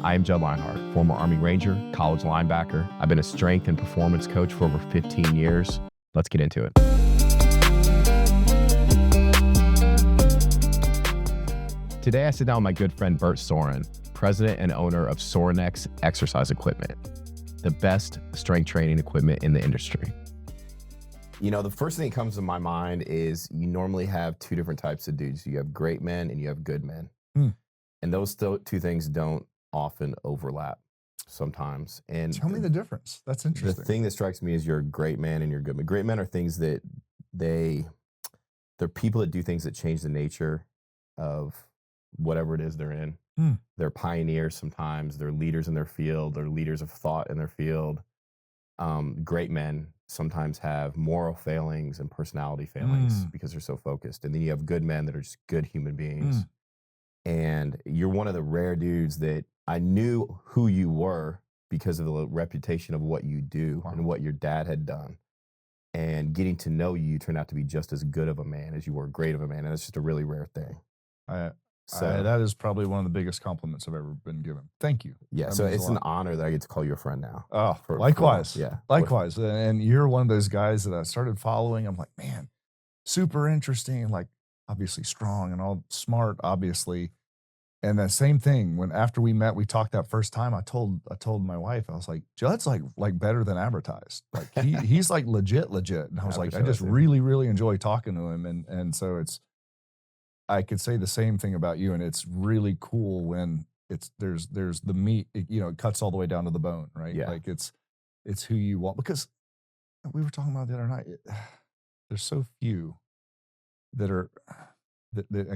I am Judd Lienhard, former Army Ranger, college linebacker. I've been a strength and performance coach for over 15 years. Let's get into it. Today, I sit down with my good friend Bert Sorin, president and owner of Sorinex Exercise Equipment, the best strength training equipment in the industry. You know, the first thing that comes to my mind is you normally have two different types of dudes. You have great men and you have good men. And those two things don't often overlap sometimes. And tell me the difference. That's interesting. The thing that strikes me is you're a great man and you're good man. Great men are things that they're people that do things that change the nature of whatever it is they're in. They're pioneers sometimes. They're leaders in their field. They're leaders of thought in their field. Great men sometimes have moral failings and personality failings because they're so focused. And then you have good men that are just good human beings. And you're one of the rare dudes that I knew who you were because of the reputation of what you do and what your dad had done. And getting to know you, you turned out to be just as good of a man as you were great of a man. And it's just a really rare thing. That is probably one of the biggest compliments I've ever been given. Thank you. Yeah, so it's an honor that I get to call you a friend now. Oh, likewise. Likewise. And you're one of those guys that I started following. I'm like, man, super interesting, like obviously strong and all smart, obviously. And the same thing, when after we met, we talked that first time, I told my wife, I was like, Judd's like better than advertised. Like he's like legit. And I was like, I just really enjoy talking to him. And so I could say the same thing about you. And it's really cool when there's the meat, it cuts all the way down to the bone, right? Yeah. Like it's who you want, because we were talking about the other night, there's so few that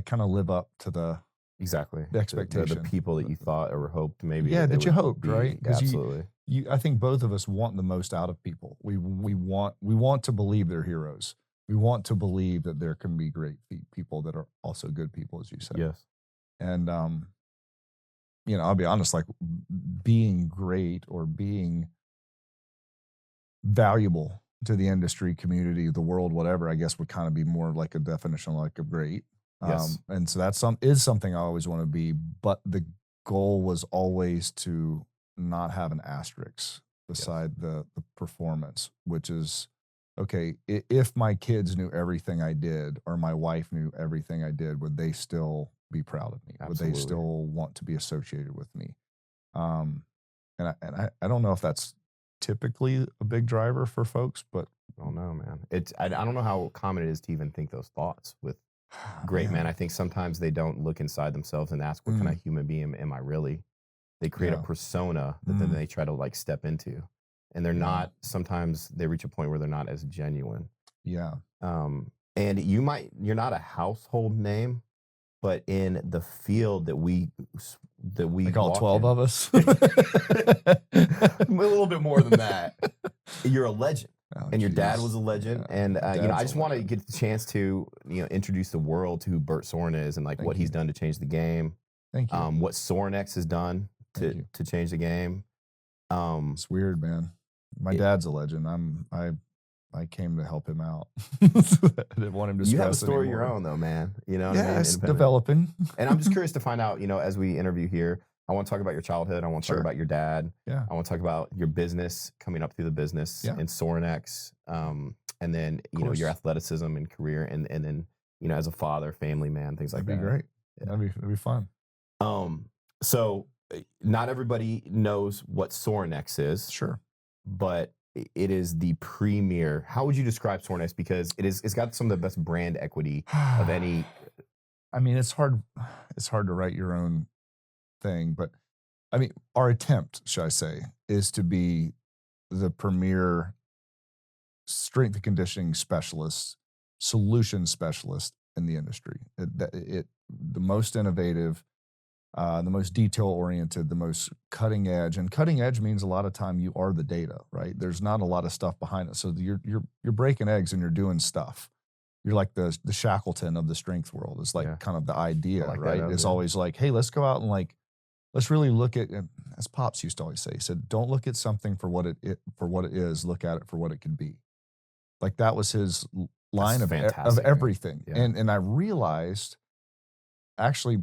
kind of live up to the expectation. The people that you thought or hoped maybe. Yeah, that you hoped, right? Absolutely. I think both of us want the most out of people. We want to believe they're heroes. We want to believe that there can be great people that are also good people, as you said. Yes. And I'll be honest, like being great or being valuable to the industry, community, the world, whatever, I guess would kind of be more like a definition like of great. Yes. And so that's something I always want to be, but the goal was always to not have an asterisk beside the performance, which is, okay, if my kids knew everything I did or my wife knew everything I did, would they still be proud of me? Absolutely. Would they still want to be associated with me? And I don't know if that's typically a big driver for folks, but I don't know, man. I don't know how common it is to even think those thoughts with great men. I think sometimes they don't look inside themselves and ask, what kind of human being am I really? They create a persona that then they try to like step into, and they're not. Sometimes they reach a point where they're not as genuine. Yeah. And you're not a household name, but in the field that we like all 12 of us, a little bit more than that. You're a legend. Oh, and your dad was a legend. Yeah, and, I just want to get the chance to, introduce the world to who Bert Sorin is and like what he's done to change the game. Thank you. What Sorinex has done to change the game. It's weird, man. My dad's a legend. I came to help him out. I didn't want him to stress. You have a story anymore. of your own though, man. You know what I mean? It's developing. And I'm just curious to find out, as we interview here, I want to talk about your childhood. I want to talk about your dad. Yeah. I want to talk about your business, coming up through the business in Sorinex. And then, your athleticism and career and then, as a father, family man, things like that. That'd be great. Yeah. That'd be fun. So not everybody knows what Sorinex is. Sure. But it is the premier. How would you describe Sorinex? Because it's got some of the best brand equity of any. I mean, it's hard to write your own thing, but I mean, our attempt, should I say, is to be the premier strength and conditioning specialist, solution specialist in the industry. The most innovative, the most detail-oriented, the most cutting edge. And cutting edge means a lot of time you are the data, right? There's not a lot of stuff behind it. So you're breaking eggs and you're doing stuff. You're like the Shackleton of the strength world. It's like kind of the idea, like right? It's always like, hey, let's go out and like, let's really look at, as Pops used to always say, he said, don't look at something for what it is, look at it for what it can be. Like that was his line of everything. Yeah. And I realized actually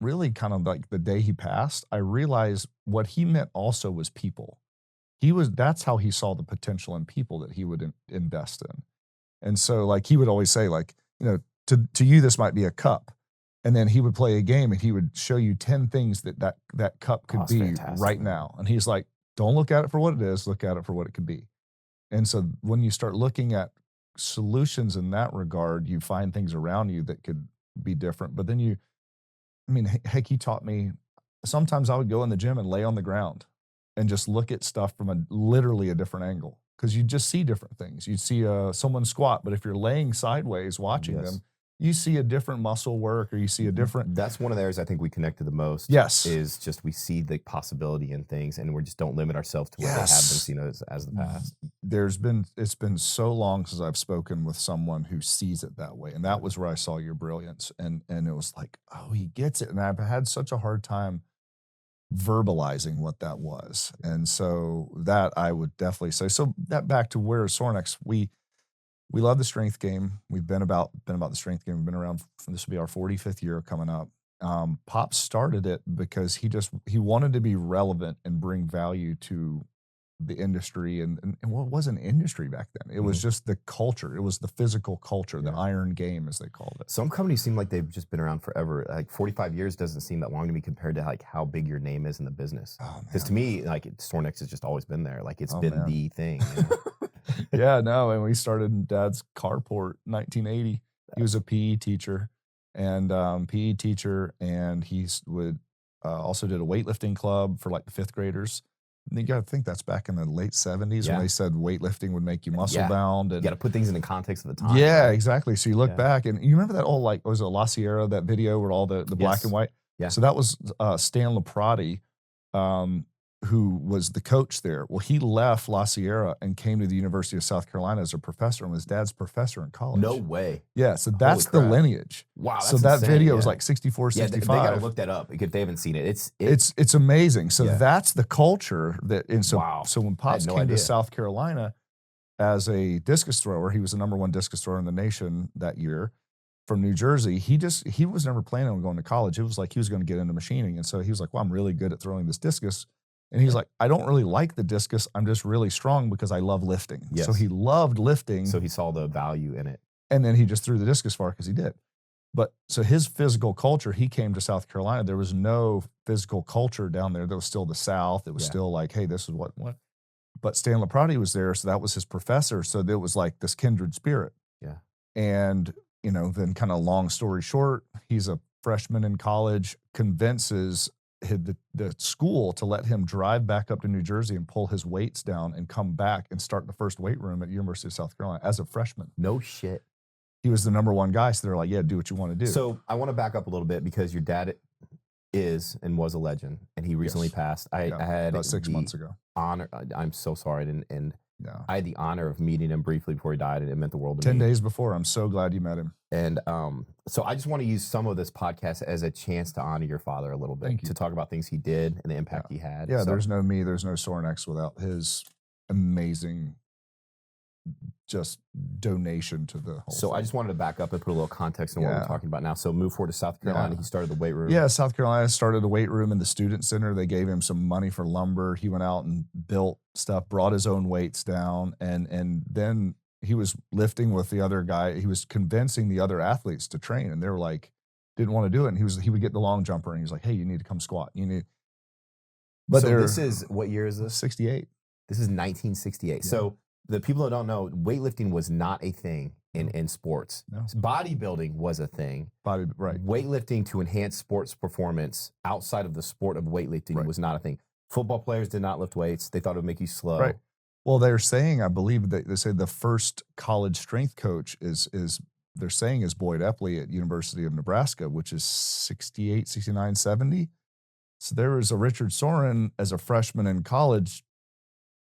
really kind of like the day he passed, I realized what he meant also was people. That's how he saw the potential in people that he would invest in. And so like he would always say like, to you, this might be a cup. And then he would play a game and he would show you 10 things that cup could be fantastic, right man. now. And he's like, don't look at it for what it is, look at it for what it could be. And so when you start looking at solutions in that regard, you find things around you that could be different. But then heck, he taught me, sometimes I would go in the gym and lay on the ground and just look at stuff from literally a different angle. Because you just see different things. You see someone squat, but if you're laying sideways watching them, you see a different muscle work, or you see a different. That's one of the areas I think we connect to the most. Yes, is just we see the possibility in things, and we just don't limit ourselves to what they have been seen as the past. It's been so long since I've spoken with someone who sees it that way, and that was where I saw your brilliance, and it was like, oh, he gets it, and I've had such a hard time verbalizing what that was, and so that I would definitely say. So that back to where Sorinex, we love the strength game. We've been about the strength game. We've been around. This will be our 45th year coming up. Pop started it because he wanted to be relevant and bring value to the industry, and well, it wasn't industry back then. It was just the culture. It was the physical culture, the iron game, as they called it. Some companies seem like they've just been around forever. Like 45 years doesn't seem that long to me compared to like how big your name is in the business. Because to me, like Sorinex has just always been there. Like it's been the thing. Yeah, no. And we started in Dad's carport, 1980. He was a PE teacher, and he would also did a weightlifting club for like the 5th graders. And you got to think that's back in the late 70s when they said weightlifting would make you muscle bound. And you got to put things in the context of the time. Yeah, right? Exactly. So you look back, and you remember that old, like, was it La Sierra, that video with all the black and white? Yeah. So that was Stan Laprati, who was the coach there. Well, he left La Sierra and came to the University of South Carolina as a professor, and was Dad's professor in college. No way. Yeah, so that's the lineage. Wow, that's so that insane, video was like 64, 65. They got to look that up if they haven't seen it. It's amazing. So that's the culture that. And so so when Pops came to South Carolina as a discus thrower, he was the #1 discus thrower in the nation that year from New Jersey. He was never planning on going to college. It was like he was going to get into machining, and so he was like, well, I'm really good at throwing this discus. And he's like, I don't really like the discus. I'm just really strong because I love lifting. Yes. So he loved lifting. So he saw the value in it. And then he just threw the discus far because he did. But so his physical culture, he came to South Carolina. There was no physical culture down there. There was still the South. It was still like, hey, this is what. But Stan Laprati was there. So that was his professor. So there was like this kindred spirit. Yeah. And, then kind of long story short, he's a freshman in college, convinces the school to let him drive back up to New Jersey and pull his weights down and come back and start the first weight room at University of South Carolina as a freshman. No shit. He was the #1 guy, so they're like, yeah, do what you want to do. So I want to back up a little bit because your dad is and was a legend, and he recently passed. I had about 6 months ago. Honor. I'm so sorry, and I had the honor of meeting him briefly before he died, and it meant the world to me. 10 days before. I'm so glad you met him. And so I just want to use some of this podcast as a chance to honor your father a little bit, to talk about things he did and the impact he had. Yeah, so, there's no Sorinex without his amazing just donation to the whole So thing. I just wanted to back up and put a little context in what we're talking about now. So move forward to South Carolina. He started the weight room. Yeah, South Carolina started the weight room in the student center. They gave him some money for lumber. He went out and built stuff, brought his own weights down, and then he was lifting with the other guy. He was convincing the other athletes to train, and they were like, didn't want to do it. And he would get the long jumper, and he was like, hey, you need to come squat. But so this is, what year is this? 68. This is 1968. Yeah. So the people that don't know, weightlifting was not a thing in sports. No. Bodybuilding was a thing. Weightlifting to enhance sports performance outside of the sport of weightlifting was not a thing. Football players did not lift weights. They thought it would make you slow. Right. Well, they're saying, I believe they say the first college strength coach is they're saying is Boyd Epley at University of Nebraska, which is 68, 69, 70. So there was a Richard Sorin as a freshman in college.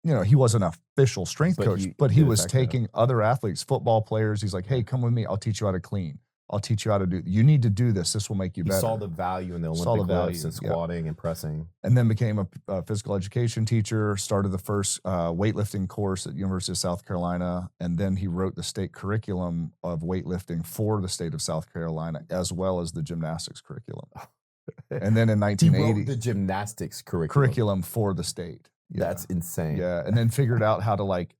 He wasn't an official strength coach, but he was taking other athletes, football players. He's like, hey, come with me. I'll teach you how to clean. I'll teach you how to do. You need to do this. This will make you better. He saw the value in the Olympic lifts and squatting and pressing. And then became a physical education teacher, started the first weightlifting course at University of South Carolina. And then he wrote the state curriculum of weightlifting for the state of South Carolina, as well as the gymnastics curriculum. And then in He 1980, wrote the gymnastics curriculum. for the state. Yeah. That's insane. Yeah, and then figured out how to like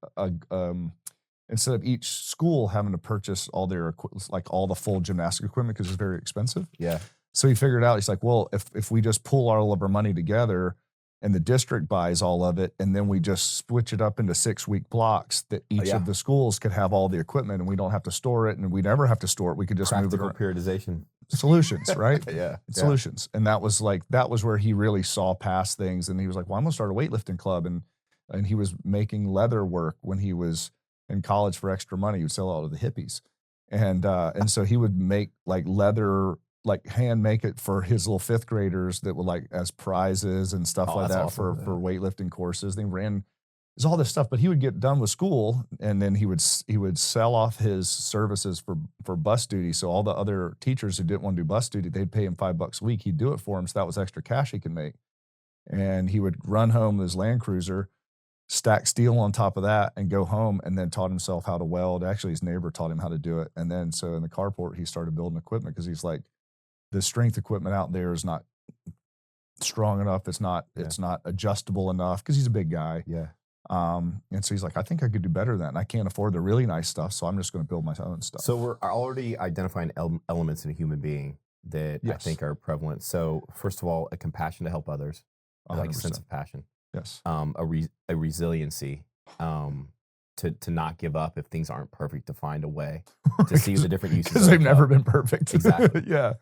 instead of each school having to purchase all their like all the full gymnastic equipment because it's very expensive. Yeah. So he figured out, he's like, well, if we just pool all of our money together and the district buys all of it, and then we just switch it up into 6-week blocks that each of the schools could have all the equipment and we don't have to store it and we never have to store it. We could just move it around. Periodization. Solutions, right? Yeah. Solutions. And that was where he really saw past things. And he was like, well, I'm going to start a weightlifting club. And he was making leather work when he was in college for extra money. He would sell out to the hippies. And so he would make like leather, like hand make it for his little 5th graders that would like as prizes and stuff like that for weightlifting courses. They ran, there's all this stuff, but he would get done with school and then he would sell off his services for bus duty. So all the other teachers who didn't want to do bus duty, they'd pay him $5 a week. He'd do it for them. So that was extra cash he could make. And he would run home with his Land Cruiser, stack steel on top of that and go home, and then taught himself how to weld. Actually, his neighbor taught him how to do it. And then so in the carport, he started building equipment because he's like, the strength equipment out there is not strong enough. It's not adjustable enough because he's a big guy. Yeah. And so he's like, I think I could do better than that. And I can't afford the really nice stuff. So I'm just going to build my own stuff. So we're already identifying elements in a human being that I think are prevalent. So first of all, a compassion to help others, like a sense of passion. Yes. A resiliency, to not give up if things aren't perfect, to find a way to see the different uses. Because they've never been perfect. Exactly. Yeah.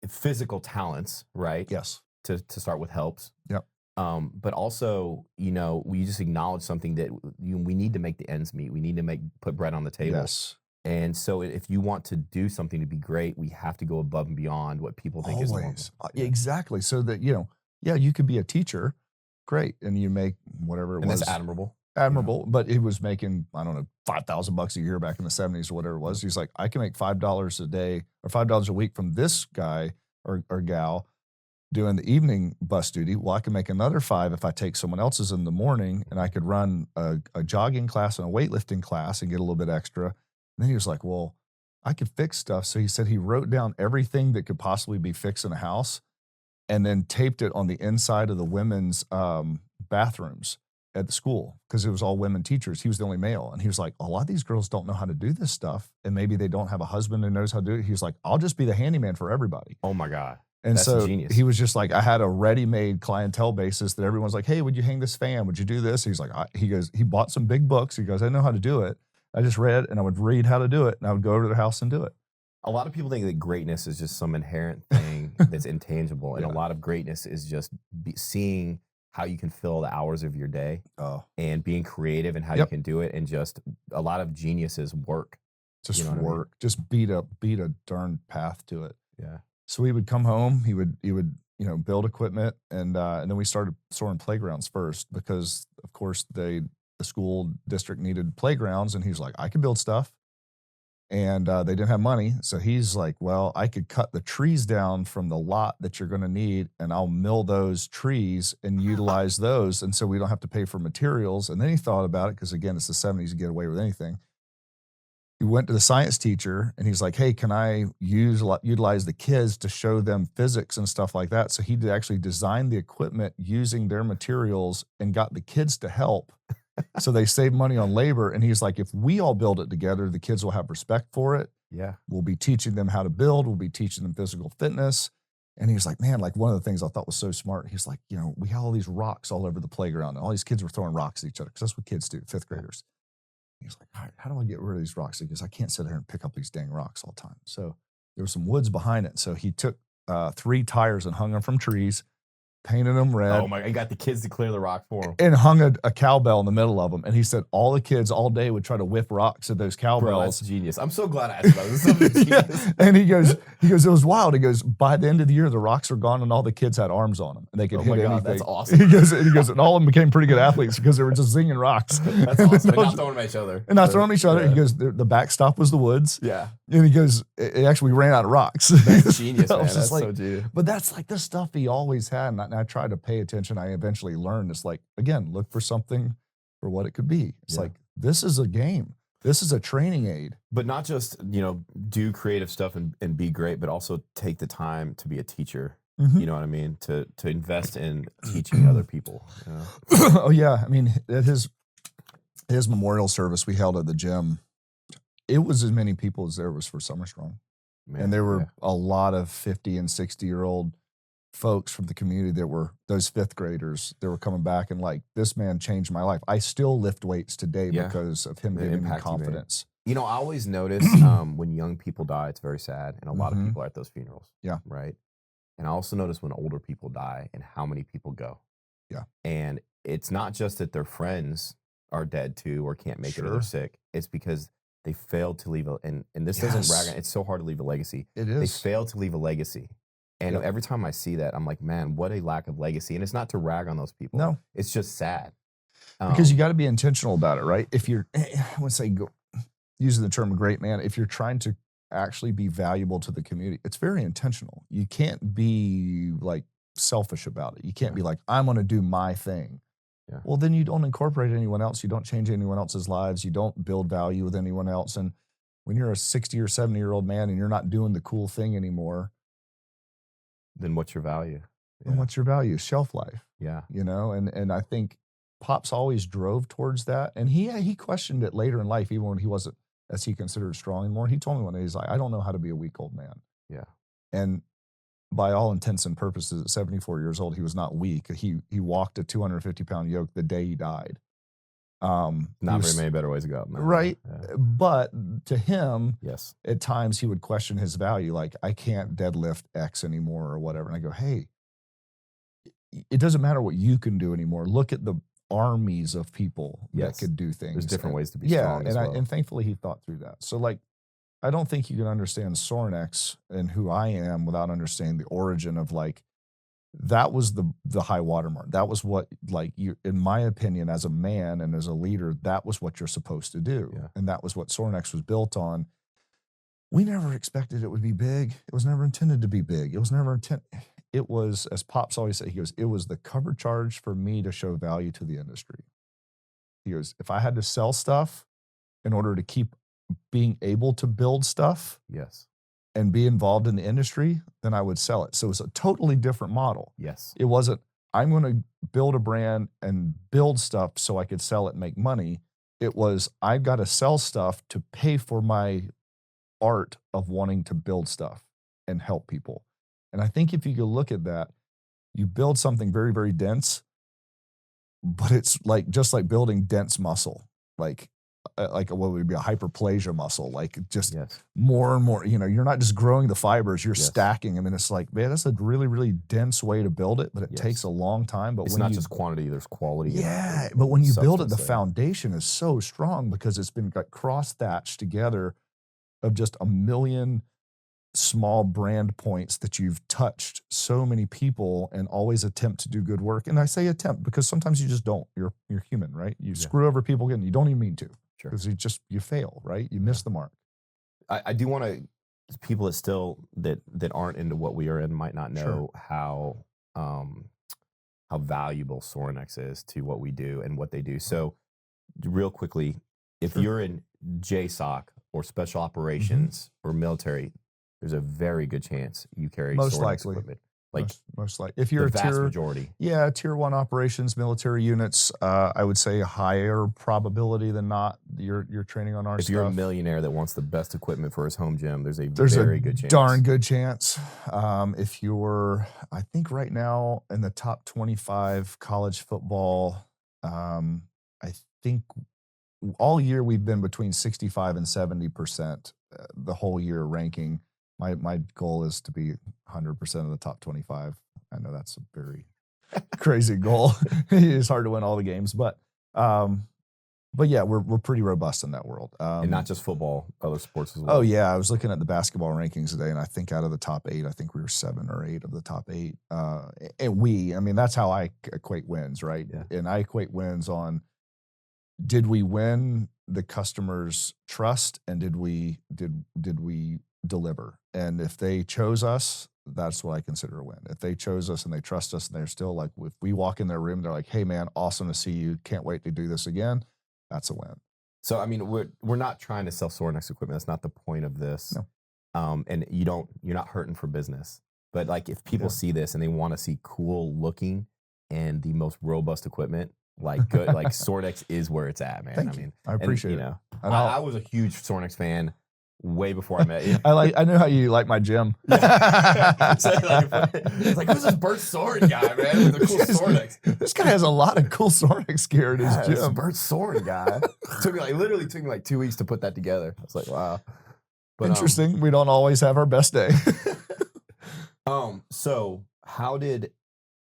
Physical talents, right? Yes. To start with helps. Yep. But also, we just acknowledge something that we need to make the ends meet. We need to put bread on the table. Yes. And so if you want to do something to be great, we have to go above and beyond what people think is normal. Exactly. So that, you could be a teacher, great, and you make whatever it was. And that's admirable. Admirable, but he was making, I don't know, $5,000 a year back in the 70s or whatever it was. He's like, I can make $5 a day or $5 a week from this guy or gal doing the evening bus duty. Well, I can make another $5 if I take someone else's in the morning, and I could run a jogging class and a weightlifting class and get a little bit extra. And then he was like, well, I could fix stuff. So he said he wrote down everything that could possibly be fixed in a house and then taped it on the inside of the women's bathrooms at the school because it was all women teachers. He was the only male. And he was like, a lot of these girls don't know how to do this stuff. And maybe they don't have a husband who knows how to do it. He was like, I'll just be the handyman for everybody. Oh my God. And that's so genius. He was just like, I had a ready-made clientele basis that everyone's like, hey, would you hang this fan? Would you do this? He's like, he bought some big books. He goes, I know how to do it. I just read and I would read how to do it. And I would go over to the house and do it. A lot of people think that greatness is just some inherent thing that's intangible. And a lot of greatness is just seeing how you can fill the hours of your day and being creative and how you can do it. And just a lot of geniuses work. Just work. Just beat a darn path to it. Yeah. So he would come home, he would build equipment, and then we started Sorin playgrounds first because of course the school district needed playgrounds, and he was like, I can build stuff. And they didn't have money. So he's like, well, I could cut the trees down from the lot that you're going to need, and I'll mill those trees and utilize those. And so we don't have to pay for materials. And then he thought about it because, again, it's the 70s, you get away with anything. He went to the science teacher and he's like, hey, can I utilize the kids to show them physics and stuff like that? So he actually designed the equipment using their materials and got the kids to help. So they save money on labor. And he's like, if we all build it together, the kids will have respect for it. Yeah. We'll be teaching them how to build. We'll be teaching them physical fitness. And he was like, man, like one of the things I thought was so smart. He's like, we have all these rocks all over the playground. And all these kids were throwing rocks at each other because that's what kids do, 5th graders. He's like, all right, how do I get rid of these rocks? He goes, I can't sit here and pick up these dang rocks all the time. So there was some woods behind it. So he took 3 tires and hung them from trees, painted them red. Oh my! He got the kids to clear the rock for him, and hung a cowbell in the middle of them. And he said all the kids all day would try to whip rocks at those cowbells. Bro, that's genius. I'm so glad I asked about this. This is yeah. And he goes, it was wild. He goes, by the end of the year, the rocks were gone, and all the kids had arms on them, and they could hit anything. That's awesome. He goes, and all of them became pretty good athletes because they were just zinging rocks. That's awesome. And not throwing them at each other. And not throwing each other. Yeah. He goes, the backstop was the woods. Yeah. And he goes, it actually ran out of rocks. That's genius, man. That's so genius. But that's like the stuff he always had. And I tried to pay attention. I eventually learned. It's like, again, look for something for what it could be. It's like, this is a game. This is a training aid. But not just, do creative stuff and be great, but also take the time to be a teacher. You know what I mean? To invest in teaching other people. You know? Oh yeah. I mean, at his memorial service we held at the gym, it was as many people as there was for Summer Strong. Man, and there were a lot of 50 and 60-year-old folks from the community that were those fifth graders that were coming back and like, this man changed my life. I still lift weights today because of him giving me confidence. I always notice when young people die, it's very sad. And a lot of people are at those funerals. Yeah. Right. And I also notice when older people die and how many people go. Yeah. And it's not just that their friends are dead too or can't make it or they're sick. It's because they failed to leave and this doesn't brag on, it's so hard to leave a legacy. It is. They failed to leave a legacy. And every time I see that, I'm like, man, what a lack of legacy. And it's not to rag on those people. No. It's just sad. Because you got to be intentional about it, right? If you're, using the term great man, if you're trying to actually be valuable to the community, it's very intentional. You can't be like selfish about it. You can't be like, I'm going to do my thing. Yeah. Well, then you don't incorporate anyone else. You don't change anyone else's lives. You don't build value with anyone else. And when you're a 60 or 70-year-old man and you're not doing the cool thing anymore, then what's your value? And what's your value? Shelf life. Yeah. And I think Pops always drove towards that. And he questioned it later in life, even when he wasn't, as he considered, strong anymore. He told me one day, he's like, I don't know how to be a weak old man. Yeah. And by all intents and purposes, at 74 years old, he was not weak. He walked a 250-pound yoke the day he died. Not very many better ways to go. Man. Right. Yeah. But to him, yes, at times he would question his value. Like, I can't deadlift X anymore or whatever. And I go, hey, it doesn't matter what you can do anymore. Look at the armies of people that could do things. There's different ways to be strong as well. And thankfully he thought through that. So like, I don't think you can understand Sorinex and who I am without understanding the origin of like, that was the high watermark. That was what, like, you, in my opinion, as a man and as a leader, that was what you're supposed to do. Yeah. And that was what Sorinex was built on. We never expected it would be big. It was never intended to be big. It was never intended. It was, as Pops always said, he goes, it was the cover charge for me to show value to the industry. He goes, if I had to sell stuff in order to keep being able to build stuff, yes, and be involved in the industry, then I would sell it. So it was a totally different model. Yes. It wasn't, I'm going to build a brand and build stuff so I could sell it and make money. It was, I've got to sell stuff to pay for my art of wanting to build stuff and help people. And I think if you go look at that, you build something very, very dense, but it's like, just like building dense muscle, like what would be a hyperplasia muscle, like just more and more, you're not just growing the fibers, you're stacking them. And it's like, man, that's a really, really dense way to build it, but it takes a long time. But it's when not just quantity, there's quality. Yeah. But when you build it, the foundation is so strong because it's been cross thatched together of just a million small brand points that you've touched so many people and always attempt to do good work. And I say attempt because sometimes you just don't. You're human, right? You screw over people again. You don't even mean to. Sure. Because you fail, right? You miss the mark. I do want to, people that still that aren't into what we are in might not know how valuable Sorinex is to what we do and what they do. So real quickly, if you're in JSOC or special operations or military, there's a very good chance you carry Sorinex equipment. Like most likely, if you're the vast majority, tier 1 operations, military units, I would say a higher probability than not you're training on our stuff. If you're a millionaire that wants the best equipment for his home gym, there's a very good chance. Darn good chance. If you're, I think right now in the top 25 college football, I think all year we've been between 65 and 70% the whole year ranking. My goal is to be 100% of the top 25. I know that's a very crazy goal. It's hard to win all the games, but yeah, we're pretty robust in that world. And not just football, other sports as well. Oh yeah, I was looking at the basketball rankings today, and I think out of the top 8, I think we were 7 or 8 of the top 8. And that's how I equate wins, right? Yeah. And I equate wins on, did we win the customer's trust, and did we deliver? And if they chose us, that's what I consider a win. If they chose us and they trust us and they're still like, if we walk in their room, they're like, hey man, awesome to see you. Can't wait to do this again. That's a win. So, I mean, we're not trying to sell Sorinex equipment. That's not the point of this. No. And you're not hurting for business. But like, if people see this and they want to see cool looking and the most robust equipment, like good, like Sorinex is where it's at, man. Thank you. I appreciate it. And I was a huge Sorinex fan way before I met you. I know how you like my gym. It's like, who's this Bert Sorin guy, man, with the cool Sorinex? This guy has a lot of cool Sorinex gear in his gym. This Bert Sorin guy. Literally took me like 2 weeks to put that together. I was like, wow. But, interesting. We don't always have our best day. So how did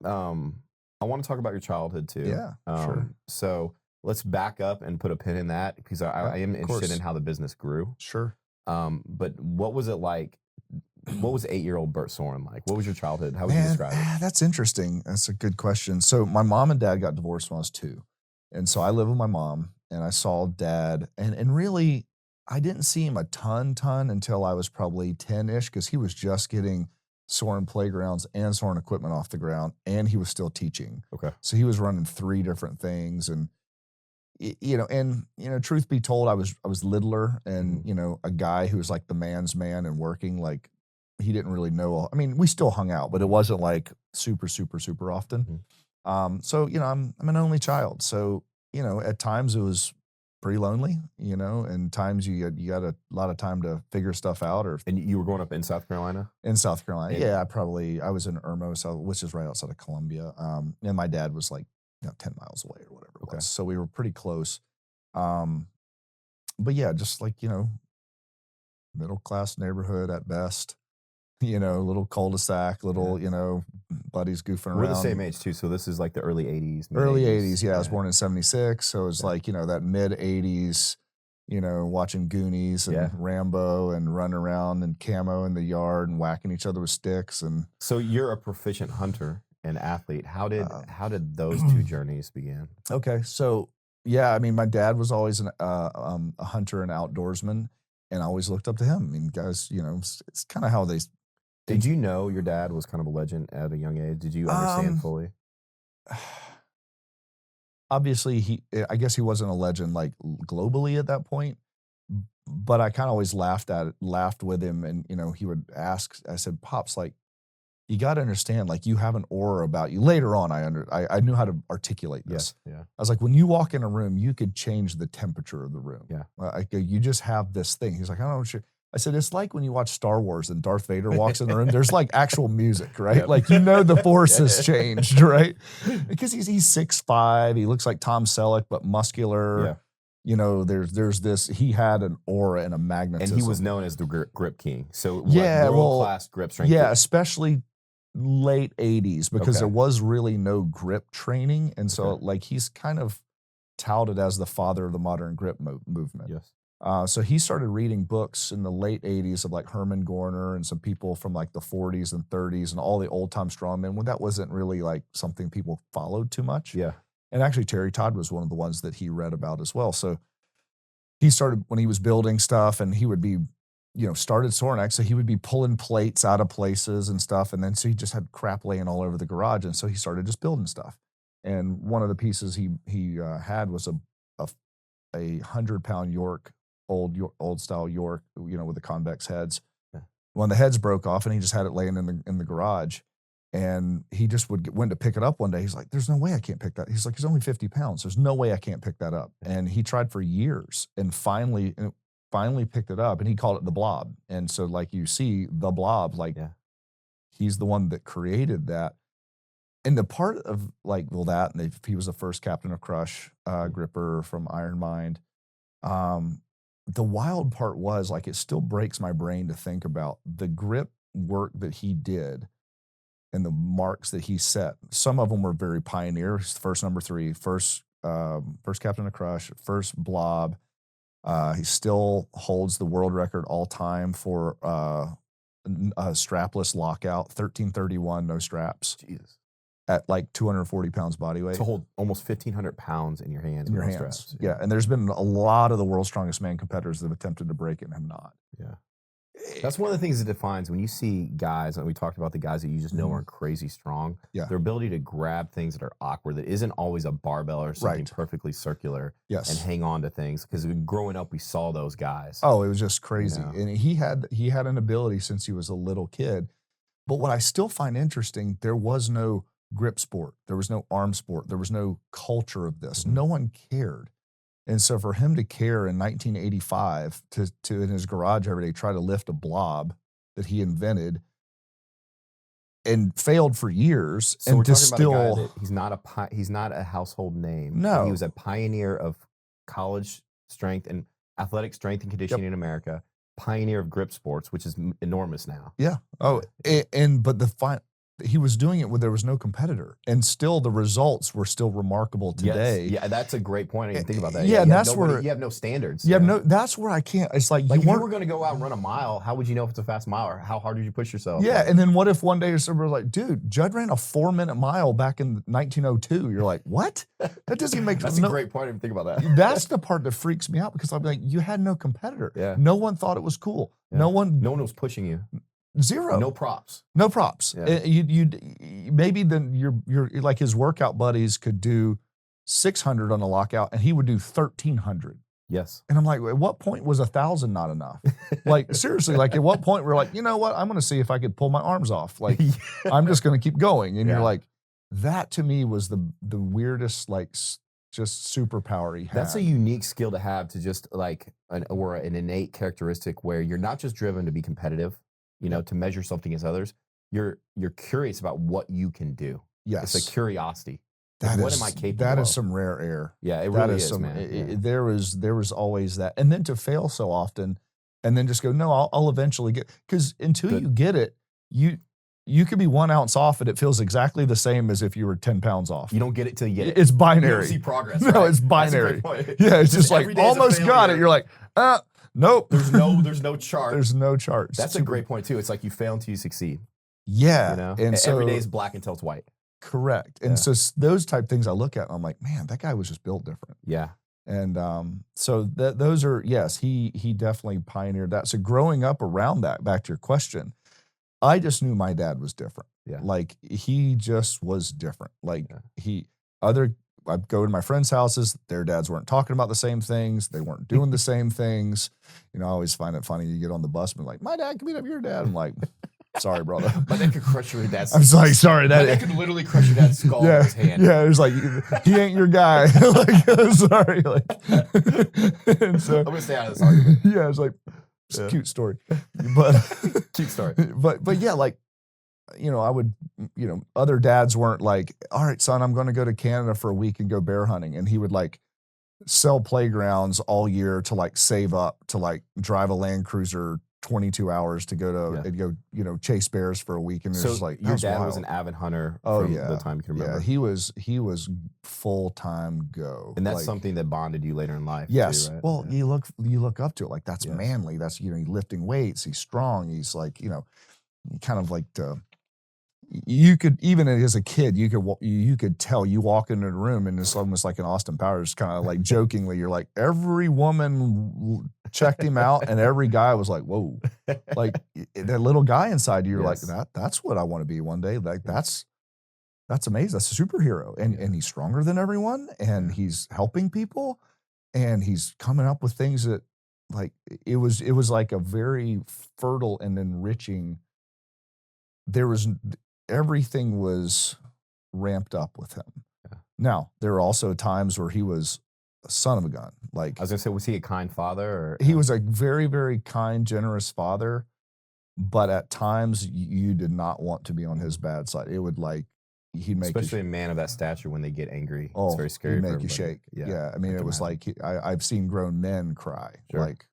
I want to talk about your childhood too. Yeah, sure. So let's back up and put a pin in that because I am interested in how the business grew. Sure. But what was it like? What was 8-year-old Bert Sorin like? What was your childhood? How would you describe it? That's interesting. That's a good question. So my mom and dad got divorced when I was 2. And so I lived with my mom and I saw dad and really I didn't see him a ton until I was probably 10-ish because he was just getting Sorin playgrounds and Sorin equipment off the ground and he was still teaching. Okay. So he was running 3 different things and truth be told, I was littler and, a guy who was like the man's man and working, like he didn't really know. I mean, we still hung out, but it wasn't like super often. So, I'm an only child. So, at times it was pretty lonely, and times you got a lot of time to figure stuff out. And you were growing up in South Carolina? In South Carolina. Yeah, I was in Irmo, which is right outside of Columbia. And my dad was like, 10 miles away or whatever it was. So we were pretty close. But yeah, just like, middle class neighborhood at best, little cul-de-sac, little, buddies goofing around. We're the same age too. So this is like the early 80s. Early 80s. Yeah. I was born in 76. So it was like, that mid 80s, watching Goonies and Rambo and running around in camo in the yard and whacking each other with sticks. And so you're a proficient hunter and athlete. How did those 2 journeys begin? Okay, so yeah, I mean, my dad was always a hunter and outdoorsman, and I always looked up to him. I mean, guys, it's kind of how they. Did you know your dad was kind of a legend at a young age? Did you understand fully? Obviously, I guess he wasn't a legend like globally at that point, but I kind of always laughed with him, and he would ask. I said, "Pops, like, you got to understand, like you have an aura about you." Later on, I knew how to articulate this. Yeah. I was like, when you walk in a room, you could change the temperature of the room. Yeah. You just have this thing. He's like, I don't know what you're. I said, it's like when you watch Star Wars and Darth Vader walks in the room, there's like actual music, right? Yep. Like, the force has changed, right? Because he's 6'5", he looks like Tom Selleck, but muscular. Yeah. There's this, he had an aura and a magnetism. And he was known as the grip king. So world-class grip strength. Yeah, especially late 80s because there was really no grip training. And so like he's kind of touted as the father of the modern grip movement. Yes. So he started reading books in the late 80s of like Herman Gorner and some people from like the 40s and 30s and all the old time strongmen when that wasn't really like something people followed too much. Yeah. And actually Terry Todd was one of the ones that he read about as well. So he started when he was building stuff and he would be, started Sorinex. So he would be pulling plates out of places and stuff. And then so he just had crap laying all over the garage. And so he started just building stuff. And one of the pieces he had was a 100-pound York, old style York, with the convex heads. Yeah. When the heads broke off and he just had it laying in the garage and he just went to pick it up one day. He's like, there's no way I can't pick that. He's like, it's only 50 pounds. There's no way I can't pick that up. Yeah. And he tried for years and finally picked it up and he called it the Blob. And so like you see the Blob, like he's the one that created that. And the part of like, that, and he was the first captain of Crush gripper from Iron Mind. The wild part was like, it still breaks my brain to think about the grip work that he did and the marks that he set. Some of them were very pioneer. First number 3, first captain of Crush, first Blob. He still holds the world record all time for a strapless lockout, 1331, no straps. Jesus. At like 240 pounds body weight. To hold almost 1,500 pounds in your hands. In your hands. Straps. Yeah. And there's been a lot of the world's strongest man competitors that have attempted to break it and have not. Yeah. That's one of the things that defines when you see guys, and we talked about the guys that you just know Mhm. are crazy strong, Yeah. their ability to grab things that are awkward, that isn't always a barbell or something Right. perfectly circular, and Yes. hang on to things. Because growing up, we saw those guys. Oh, it was just crazy. know? And he had an ability since he was a little kid. But what I still find interesting, there was no grip sport. There was no arm sport. There was no culture of this. Mhm. No one cared. And so for him to care in 1985 to in his garage every day try to lift a blob that he invented and failed for years, So and we're to talking about a guy still that he's not a household name. But No. he was a pioneer of college strength and athletic strength and conditioning in America. Pioneer of grip sports, which is enormous now. Yeah. Oh, but he was doing it when there was no competitor, and still the results were still remarkable today. Yes. Yeah, that's a great point. I didn't think about that. Yeah, and that's where you have no standards. you have no. That's where I can't. It's like Like you if you weren't. were going to go out and run a mile, how would you know if it's a fast mile, or how hard did you push yourself? Yeah, Like, and then what if one day somebody was like, "Dude, Judd ran a 4-minute mile back in 1902." You're like, "What? That doesn't even make that's a great point. I didn't think about that. That's the part that freaks me out because I'm like, you had no competitor. Yeah. No one thought it was cool. Yeah. No one was pushing you. zero. No props. No props. Yeah. You maybe then you're like his workout buddies could do 600 on a lockout and he would do 1,300. Yes. And I'm like, at what point was 1,000 not enough? Like seriously, like at what point we're like, you know what? I'm going to see if I could pull my arms off. Like I'm just going to keep going. And Yeah. you're like, that to me was the weirdest, like just superpower he had. That's a unique skill to have, to just like an innate characteristic where you're not just driven to be competitive, to measure something against others. You're curious about what you can do. Yes. It's a curiosity. That What is, am I capable that of? is some rare air. Yeah, it That really is is, some. man. There was always that, and then to fail so often, and then just go, no, I'll eventually get. Because until you get it, you could be 1 ounce off, and it feels exactly the same as if you were 10 pounds off. You don't get it till you get it. It's You binary. don't see progress. No, right? it's That's a binary. great point. Yeah, it's just like every day is a almost got it. failure. You're like, nope. There's no chart. There's no charts. That's a great point too. It's like you fail until you succeed. Yeah, and so every day is black until it's white. correct. And so those type things I look at, and I'm like, man, that guy was just built different. Yeah. And so those are, yes, he definitely pioneered that. So growing up around that, back to your question, I just knew my dad was different. Yeah. Like he just was different. Like I'd go to my friends' houses, their dads weren't talking about the same things. They weren't doing the same things. I always find it funny. You get on the bus and be like, my dad can beat up your dad. I'm like, sorry, brother. My dad could crush your dad's. I'm like, sorry. My dad could literally crush your dad's skull with his hand. Yeah, it was like, he ain't your guy. Like, sorry. Like, and so, I'm going to stay out of this argument. yeah, it's like, it's a cute story. But, Cute story. But yeah, like, I would, other dads weren't like, all right, son, I'm going to go to Canada for a week and go bear hunting. And he would like sell playgrounds all year to like save up to like drive a Land Cruiser 22 hours to go to and go, chase bears for a week. And it was like, your dad was an avid hunter from the time you can remember. Yeah, he was full-time go. And that's something that bonded you later in life. Yes. Too, right? Well, you look up to it. Like that's manly. That's, he's lifting weights. He's strong. He's like, kind of like, you could, even as a kid, you could tell. You walk into the room and it's almost like an Austin Powers kind of like jokingly, you're like, every woman checked him out and every guy was like, whoa. Like that little guy inside you, you're like, that's what I want to be one day. Like that's amazing. That's a superhero. And he's stronger than everyone and he's helping people and he's coming up with things that like, it was like a very fertile and enriching. Everything was ramped up with him. Yeah. Now, there were also times where he was a son of a gun. Like I was gonna say, was he a kind father? Or? He was a very, very kind, generous father, but at times you did not want to be on his bad side. It would like he'd make especially a man of that stature when they get angry. Oh, it's very scary. He'd for make you everybody. shake. Yeah, I mean, it was like I've seen grown men cry. Sure. Like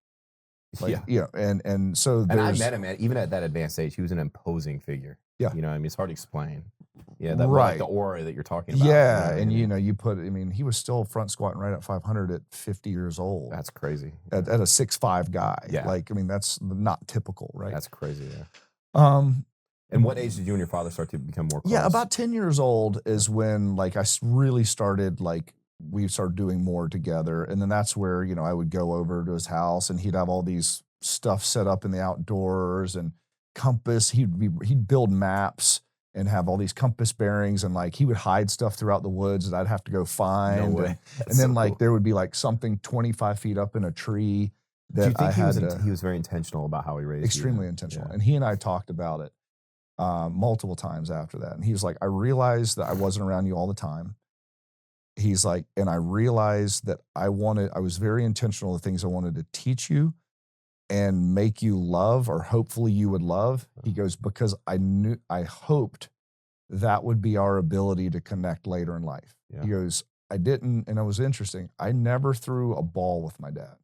and so and I met him even at that advanced age. He was an imposing figure. Yeah, I mean, it's hard to explain. Yeah, that like the aura that you're talking about. Yeah, and he was still front squatting right at 500 at 50 years old. That's crazy. At a 6'5" guy. Yeah, like I mean, that's not typical, right? That's crazy. Yeah. And what age did you and your father start to become more close? Yeah, about 10 years old is when like I really started like we started doing more together, and then that's where I would go over to his house and he'd have all these stuff set up in the outdoors and compass. He'd build maps and have all these compass bearings, and like he would hide stuff throughout the woods that I'd have to go find. No way. And then like there would be like something 25 feet up in a tree that Do you think I had he was very intentional about how he raised you? extremely intentional. Yeah. And he and I talked about it multiple times after that. And he was like, I realized that I wasn't around you all the time. He's like, and I realized that I was very intentional of the things I wanted to teach you and make you love, or hopefully you would love. He goes, because I hoped that would be our ability to connect later in life. Yeah. He goes, I didn't, and it was interesting. I never threw a ball with my dad,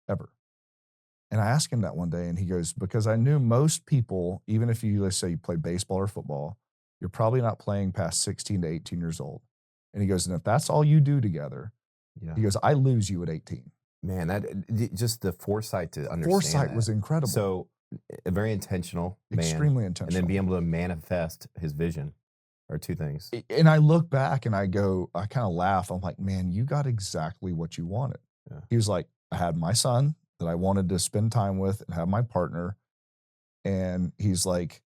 ever. And I asked him that one day, and he goes, because I knew most people, even if you, let's say you play baseball or football, you're probably not playing past 16 to 18 years old. And he goes, and if that's all you do together, he goes, I lose you at 18. Man, that just the foresight to understand. Foresight was incredible. So a very intentional man. Extremely intentional. And then be able to manifest his vision are two things. And I look back and I go, I kind of laugh. I'm like, man, you got exactly what you wanted. Yeah. He was like, I had my son that I wanted to spend time with and have my partner. And he's like,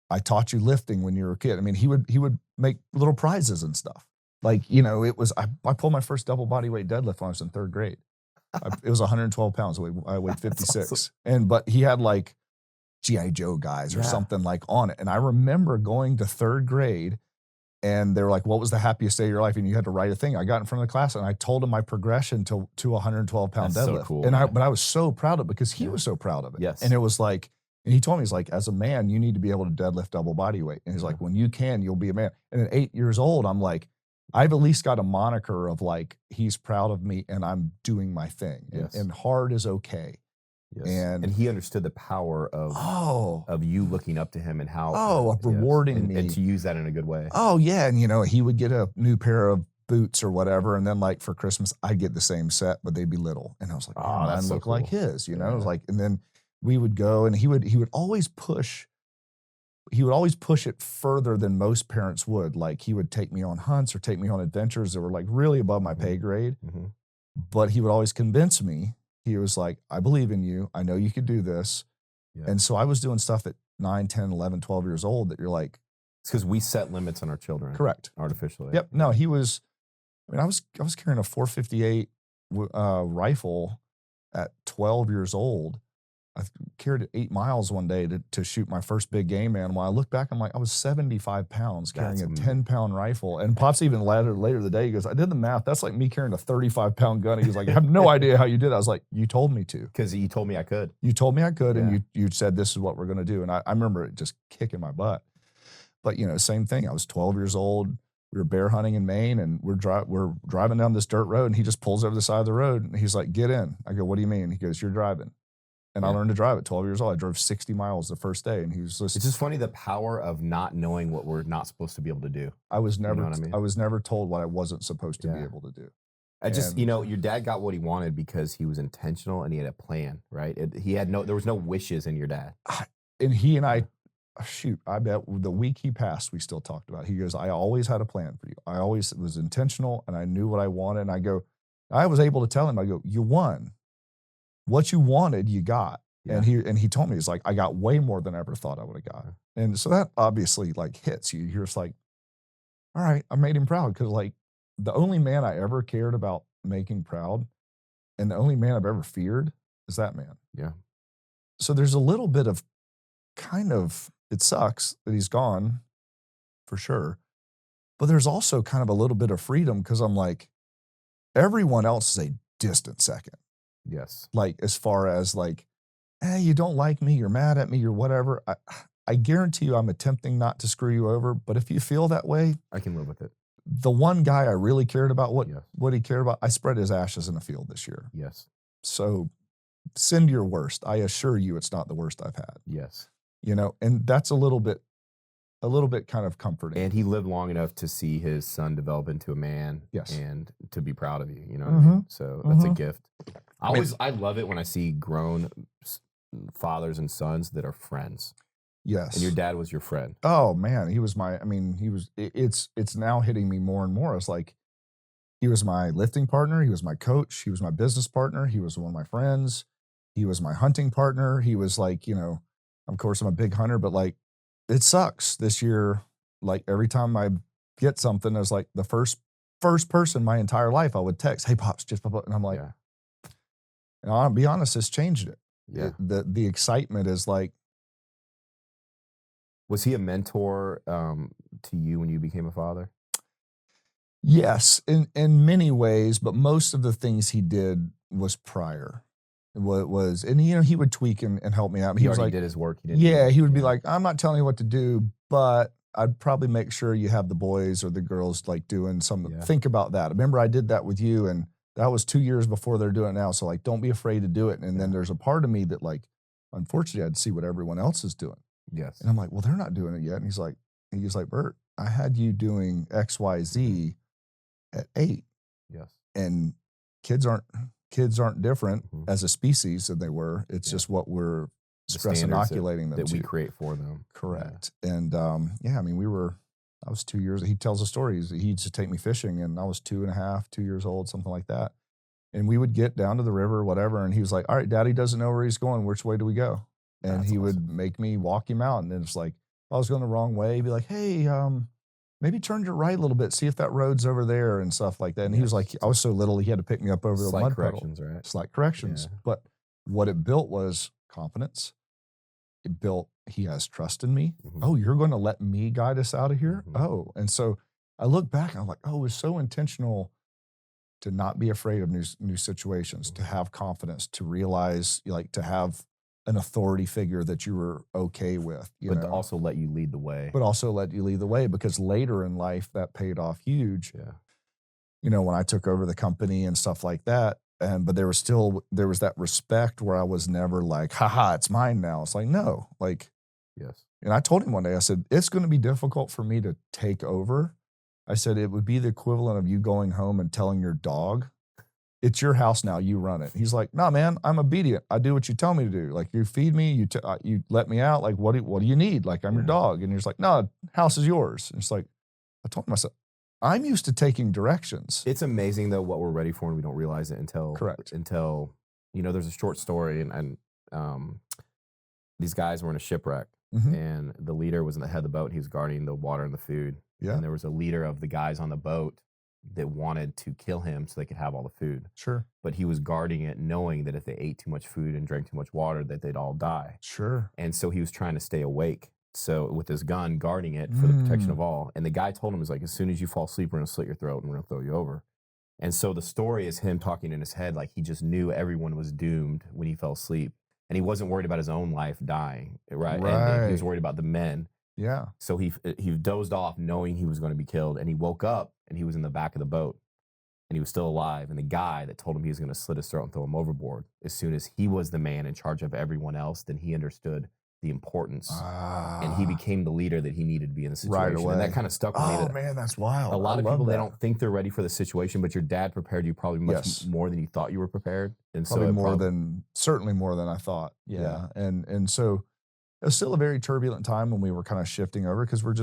I taught you lifting when you were a kid. I mean, he would make little prizes and stuff. Like, you know, I pulled my first double body weight deadlift when I was in third grade. It was 112 pounds. I weighed 56. Awesome. But he had like G.I. Joe guys or something like on it. And I remember going to third grade and they were like, what was the happiest day of your life? And you had to write a thing. I got in front of the class and I told him my progression to 112 pound deadlift. So cool, but I was so proud of it because he was so proud of it. Yes. And it was like, and he told me, he's like, as a man, you need to be able to deadlift double body weight. And he's like, when you can, you'll be a man. And at 8 years old, I'm like, I've at least got a moniker of like, he's proud of me and I'm doing my thing. Yes. And hard is okay. Yes. And he understood the power of you looking up to him and how of rewarding me. And to use that in a good way. Oh yeah. And you know, he would get a new pair of boots or whatever. And then like for Christmas, I'd get the same set, but they'd be little. And I was like, oh, mine look like his, you know? It was like, and then we would go and he would always push it further than most parents would. Like he would take me on hunts or take me on adventures that were like really above my pay grade. Mm-hmm. But he would always convince me. He was like, I believe in you. I know you could do this. Yeah. And so I was doing stuff at 9, 10, 11, 12 years old that you're like. It's because we set limits on our children. Correct. Artificially. Yep. No, I was carrying a 458 rifle at 12 years old. I carried it 8 miles one day to shoot my first big game animal. I look back, I'm like, I was 75 pounds carrying a 10-pound rifle. And Pops even later the day, he goes, I did the math. That's like me carrying a 35-pound gun. He was like, I have no idea how you did it. I was like, you told me to. Because you told me I could. You told me I could, and you said this is what we're going to do. And I remember it just kicking my butt. But, you know, same thing. I was 12 years old. We were bear hunting in Maine, and we're driving down this dirt road, and he just pulls over the side of the road, and he's like, get in. I go, what do you mean? He goes, you're driving. And I learned to drive at 12 years old. I drove 60 miles the first day, and he was just. It's just funny the power of not knowing what we're not supposed to be able to do. I was never told what I wasn't supposed to be able to do. Your dad got what he wanted because he was intentional and he had a plan, right? There was no wishes in your dad. And he and I, I bet the week he passed, we still talked about it. He goes, I always had a plan for you. I always was intentional, and I knew what I wanted. And I was able to tell him, I go, you won. What you wanted, you got. Yeah. And he told me, he's like, I got way more than I ever thought I would have got. And so that obviously like hits you. You're just like, all right, I made him proud. Cause like the only man I ever cared about making proud and the only man I've ever feared is that man. Yeah. So there's a little bit of it sucks that he's gone for sure. But there's also kind of a little bit of freedom because I'm like, everyone else is a distant second. Yes. Like, as far as like, you don't like me, you're mad at me, you're whatever. I guarantee you I'm attempting not to screw you over. But if you feel that way, I can live with it. The one guy I really cared about, what he cared about, I spread his ashes in a field this year. Yes. So send your worst. I assure you it's not the worst I've had. Yes. You know, and that's a little bit kind of comforting. And he lived long enough to see his son develop into a man. Yes. And to be proud of you, you know what I mean? So that's a gift. I love it when I see grown fathers and sons that are friends. Yes. And your dad was your friend. Oh man, it's now hitting me more and more. It's like, he was my lifting partner. He was my coach. He was my business partner. He was one of my friends. He was my hunting partner. He was like, of course I'm a big hunter, but like, it sucks this year. Like every time I get something, I was like the first person my entire life I would text, "Hey pops, just pop up." And I'm like, and I'll be honest, it's changed it. Yeah. The excitement is like. Was he a mentor to you when you became a father? Yes, in many ways, but most of the things he did was prior. And he would tweak and help me out. He was already like, did his work. He would be like, "I'm not telling you what to do, but I'd probably make sure you have the boys or the girls like doing something. Yeah. Think about that. Remember, I did that with you, and that was 2 years before they're doing it now. So like, don't be afraid to do it." And then there's a part of me that like, unfortunately, I'd see what everyone else is doing. Yes. And I'm like, "Well, they're not doing it yet." And he's like, "Bert, I had you doing X, Y, Z at 8. Yes. And kids aren't different as a species than they were. It's just what we're stress inoculating them that to. we create for them. Correct. Yeah. And I mean, I was 2 years. He tells a story. He used to take me fishing, and I was 2.5, 2 years old, something like that. And we would get down to the river, whatever. And he was like, "All right, Daddy doesn't know where he's going. Which way do we go?" And he would make me walk him out. And then it's like, if I was going the wrong way, he'd be like, "Hey, maybe turn your right a little bit. See if that road's over there," and stuff like that. And he was like, I was so little, he had to pick me up over the mud puddle. Right? Slight corrections. Yeah. But what it built was confidence. It built, he has trust in me. Oh, you're going to let me guide us out of here? Oh, and so I look back and I'm like, oh, it was so intentional to not be afraid of new situations, to have confidence, to realize, like, to have an authority figure that you were okay with, but to also let you lead the way. Because later in life that paid off huge. Yeah. When I took over the company and stuff like that, but there was that respect where I was never like, haha, it's mine now. It's like, no, like, yes. And I told him one day, I said, it's going to be difficult for me to take over. I said, it would be the equivalent of you going home and telling your dog, it's your house now, you run it. He's like, "No, man, I'm obedient. I do what you tell me to do. Like, you feed me, you let me out. Like, what do you need? Like, I'm your dog." And he's like, "No, house is yours." And it's like, I told him, I said, I'm used to taking directions. It's amazing though what we're ready for, and we don't realize it until there's a short story, and these guys were in a shipwreck, and the leader was in the head of the boat, and he was guarding the water and the food. Yeah. And there was a leader of the guys on the boat that wanted to kill him so they could have all the food. Sure. But he was guarding it, knowing that if they ate too much food and drank too much water, that they'd all die. Sure. And so he was trying to stay awake. So with his gun, guarding it for the protection of all. And the guy told him, he's like, as soon as you fall asleep, we're going to slit your throat and we're going to throw you over. And so the story is him talking in his head, like he just knew everyone was doomed when he fell asleep. And he wasn't worried about his own life dying, right? And he was worried about the men. Yeah. So he dozed off knowing he was going to be killed. And he woke up and he was in the back of the boat. And he was still alive. And the guy that told him he was going to slit his throat and throw him overboard, as soon as he was the man in charge of everyone else, then he understood the importance. And he became the leader that he needed to be in the situation. Right away. And that kind of stuck with me. Oh, man, that's wild. A lot of people, they don't think they're ready for the situation, but your dad prepared you probably much more than you thought you were prepared. And probably certainly more than I thought. Yeah. And so it was still a very turbulent time when we were kind of shifting over, because we're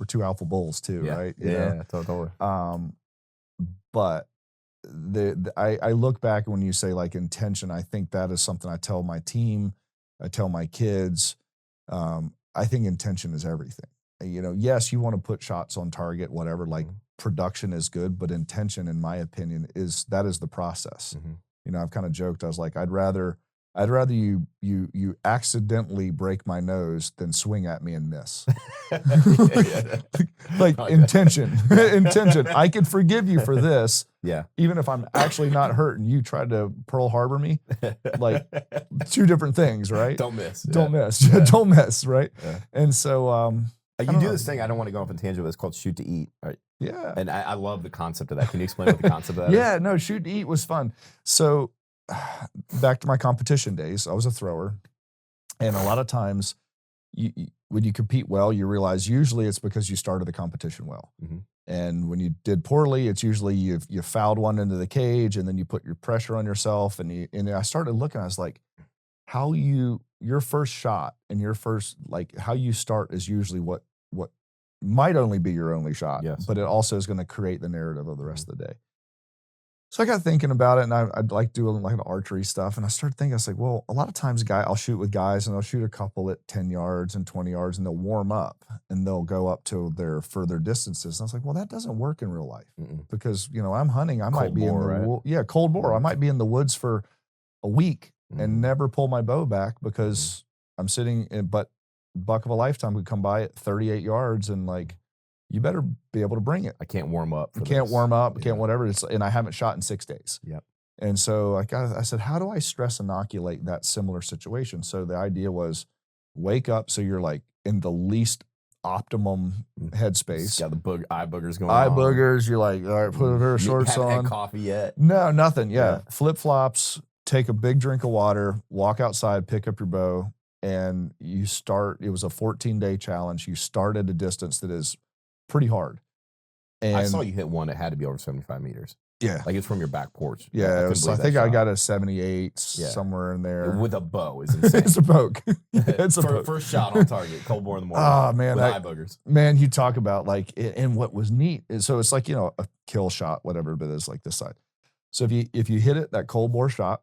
two alpha bulls too, right? You know? Totally. But I look back when you say like intention, I think that is something I tell my team, I tell my kids. I think intention is everything. Yes, you want to put shots on target, whatever, like production is good, but intention, in my opinion, is the process. I've kind of joked, I was like, I'd rather you accidentally break my nose than swing at me and miss. Like intention. I could forgive you for this. Yeah. Even if I'm actually not hurt and you tried to Pearl Harbor me. Like, two different things, right? Don't miss. Don't miss. Yeah. Don't miss, right? Yeah. And so you do this thing, I don't want to go off on tangent, but it's called shoot to eat. Right? Yeah. And I love the concept of that. Can you explain what the concept of that is? Yeah, no, shoot to eat was fun. So back to my competition days, I was a thrower. And a lot of times when you compete well, you realize usually it's because you started the competition well. And when you did poorly, it's usually you fouled one into the cage, and then you put your pressure on yourself. And I started looking, I was like, your first shot and your first, like, how you start is usually what might only be your only shot, but it also is going to create the narrative of the rest of the day. So I got thinking about it, and I'd like doing like the archery stuff. And I started thinking, I was like, well, a lot of times I'll shoot with guys and I'll shoot a couple at 10 yards and 20 yards and they'll warm up and they'll go up to their further distances. And I was like, well, that doesn't work in real life because, I'm hunting. I might be in the cold bore. I might be in the woods for a week and never pull my bow back because I'm sitting in, but buck of a lifetime could come by at 38 yards and like, you better be able to bring it. I can't warm up. Can't warm up. Can't whatever. And I haven't shot in 6 days. Yep. And so I said, how do I stress inoculate that similar situation? So the idea was wake up so you're like in the least optimum headspace. Got the eye boogers going on. Eye boogers. You're like, all right, put a pair of shorts on. Haven't had coffee yet? No, nothing. Yeah. Flip-flops, take a big drink of water, walk outside, pick up your bow, and you start. It was a 14-day challenge. You start at a distance that is pretty hard. And I saw you hit one that had to be over 75 meters. Yeah. Like it's from your back porch. Yeah. I think I got a 78 somewhere in there. With a bow is insane. It's a poke. It's a poke. First shot on target, cold bore in the morning. Oh, man. With eye boogers. Man, you talk about like, and what was neat is, so it's like, a kill shot, whatever, but it's like this side. So if you hit it, that cold bore shot,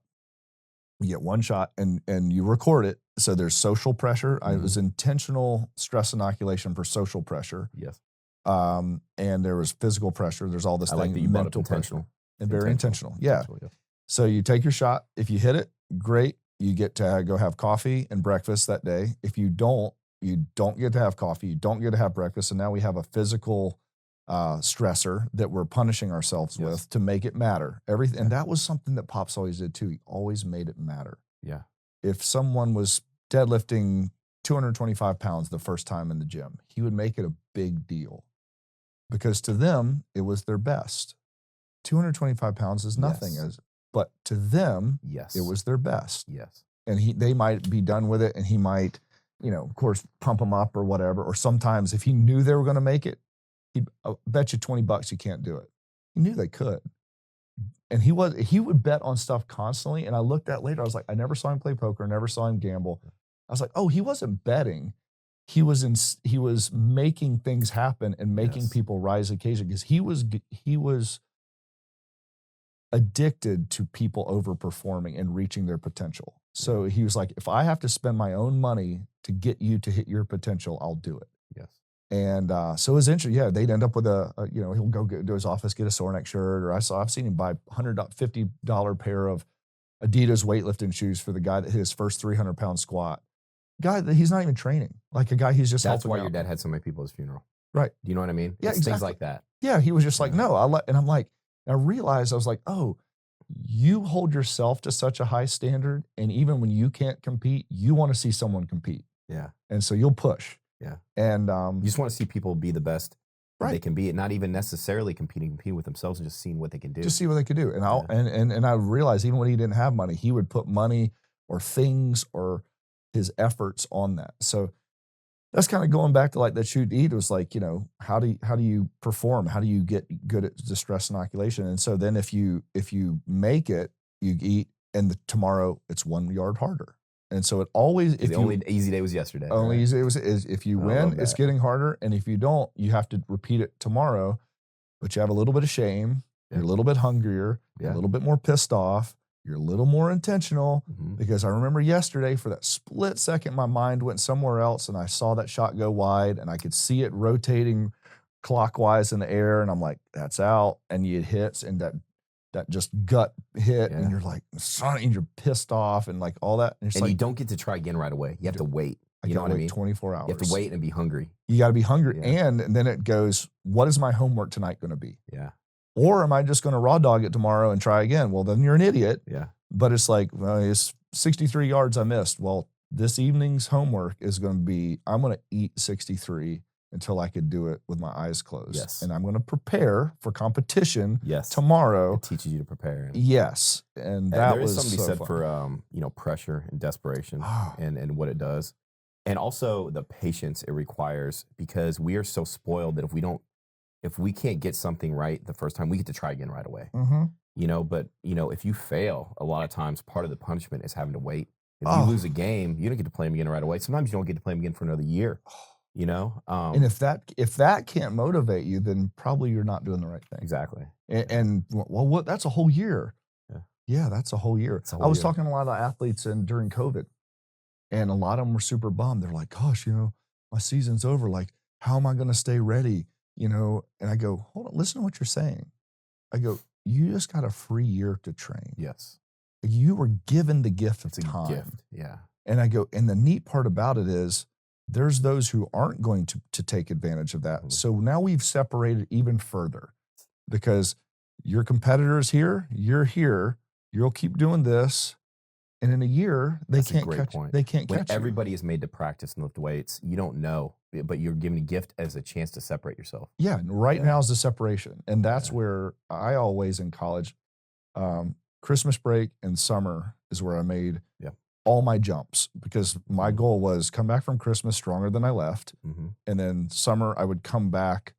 you get one shot and you record it. So there's social pressure. It was intentional stress inoculation for social pressure. Yes. And there was physical pressure. There's all this thing, that you mental pressure, and very intentional. Yeah. So you take your shot. If you hit it, great. You get to go have coffee and breakfast that day. If you don't get to have coffee. You don't get to have breakfast. And now we have a physical stressor that we're punishing ourselves with to make it matter. Everything. And that was something that Pops always did too. He always made it matter. Yeah. If someone was deadlifting 225 pounds the first time in the gym, he would make it a big deal. Because to them, it was their best. 225 pounds is nothing, but to them, it was their best. Yes. And they might be done with it, and he might, of course, pump them up or whatever. Or sometimes if he knew they were going to make it, he'd bet you $20 you can't do it. He knew they could. And he would bet on stuff constantly. And I looked at later, I was like, I never saw him play poker, never saw him gamble. I was like, oh, he wasn't betting. He was making things happen and making people rise occasion because he was addicted to people overperforming and reaching their potential. So he was like, if I have to spend my own money to get you to hit your potential, I'll do it. Yes. And so it was interesting. Yeah, they'd end up with he'll go to his office, get a Sorinex shirt, or I've seen him buy $150 pair of Adidas weightlifting shoes for the guy that hit his first 300-pound squat. Guy that he's not even training, like a guy he's just helping. That's why your dad had so many people at his funeral. Right. Do you know what I mean? Yeah, it's exactly. Things like that. Yeah, he was just like, no, and I'm like, I realized, I was like, oh, you hold yourself to such a high standard, and even when you can't compete, you want to see someone compete. Yeah. And so you'll push. Yeah. And you just want to see people be the best they can be, and not even necessarily competing with themselves, and just seeing what they can do. Just see what they could do. And and I realized even when he didn't have money, he would put money or things or his efforts on that. So that's kind of going back to like that shoot to eat. It was like, how do you perform? How do you get good at the stress inoculation? And so then if you make it, you eat, and tomorrow it's 1 yard harder. And so it always, the only easy day was yesterday. Only easy day is if you win, it's getting harder. And if you don't, you have to repeat it tomorrow, but you have a little bit of shame. You're a little bit hungrier, a little bit more pissed off. You're a little more intentional because I remember yesterday for that split second, my mind went somewhere else and I saw that shot go wide and I could see it rotating clockwise in the air. And I'm like, that's out. And it hits and that just gut hit and you're like, and you're pissed off and like all that. And you don't get to try again right away. You have to wait. You know what I mean? 24 hours. You have to wait and be hungry. You got to be hungry. Yeah. And then it goes, what is my homework tonight going to be? Yeah. Or am I just going to raw dog it tomorrow and try again? Well, then you're an idiot. Yeah. But it's like, well, it's 63 yards I missed. Well, this evening's homework is going to be, I'm going to eat 63 until I could do it with my eyes closed. Yes. And I'm going to prepare for competition tomorrow. It teaches you to prepare. Yes. And that there was is something so said fun. For, pressure and desperation and what it does. And also the patience it requires, because we are so spoiled that if we can't get something right the first time, we get to try again right away. But if you fail, a lot of times part of the punishment is having to wait. If you lose a game, you don't get to play them again right away. Sometimes you don't get to play them again for another year. you know? And if that can't motivate you, then probably you're not doing the right thing. Exactly. And well, that's a whole year. Yeah, that's a whole year. I was talking to a lot of athletes during COVID, and a lot of them were super bummed. They're like, gosh, my season's over. Like, how am I going to stay ready? And I go, hold on, listen to what you're saying. I go, you just got a free year to train. Yes. You were given the gift of time. Gift. Yeah. And I go, and the neat part about it is there's those who aren't going to take advantage of that. So now we've separated even further because your competitor's here, you're here, you'll keep doing this. And in a year, they can't catch you. They can't catch you. Everybody is made to practice and lift weights. You don't know, but you're given a gift as a chance to separate yourself. Yeah, right now is the separation. And that's where I always in college, Christmas break and summer is where I made all my jumps because my goal was come back from Christmas stronger than I left. And then summer, I would come back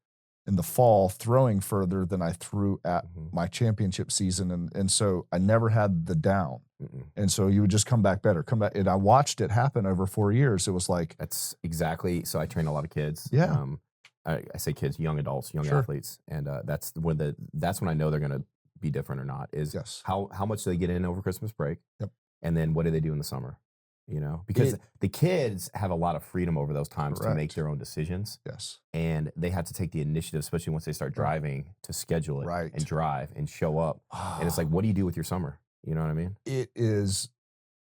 in the fall throwing further than I threw at my championship season. And so I never had the down. And so you would just come back better, And I watched it happen over 4 years. It was like. That's exactly. So I train a lot of kids. Yeah. I say kids, young adults, young athletes. And that's when I know they're going to be different or not is how much do they get in over Christmas break? Yep. And then what do they do in the summer? Because the kids have a lot of freedom over those times to make their own decisions. Yes. And they have to take the initiative, especially once they start driving, to schedule it and drive and show up. And it's like, what do you do with your summer? You know what I mean? It is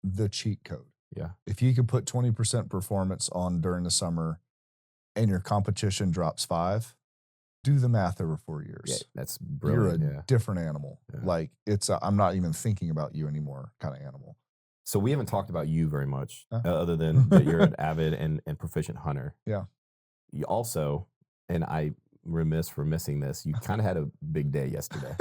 the cheat code. Yeah. If you could put 20% performance on during the summer and your competition drops 5, do the math over 4 years. Yeah, that's brilliant. You're a different animal. Yeah. Like it's I'm not even thinking about you anymore kind of animal. So we haven't talked about you very much, other than that you're an avid and proficient hunter. Yeah. You also, and I remiss for missing this, you kind of had a big day yesterday.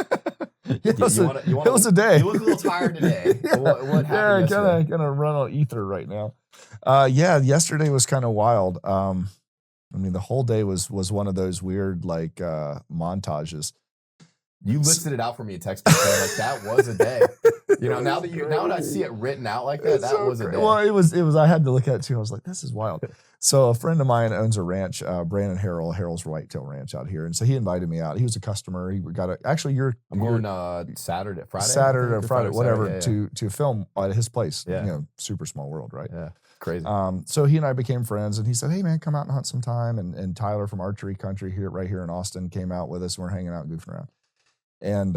It was a day. You look a little tired today. What happened yesterday? Kind of run on ether right now. Yesterday was kind of wild. The whole day was one of those weird montages. You listed it out for me in text message. Like that was a day. Now that I see it written out like that, that was a day. Well, it was. I had to look at it too. I was like, this is wild. So a friend of mine owns a ranch, Brandon Harrell's Whitetail Ranch out here, and so he invited me out. He was a customer. He got I'm going Saturday, Friday, whatever, to film at his place. Yeah. Super small world, right? Yeah, crazy. So he and I became friends, and he said, "Hey man, come out and hunt sometime." And Tyler from Archery Country right here in Austin came out with us, and we're hanging out and goofing around. And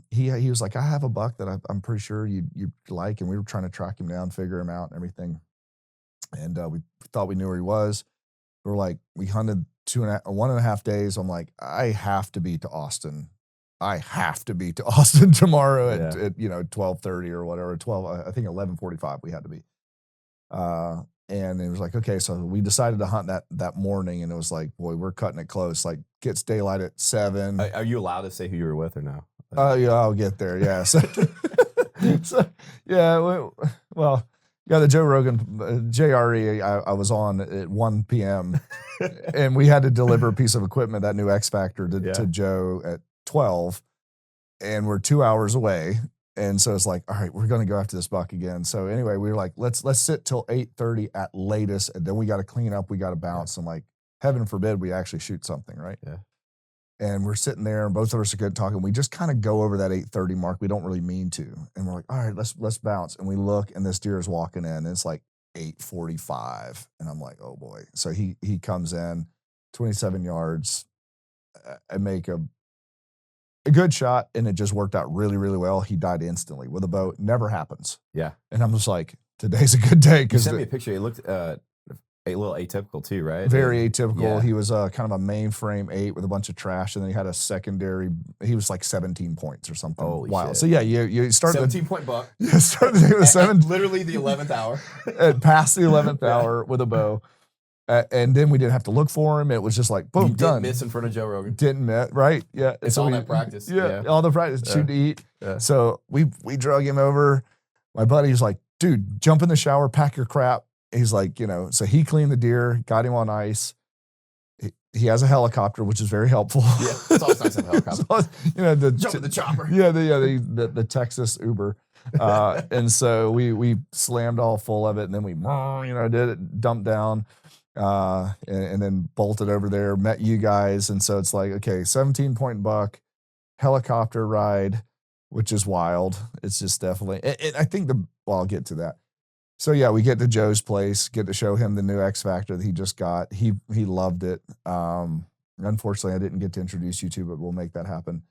he was like, I have a buck that I'm pretty sure you'd like, and we were trying to track him down, figure him out, and everything. And we thought we knew where he was. We hunted 1.5 days. I'm like, I have to be to Austin. Tomorrow at 12:30 or whatever. 12, I think 11:45 we had to be. And it was like, okay, so we decided to hunt that morning, and it was like, boy, we're cutting it close. Like, gets daylight at 7. Are you allowed to say who you were with or no? Yeah, I'll get there. Yeah. So yeah. Well, the Joe Rogan JRE. I was on at 1 p.m. and we had to deliver a piece of equipment, that new X Factor, to Joe at 12, and we're 2 hours away. And so it's like, all right, we're going to go after this buck again. So anyway, we were like, let's sit till 8:30 at latest, and then we got to clean up, we got to bounce, and like, heaven forbid we actually shoot something, right? Yeah. And we're sitting there, and both of us are good talking. We just kind of go over that 8:30 mark. We don't really mean to, and we're like, all right, let's bounce. And we look, and this deer is walking in, and it's like 8:45, and I'm like, oh boy. So he comes in, 27 yards. I make a good shot, and it just worked out really, really well. He died instantly with a bow. Never happens. Yeah. And I'm just like, today's a good day. You sent me a picture. It looked a little atypical too, right? Very atypical. Yeah. He was kind of a mainframe 8 with a bunch of trash, and then he had a secondary. He was like 17 points or something. Holy wild. Shit. So yeah, you started 17-point buck. You started the day with 7. Literally the 11th hour. Past the 11th hour with a bow. And then we didn't have to look for him. It was just like, boom, done. Didn't miss in front of Joe Rogan. Didn't miss, right? Yeah. It's so all that practice. Yeah, all the practice. Shoot to eat. Yeah. So we drug him over. My buddy's like, dude, jump in the shower, pack your crap. He's like, so he cleaned the deer, got him on ice. He has a helicopter, which is very helpful. Yeah, it's always nice to have a helicopter. Jump in the chopper. Yeah, the Texas Uber. And so we slammed all full of it, and then we did it, dumped down. and then bolted over there, met you guys. And so it's like, okay, 17-point buck, helicopter ride, which is wild. It's just definitely, and I think I'll get to that. So yeah, we get to Joe's place, get to show him the new X Factor that he just got. He loved it. Unfortunately, I didn't get to introduce you to, but we'll make that happen.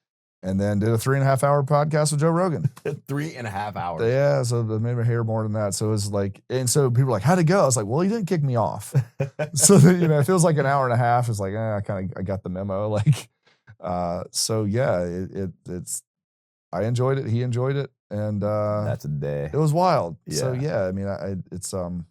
And then did a 3.5-hour podcast with Joe Rogan. 3.5 hours. Yeah, so maybe a hair more than that. So it was like, and so people were like, how'd it go? I was like, well, he didn't kick me off. So it feels like an hour and a half. It's like, I got the memo. Like, so yeah, it's. I enjoyed it. He enjoyed it, and that's a day. It was wild. Yeah. So yeah, I mean, it's the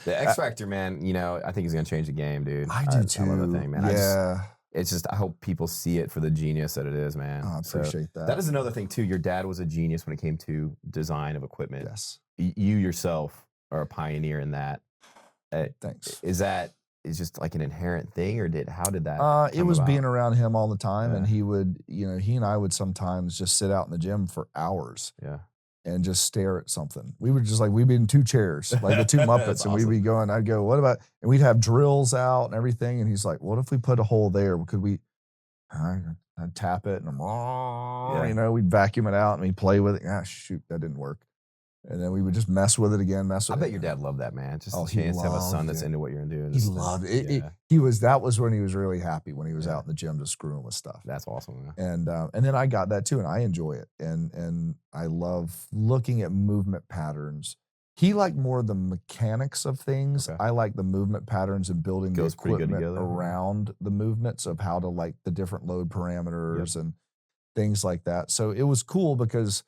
X Factor, man. I think he's gonna change the game, dude. I do too. I love the thing, man. Yeah. I hope people see it for the genius that it is, man. I appreciate that. That is another thing too. Your dad was a genius when it came to design of equipment. Yes. You yourself are a pioneer in that. Thanks. Is just like an inherent thing, or how did that? It was about? being around him all the time, and he would, he and I would sometimes just sit out in the gym for hours. Yeah. And just stare at something. We would just we'd be in two chairs, like the two Muppets, and awesome. We'd be going, I'd go, what about, and we'd have drills out and everything. And he's like, what if we put a hole there? Could we, I'd tap it and we'd vacuum it out and we'd play with it. Shoot, that didn't work. And then we would just mess with it again, I bet your dad loved that, man. Just a chance to have a son that's into what you're doing. He loved it. That was when he was really happy, when he was out in the gym just screwing with stuff. That's awesome, man. And then I got that too, and I enjoy it. And I love looking at movement patterns. He liked more the mechanics of things. Okay. I like the movement patterns and building the equipment around the movements of how to the different load parameters and things like that. So it was cool because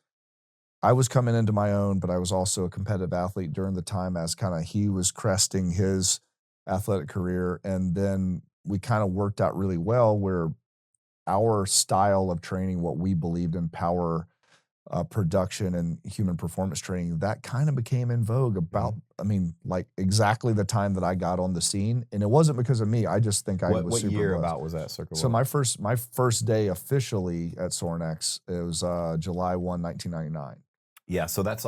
I was coming into my own, but I was also a competitive athlete during the time as he was cresting his athletic career. And then we kind of worked out really well where our style of training, what we believed in, power production and human performance training, that kind of became in vogue about, exactly the time that I got on the scene. And it wasn't because of me. I just think I was super blessed. What year about was that, circa? So my first day officially at Sorinex, it was July 1, 1999. Yeah, so that's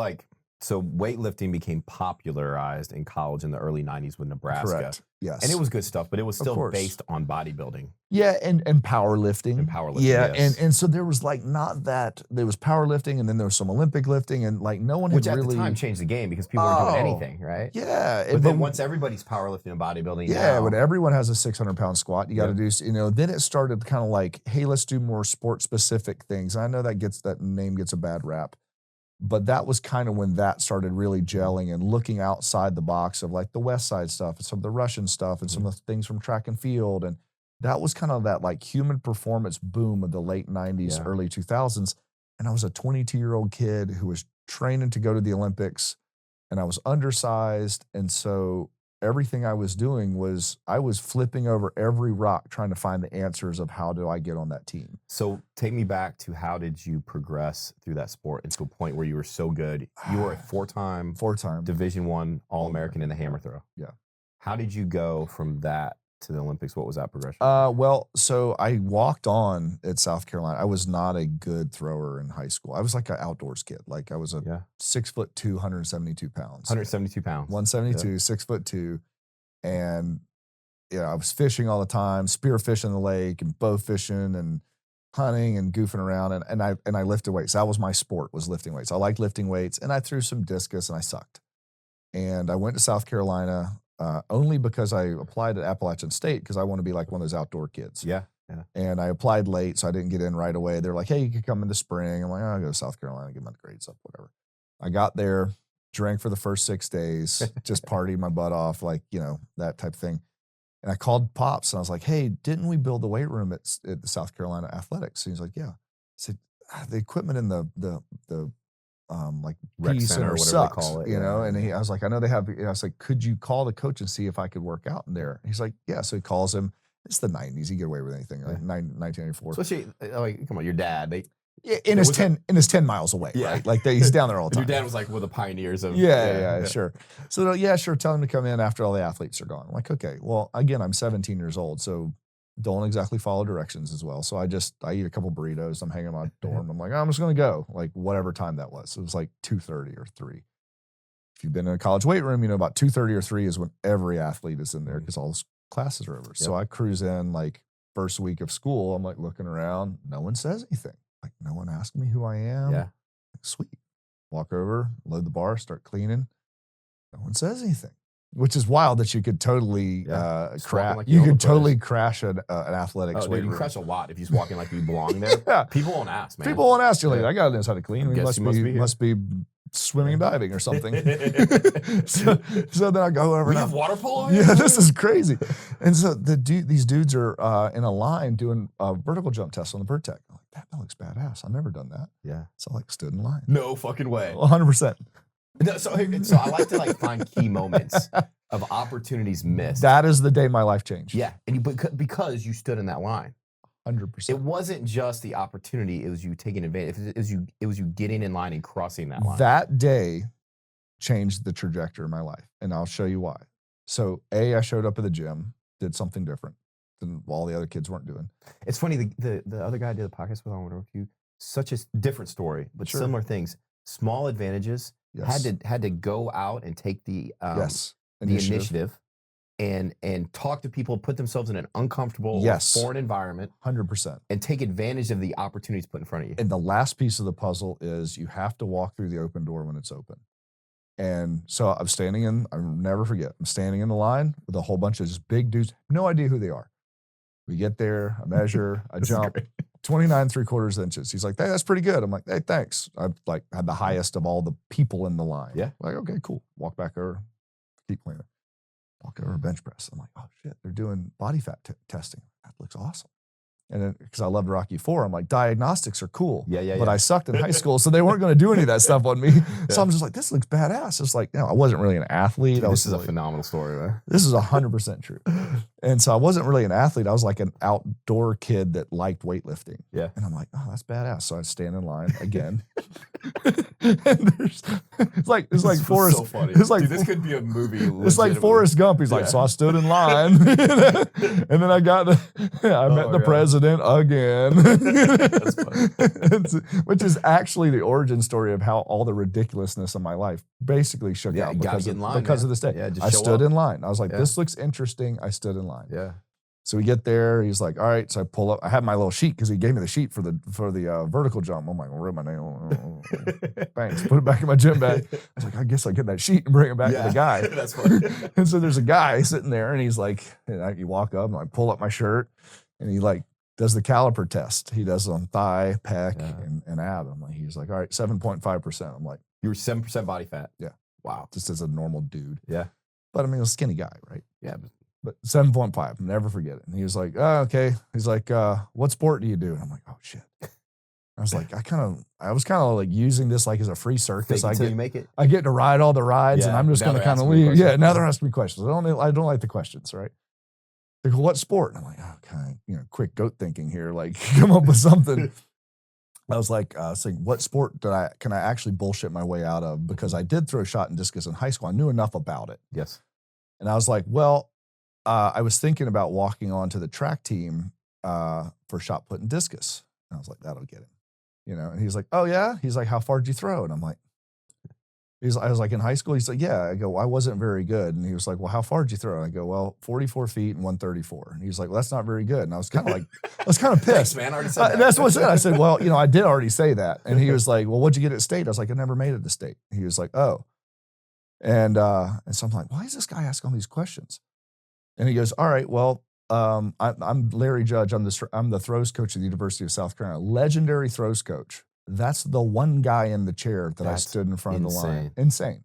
so weightlifting became popularized in college in the early 90s with Nebraska. Correct. Yes. And it was good stuff, but it was still based on bodybuilding. Yeah, and powerlifting. Yeah, yes. and so there was not that, there was powerlifting and then there was some Olympic lifting and no one had really... Which at the time changed the game because people were doing anything, right? Yeah. But then once everybody's powerlifting and bodybuilding now, when everyone has a 600-pound squat, you got to do, then it started kind of hey, let's do more sport-specific things. And I know that name gets a bad rap. But that was kind of when that started really gelling and looking outside the box of the West Side stuff and some of the Russian stuff and some of the things from track and field. And that was kind of that human performance boom of the late 90s, early 2000s. And I was a 22-year-old kid who was training to go to the Olympics, and I was undersized. And so everything I was doing was I was flipping over every rock trying to find the answers of how do I get on that team. So take me back to how did you progress through that sport into a point where you were so good? You were a four-time Division I All-American in the hammer throw. Yeah. How did you go from that to the Olympics? What was that progression? Well, so I walked on at South Carolina. I was not a good thrower in high school. I was an outdoors kid. I was a 6'2", 172 pounds. 172 pounds. 172, 6'2", and I was fishing all the time, spear fishing in the lake and bow fishing and hunting and goofing around, and I lifted weights. That was my sport, was lifting weights. I liked lifting weights, and I threw some discus, and I sucked. And I went to South Carolina. Only because I applied at Appalachian State because I want to be one of those outdoor kids. Yeah. And I applied late, so I didn't get in right away. They're like, hey, you can come in the spring. I'm like, I'll go to South Carolina, get my grades up, whatever. I got there, drank for the first 6 days, just partied my butt off, that type of thing. And I called Pops, and I was like, hey, didn't we build the weight room at the South Carolina Athletics? And he's like, yeah. I said, the equipment in the rec P center or whatever sucks, they call it, and I was like, I know they have, I was like, could you call the coach and see if I could work out in there? He's like, yeah. So he calls him. It's the 90s. He get away with anything, 1994. Especially, come on, your dad. In his 10 miles away, right? He's down there all the time. Your dad was one of the pioneers of... Yeah, sure. So, sure, tell him to come in after all the athletes are gone. I'm like, okay. Well, again, I'm 17 years old, so don't exactly follow directions as well. So I eat a couple burritos. I'm hanging in my dorm. I'm like, I'm just going to go, whatever time that was. It was 2:30 or 3. if you've been in a college weight room, you know, about 2:30 or 3 is when every athlete is in there because all those classes are over. Yep. So I cruise in like first week of school. I'm like looking around. No one says anything. Like no one asked me who I am. Yeah. Like, sweet. Walk over, load the bar, start cleaning. No one says anything, which is wild that you could totally crash. Like you could totally crash an athletics weight room. You crash a lot if he's walking like you belong there. Yeah. People won't ask, man. People won't ask you. Like, I got to know how to clean. Must be swimming and diving or something. so then I go over. We have water polo. Yeah, this is crazy. And so these dudes are in a line doing a vertical jump test on the Bert Tech. I'm like, that looks badass. I've never done that. Yeah. So I like stood in line. No fucking way. 100%. So I like to like find key moments of opportunities missed. That is the day my life changed. Yeah, and because you stood in that line. 100%. It wasn't just the opportunity; it was you taking advantage. It was you getting in line and crossing that line. That day changed the trajectory of my life, and I'll show you why. So, I showed up at the gym, did something different than all the other kids weren't doing. It's funny. The other guy I did the podcast with, I wonder if you, such a different story, but similar things. Small advantages. Yes. Had to go out and take the initiative and talk to people, put themselves in an uncomfortable or foreign environment, 100%, and take advantage of the opportunities put in front of you. And the last piece of the puzzle is you have to walk through the open door when it's open. And so I'm standing in. I'll never forget. I'm standing in the line with a whole bunch of just big dudes. No idea who they are. We get there. I measure. I jump. 29 3/4 inches. He's like, hey, that's pretty good. I'm like, hey, thanks. I like had the highest of all the people in the line. Yeah. Like, okay, cool. Walk back over, keep cleaning. Walk over bench press. I'm like, oh shit, they're doing body fat testing. That looks awesome. And then because I loved Rocky IV, I'm like, diagnostics are cool. But I sucked in high school, so they weren't going to do any of that stuff on me. So I'm just like, this looks badass. It's like, I wasn't really an athlete. Dude, this is a phenomenal story, man. This is 100% true. And so I wasn't really an athlete. I was like an outdoor kid that liked weightlifting. Yeah. And I'm like, oh, that's badass. So I stand in line again. And it's like Forrest. So funny. It's like, dude, this could be a movie. It's like Forrest Gump. He's like, so I stood in line, and then I met the president again. That's funny. Which is actually the origin story of how all the ridiculousness of my life basically shook out because of this day. Yeah, I stood in line. I was like, this looks interesting. I stood in line. Yeah. So we get there. He's like, all right. So I pull up. I had my little sheet because he gave me the sheet for the vertical jump. I'm like, where's my name? Thanks. Put it back in my gym bag. I was like, I guess I'll get that sheet and bring it back to the guy. That's funny. And so there's a guy sitting there, and he's like, you walk up, and I pull up my shirt, and he like does the caliper test. He does it on thigh, pec, and ab. He's like, all right, 7.5%. I'm like, you were 7% body fat. Yeah. Wow. Just as a normal dude. Yeah. But I mean, a skinny guy, right? Yeah. But 7.5, never forget it. And he was like, oh, okay. He's like, what sport do you do? And I'm like, oh shit. I was like, I was kind of like using this like as a free circus. You make it. I get to ride all the rides, and I'm just going to kind of leave. Yeah, now there has to be questions. I don't like the questions, right? They go, what sport? And I'm like, okay, quick goat thinking here, like come up with something. I was like, saying, what sport can I actually bullshit my way out of? Because I did throw shot and discus in high school. I knew enough about it. Yes. And I was like, well, I was thinking about walking on to the track team for shot put and discus. And I was like, that'll get him. And he's like, oh yeah? He's like, how far did you throw? And I'm like, I was like, in high school? He's like, yeah. I go, well, I wasn't very good. And he was like, well, how far did you throw? And I go, well, 44 feet and 134. And he's like, well, that's not very good. And I was kind of like, pissed. Thanks, man. I already said that. That's what I said. I said, well, I did already say that. And he was like, well, what'd you get at state? I was like, I never made it to state. He was like, oh. And so I'm like, why is this guy asking all these questions? And he goes, all right, well, I'm Larry Judge. I'm the throws coach at the University of South Carolina. Legendary throws coach. That's the one guy in the chair that I stood in front of the line. Insane.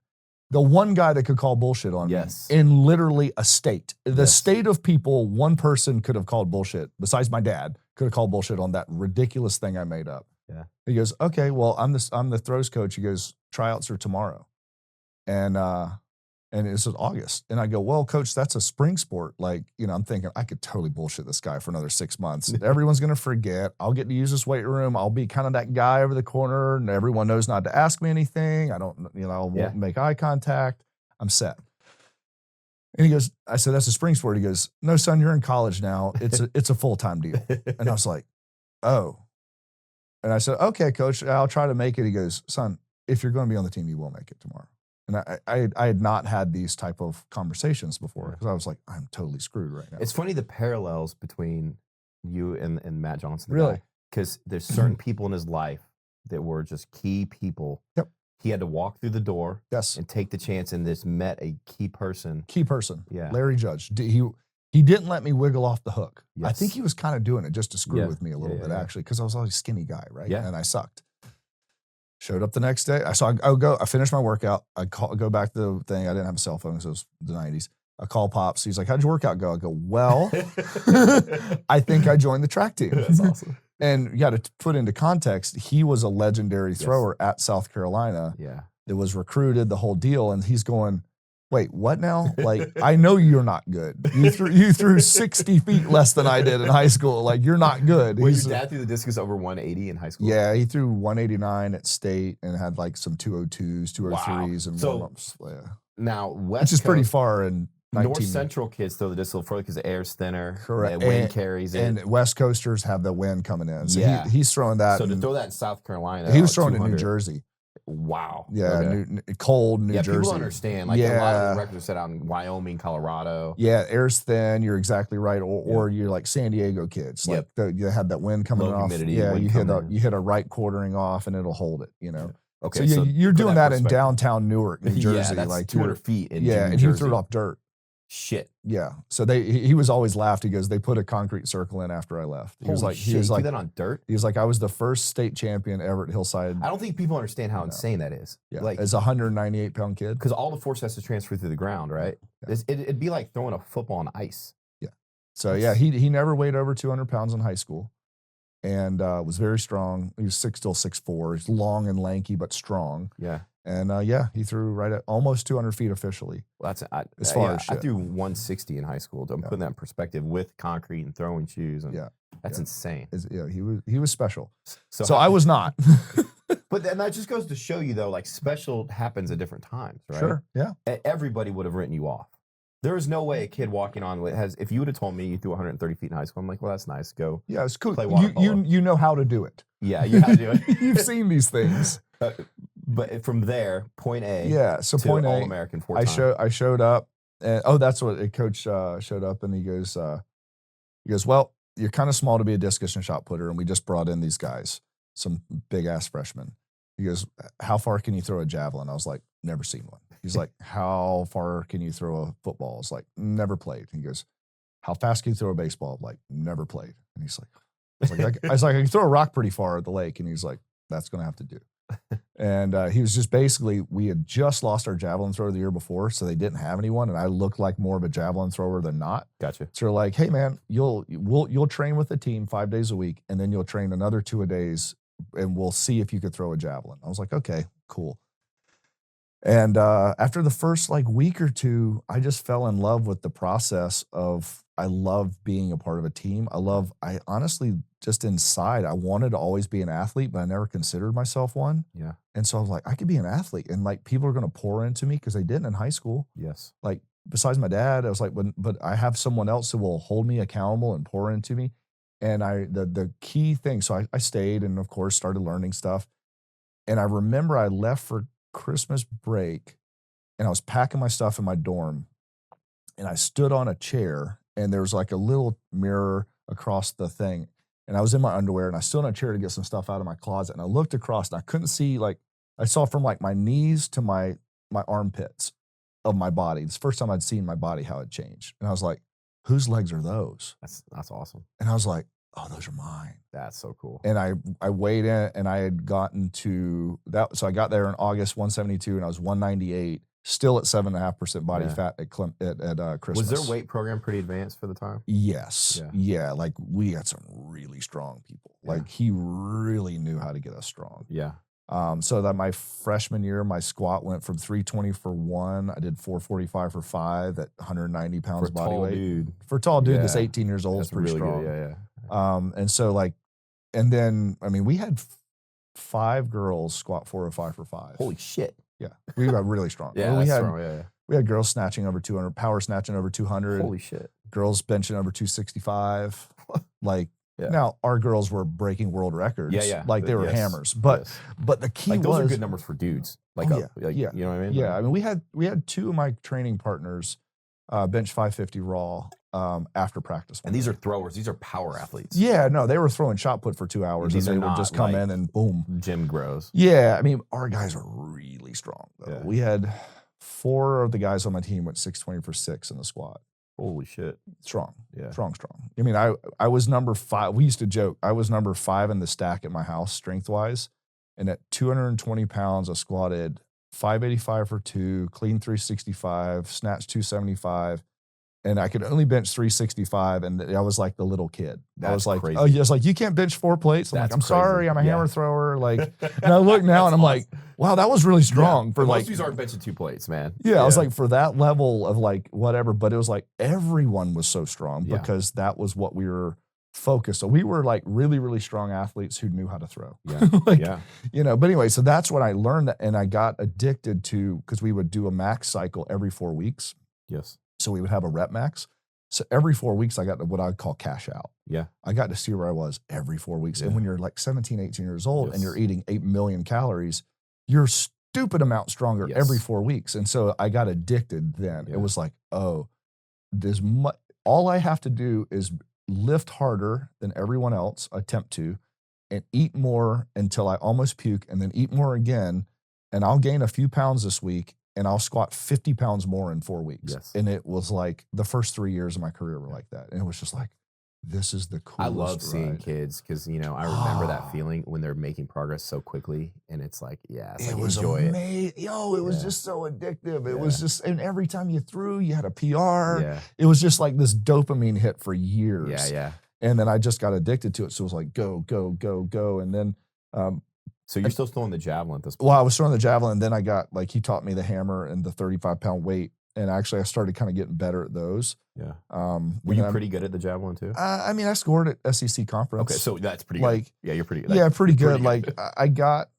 The one guy that could call bullshit on me in literally a state. The state of people, one person could have called bullshit, besides my dad, could have called bullshit on that ridiculous thing I made up. Yeah. He goes, okay, well, I'm the throws coach. He goes, tryouts are tomorrow. And it's in August. And I go, well, coach, that's a spring sport. Like, I'm thinking I could totally bullshit this guy for another 6 months. Everyone's going to forget. I'll get to use this weight room. I'll be kind of that guy over the corner, and everyone knows not to ask me anything. I don't, I won't make eye contact. I'm set. And he goes, I said, that's a spring sport. He goes, no, son, you're in college now. It's a full-time deal. And I was like, oh. And I said, okay, coach, I'll try to make it. He goes, son, if you're going to be on the team, you will make it tomorrow. And I had not had these type of conversations before because I was like, I'm totally screwed right now. It's funny the parallels between you and Matt Johnson. Really? Because there's certain people in his life that were just key people. Yep. He had to walk through the door Yes. and take the chance and just met a key person. Key person. Yeah. Larry Judge. He didn't let me wiggle off the hook. Yes. I think he was kind of doing it just to screw Yeah. with me a little bit, yeah. actually, because I was always a skinny guy, right? Yeah. And I sucked. Showed up the next day. I finished my workout. Go back to the thing. I didn't have a cell phone, so it was the 90s. I call Pops. He's like, how'd your workout go? I go, well, I think I joined the track team. That's awesome. And you got to put into context, he was a legendary thrower at South Carolina. Yeah. That was recruited, the whole deal. And he's going, wait, what now? Like, I know you're not good. You threw 60 feet less than I did in high school. Like, you're not good. Wait, your dad threw the discus over 180 in high school? Yeah, he threw 189 at state and had like some 202s, 203s, and warm-ups. Yeah. Now, West Which is pretty Coast, far in North Central kids throw the disc a little further because the air's thinner. Correct. The wind carries it. And West Coasters have the wind coming in. So Yeah. he's throwing that. So to throw that in South Carolina. He was throwing it in New Jersey. Wow. Yeah, Okay. cold New Jersey. People don't understand. Like a lot of the records are set out in Wyoming, Colorado. Yeah, air's thin. You're exactly right. Or you're like San Diego kids. Like you had that wind coming Low off. humidity, Yeah, wind you hit a right quartering off and it'll hold it. You know. Okay. So you're doing that in perspective. downtown Newark, New Jersey. Yeah, that's like 200 feet in Yeah, New and Jersey. he threw it off dirt. Shit. Yeah. So he was always laughed. He goes, they put a concrete circle in after I left. He was like, he was like that on dirt. He was like, I was the first state champion ever at Hillside. I don't think people understand how insane that is. Yeah. Like, as a 198-pound kid. because all the force has to transfer through the ground, right? Yeah. It'd be like throwing a football on ice. Yeah. So yeah, he never weighed over 200 pounds in high school, and was very strong. He was still 6'4". He's long and lanky but strong. Yeah. And he threw right at almost 200 feet officially. Well, as far as I shit. threw 160 in high school. I'm putting that in perspective with concrete and throwing shoes. And Yeah. that's insane. He was special. So I was not. But then that just goes to show you, though, like special happens at different times, right? Sure. Yeah. Everybody would have written you off. There is no way a kid walking on if you would have told me you threw 130 feet in high school, I'm like, well, that's nice. Go. Yeah, it's cool. Play water polo. You know how to do it. Yeah, you have to do it. You've seen these things. But from there, point A. Yeah. So to point A, All-American 4 I times. showed up, and that's what coach showed up, and he goes, well, you're kind of small to be a discus and shot putter, and we just brought in these guys, some big ass freshmen. He goes, how far can you throw a javelin? I was like, never seen one. He's like, how far can you throw a football? I was like, never played. He goes, how fast can you throw a baseball? I'm like, never played. And he's like, I was like, I can throw a rock pretty far at the lake. And he's like, that's going to have to do. And he was just basically, we had just lost our javelin thrower the year before, so they didn't have anyone, and I looked like more of a javelin thrower than not. Gotcha. So they're like, hey man, you'll train with the team 5 days a week, and then you'll train another 2 a days, and we'll see if you could throw a javelin. I was like, okay, cool. And after the first like week or two, I just fell in love with the process of, I love being a part of a team. I honestly, just inside, I wanted to always be an athlete, but I never considered myself one. Yeah. And so I was like, I could be an athlete, and like people are going to pour into me because they didn't in high school. Yes. Like besides my dad, I was like, but I have someone else who will hold me accountable and pour into me. And the key thing, so I stayed and of course started learning stuff. And I remember I left for Christmas break, and I was packing my stuff in my dorm, and I stood on a chair, and there was like a little mirror across the thing, and I was in my underwear, and I stood on a chair to get some stuff out of my closet, and I looked across, and I couldn't see, like, I saw from like my knees to my armpits of my body. It's the first time I'd seen my body, how it changed. And I was like, whose legs are those? That's awesome. And I was like, oh, those are mine. That's so cool. And I weighed in, and I had gotten to that. So I got there in August, 172, and I was 198, still at 7.5% body fat at Christmas. Was their weight program pretty advanced for the time? Yes. Yeah. Like we had some really strong people. Yeah. Like he really knew how to get us strong. Yeah. So that my freshman year, my squat went from 320 for 1. I did 445 for 5 at 190 pounds For a body tall weight. dude. For a tall dude that's Yeah. 18 years old, That's is pretty really strong. good. Yeah. And so like, and then, I mean, we had 5 girls squat 405 for 5. Holy shit. Yeah. We got really strong. Yeah, we that's had, strong. Yeah. we had girls snatching over 200, power snatching over 200, Holy shit. girls benching over 265. Like, Now our girls were breaking world records. Yeah. Like they were hammers. But the key like those was are good numbers for dudes. Like, you know what I mean? Yeah. I mean, we had two of my training partners bench 550 raw after practice. And these are throwers. These are power athletes. Yeah, no, they were throwing shot put for 2 hours. These and they would just come in and boom. Gym grows. Yeah, I mean, our guys are really strong, though. Yeah. We had 4 of the guys on my team went 620 for 6 in the squat. Holy shit. Strong. Yeah. Strong. I mean, I was number 5. We used to joke. I was number 5 in the stack at my house, strength-wise. And at 220 pounds, I squatted 585 for 2, clean 365, snatch 275. And I could only bench 365, and I was like the little kid. I was like, crazy. oh, yes, like you can't bench 4 plates. I'm like, I'm sorry, I'm a hammer thrower. Like, and I look now and I'm like, wow, that was really strong for like. Most of these aren't benching 2 plates, man. Yeah, I was like, for that level of like whatever, but it was like everyone was so strong because that was what we were focused. So we were like really, really strong athletes who knew how to throw. Yeah. You know, but anyway, so that's what I learned, and I got addicted to, because we would do a max cycle every 4 weeks. Yes. So we would have a rep max. So every 4 weeks, I got to what I'd call cash out. Yeah. I got to see where I was every 4 weeks. And when you're like 17, 18 years old and you're eating 8 million calories, you're stupid amount stronger every 4 weeks. And so I got addicted then. It was like, oh, all I have to do is lift harder than everyone else, attempt to, and eat more until I almost puke, and then eat more again. And I'll gain a few pounds this week, and I'll squat 50 pounds more in 4 weeks. Yes. And it was like the first 3 years of my career were like that. And it was just like, this is the coolest I love seeing ride. kids because, you know, I remember that feeling when they're making progress so quickly. And it's like, it's like, was enjoy amazing. Yo, it was just so addictive. It was just, and every time you threw, you had a PR. Yeah. It was just like this dopamine hit for years. Yeah. And then I just got addicted to it. So it was like, go. And then, so you're still throwing the javelin at this point? well, I was throwing the javelin, and then I got, like, he taught me the hammer and the 35-pound weight. And actually, I started kind of getting better at those. Yeah. Were you pretty good at the javelin too? I mean, I scored at SEC conference. Okay, so that's pretty good. Like, yeah, you're pretty good. Yeah, pretty good. Like, I got,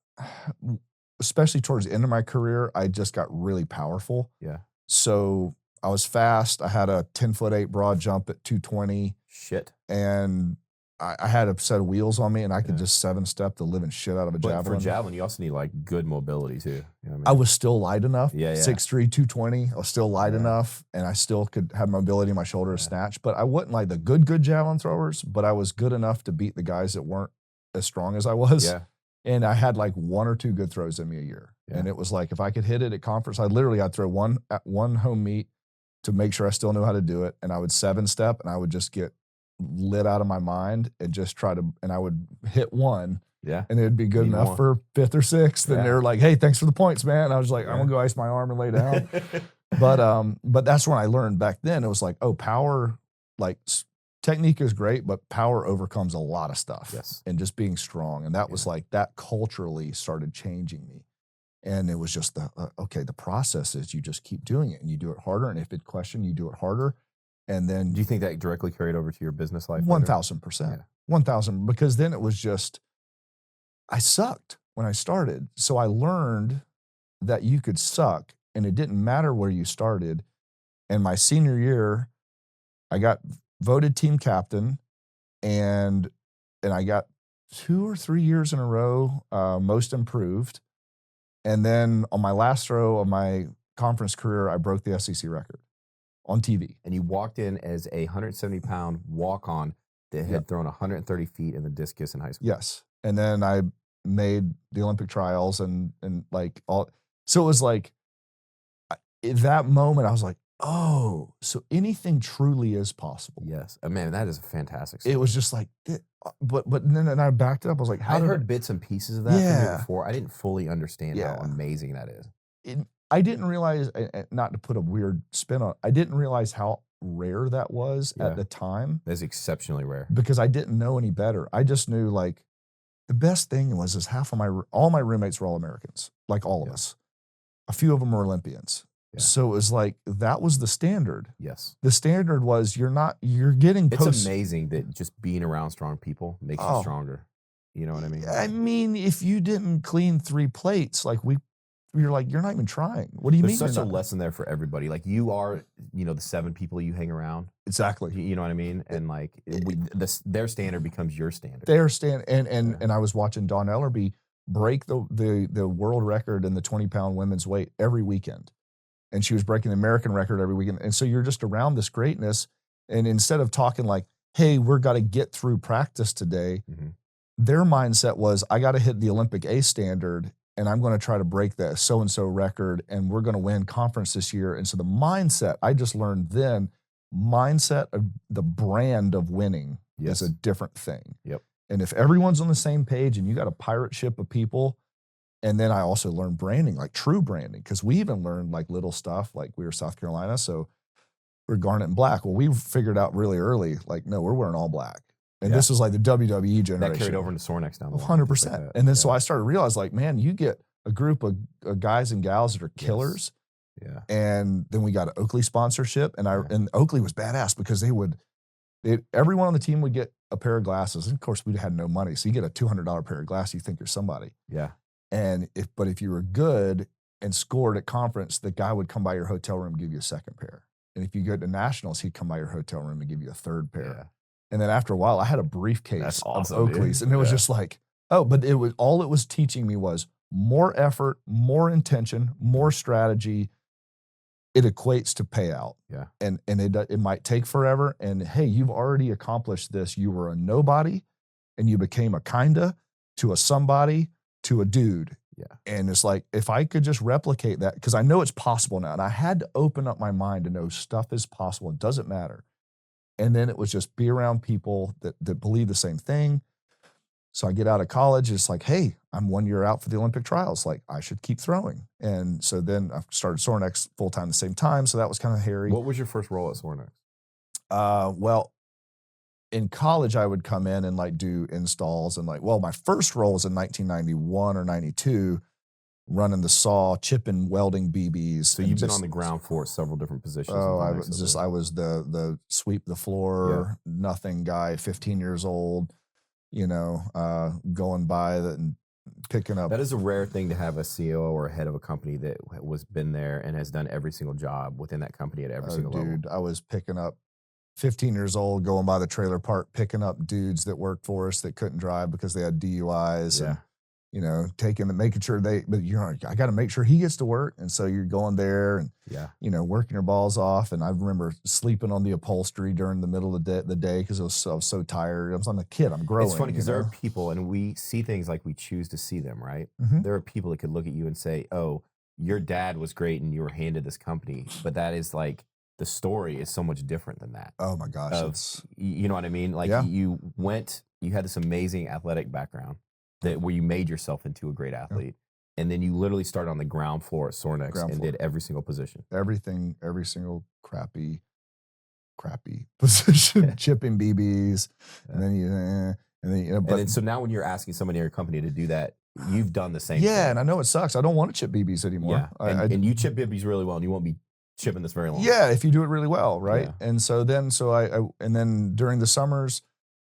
especially towards the end of my career, I just got really powerful. Yeah. So I was fast. I had a 10'8" broad jump at 220. Shit. And I had a set of wheels on me, and I could just 7-step the living shit out of a javelin. For javelin, you also need like good mobility too. You know what I mean? I was still light enough. 6'3", 220. I was still light enough, and I still could have mobility in my shoulder to snatch. But I wasn't like the good javelin throwers, but I was good enough to beat the guys that weren't as strong as I was. Yeah. And I had like 1 or 2 good throws in me a year. Yeah. And it was like, if I could hit it at conference, I'd throw one home meet to make sure I still knew how to do it. And I would 7-step, and I would just get lit out of my mind and just try to, and I would hit one. Yeah. And it'd be good enough for 5th or 6th. And they're like, hey, thanks for the points, man. And I was like, I'm gonna go ice my arm and lay down. But that's when I learned back then. It was like, oh, power, like technique is great, but power overcomes a lot of stuff. Yes. And just being strong. And that was like, that culturally started changing me. And it was just the process is you just keep doing it, and you do it harder. And if it question, you do it harder. And then, do you think that directly carried over to your business life? 1,000%. 1,000, because then it was just, I sucked when I started. So I learned that you could suck, and it didn't matter where you started. And my senior year, I got voted team captain, and I got 2 or 3 years in a row, most improved. And then on my last throw of my conference career, I broke the SEC record on TV. And you walked in as a 170-pound walk-on that had thrown 130 feet in the discus in high school. Yes. And then I made the Olympic trials and like all. So it was like, in that moment, I was like, oh, so anything truly is possible. Yes. Man, that is a fantastic story. It was just like, but then I backed it up. I was like, I heard bits and pieces of that from you before. I didn't fully understand how amazing that is. I didn't realize, not to put a weird spin on it, I didn't realize how rare that was at the time. That's exceptionally rare. Because I didn't know any better. I just knew, like, the best thing was all my roommates were all Americans, like all of us. A few of them were Olympians. Yeah. So it was like, that was the standard. Yes. The standard was you're getting It's amazing that just being around strong people makes you stronger. You know what I mean? I mean, if you didn't clean 3 plates, like you're like, you're not even trying. What do you mean? There's such a lesson there for everybody. Like, you are, the 7 people you hang around. Exactly. You know what I mean? And like their standard becomes your standard. And I was watching Dawn Ellerby break the world record in the 20-pound women's weight every weekend. And she was breaking the American record every weekend. And so you're just around this greatness. And instead of talking like, hey, we're got to get through practice today, their mindset was, I got to hit the Olympic A standard and I'm going to try to break that so-and-so record and we're going to win conference this year. And so the mindset, I just learned then, mindset of the brand of winning is a different thing. Yep. And if everyone's on the same page and you got a pirate ship of people, and then I also learned branding, like true branding, because we even learned like little stuff, like we were South Carolina, so we're garnet and black. Well, we figured out really early, like, no, we're wearing all black. And this was like the WWE generation. That carried over into Sorinex down the line. 100%. Like and then so I started to realize, like, man, you get a group of guys and gals that are killers. Yeah. And then we got an Oakley sponsorship, and Oakley was badass because everyone on the team would get a pair of glasses. And of course, we had no money. So you get a $200 pair of glasses, you think you're somebody. Yeah. And if you were good and scored at conference, the guy would come by your hotel room and give you a second pair. And if you go to nationals, he'd come by your hotel room and give you a third pair. Yeah. And then after a while, I had a briefcase of Oakleys, and it was just like, but it was teaching me was more effort, more intention, more strategy. It equates to payout. Yeah. And it might take forever. And hey, you've already accomplished this. You were a nobody and you became a kinda to a somebody to a dude. Yeah. And it's like, if I could just replicate that, because I know it's possible now. And I had to open up my mind to know stuff is possible. It doesn't matter. And then it was just be around people that believe the same thing. So I get out of college. It's like, hey, I'm 1 year out for the Olympic trials. Like, I should keep throwing. And so then I started Sorinex full time at the same time. So that was kind of hairy. What was your first role at Sorinex? Well, in college, I would come in and like do installs and my first role was in 1991 or 92, running the saw, chipping, welding BBs. So you've been on the ground floor at several different positions. Oh, I was the sweep the floor, nothing guy, 15 years old, going by that and picking up. That is a rare thing to have a CEO or a head of a company that was been there and has done every single job within that company at every single level. Dude, I was picking up 15 years old, going by the trailer park, picking up dudes that worked for us that couldn't drive because they had DUIs and, making sure I got to make sure he gets to work. And so you're going there and, working your balls off. And I remember sleeping on the upholstery during the middle of the day because I was so tired. I'm a kid. I'm growing. It's funny because there are people, and we see things like we choose to see them, right? Mm-hmm. There are people that could look at you and say, oh, your dad was great and you were handed this company. But that is like, the story is so much different than that. Oh my gosh. You know what I mean? Like you had this amazing athletic background where you made yourself into a great athlete. Yeah. And then you literally started on the ground floor at Sorinex did every single position. Everything, every single crappy position, chipping BBs. Yeah. And then so now when you're asking somebody in your company to do that, you've done the same thing. And I know it sucks. I don't want to chip BBs anymore. Yeah. And you chip BBs really well and you won't be chipping this very long. Yeah, if you do it really well, right? Yeah. And so then then during the summers,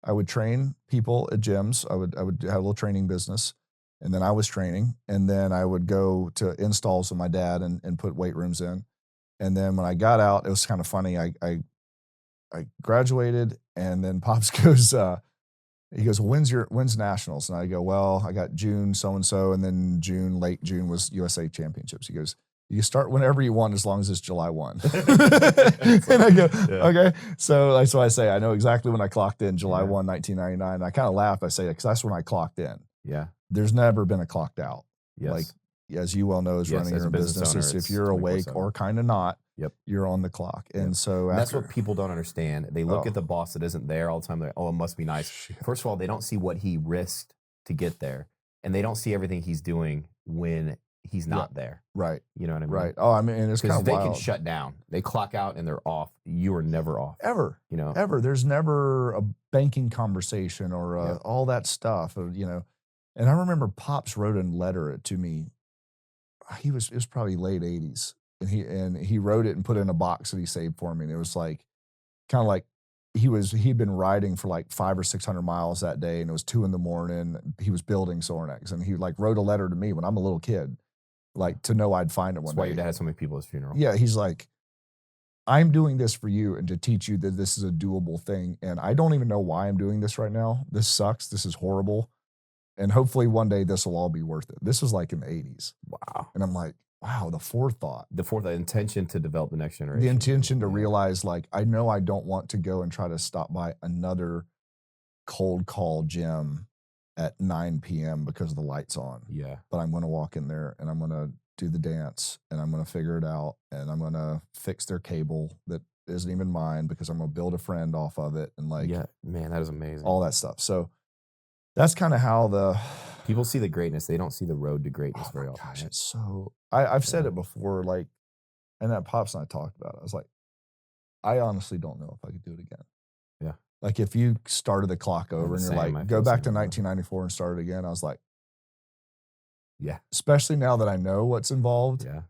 I would train people at gyms. I would have a little training business, and then I was training, and then I would go to installs with my dad and put weight rooms in. And then when I got out, it was kind of funny. I graduated, and then Pops goes, he goes, when's nationals? And I go, well, I got June so and so, and then late June was USA Championships. He goes, you start whenever you want as long as it's July 1. And I go, okay. So that's why I say I know exactly when I clocked in, July 1, 1999. And I kind of laugh. I say, because that's when I clocked in. Yeah. There's never been a clocked out. Yes. Like, as you well know, as running your own business, if you're awake or kind of not, you're on the clock. And so that's what people don't understand. They look at the boss that isn't there all the time. They're like, oh, it must be nice. First of all, they don't see what he risked to get there. And they don't see everything he's doing when he's not there. Right. You know what I mean? Right. Oh, I mean, and it's kind of wild. They can shut down. They clock out and they're off. You are never off. Ever. Ever. There's never a banking conversation or all that stuff, And I remember Pops wrote a letter to me. It was probably late 80s. And he wrote it and put it in a box that he saved for me. And it was like, kind of like, he'd been riding for like 500 or 600 miles that day, and it was 2 a.m. He was building Sorinex, and he like wrote a letter to me when I'm a little kid, like to know I'd find it one day. That's why your dad had so many people at his funeral. Yeah, he's like, I'm doing this for you and to teach you that this is a doable thing. And I don't even know why I'm doing this right now. This sucks. This is horrible. And hopefully one day this will all be worth it. This was like in the 80s. Wow. And I'm like, wow, the forethought. The intention to develop the next generation. The intention to realize, like, I know I don't want to go and try to stop by another cold call gym at 9 p.m. because the light's on. Yeah. But I'm going to walk in there and I'm going to do the dance and I'm going to figure it out and I'm going to fix their cable that isn't even mine because I'm going to build a friend off of it. And like, yeah, man, that is amazing. All that stuff. So that's kind of how people see the greatness. They don't see the road to greatness very often. Gosh, it's so, I've said it before, like, and that Pops and I talked about it. I was like, I honestly don't know if I could do it again. Yeah. Like if you started the clock over and you're like, go back to 1994 and start it again. I was like, yeah. Especially now that I know what's involved. Yeah.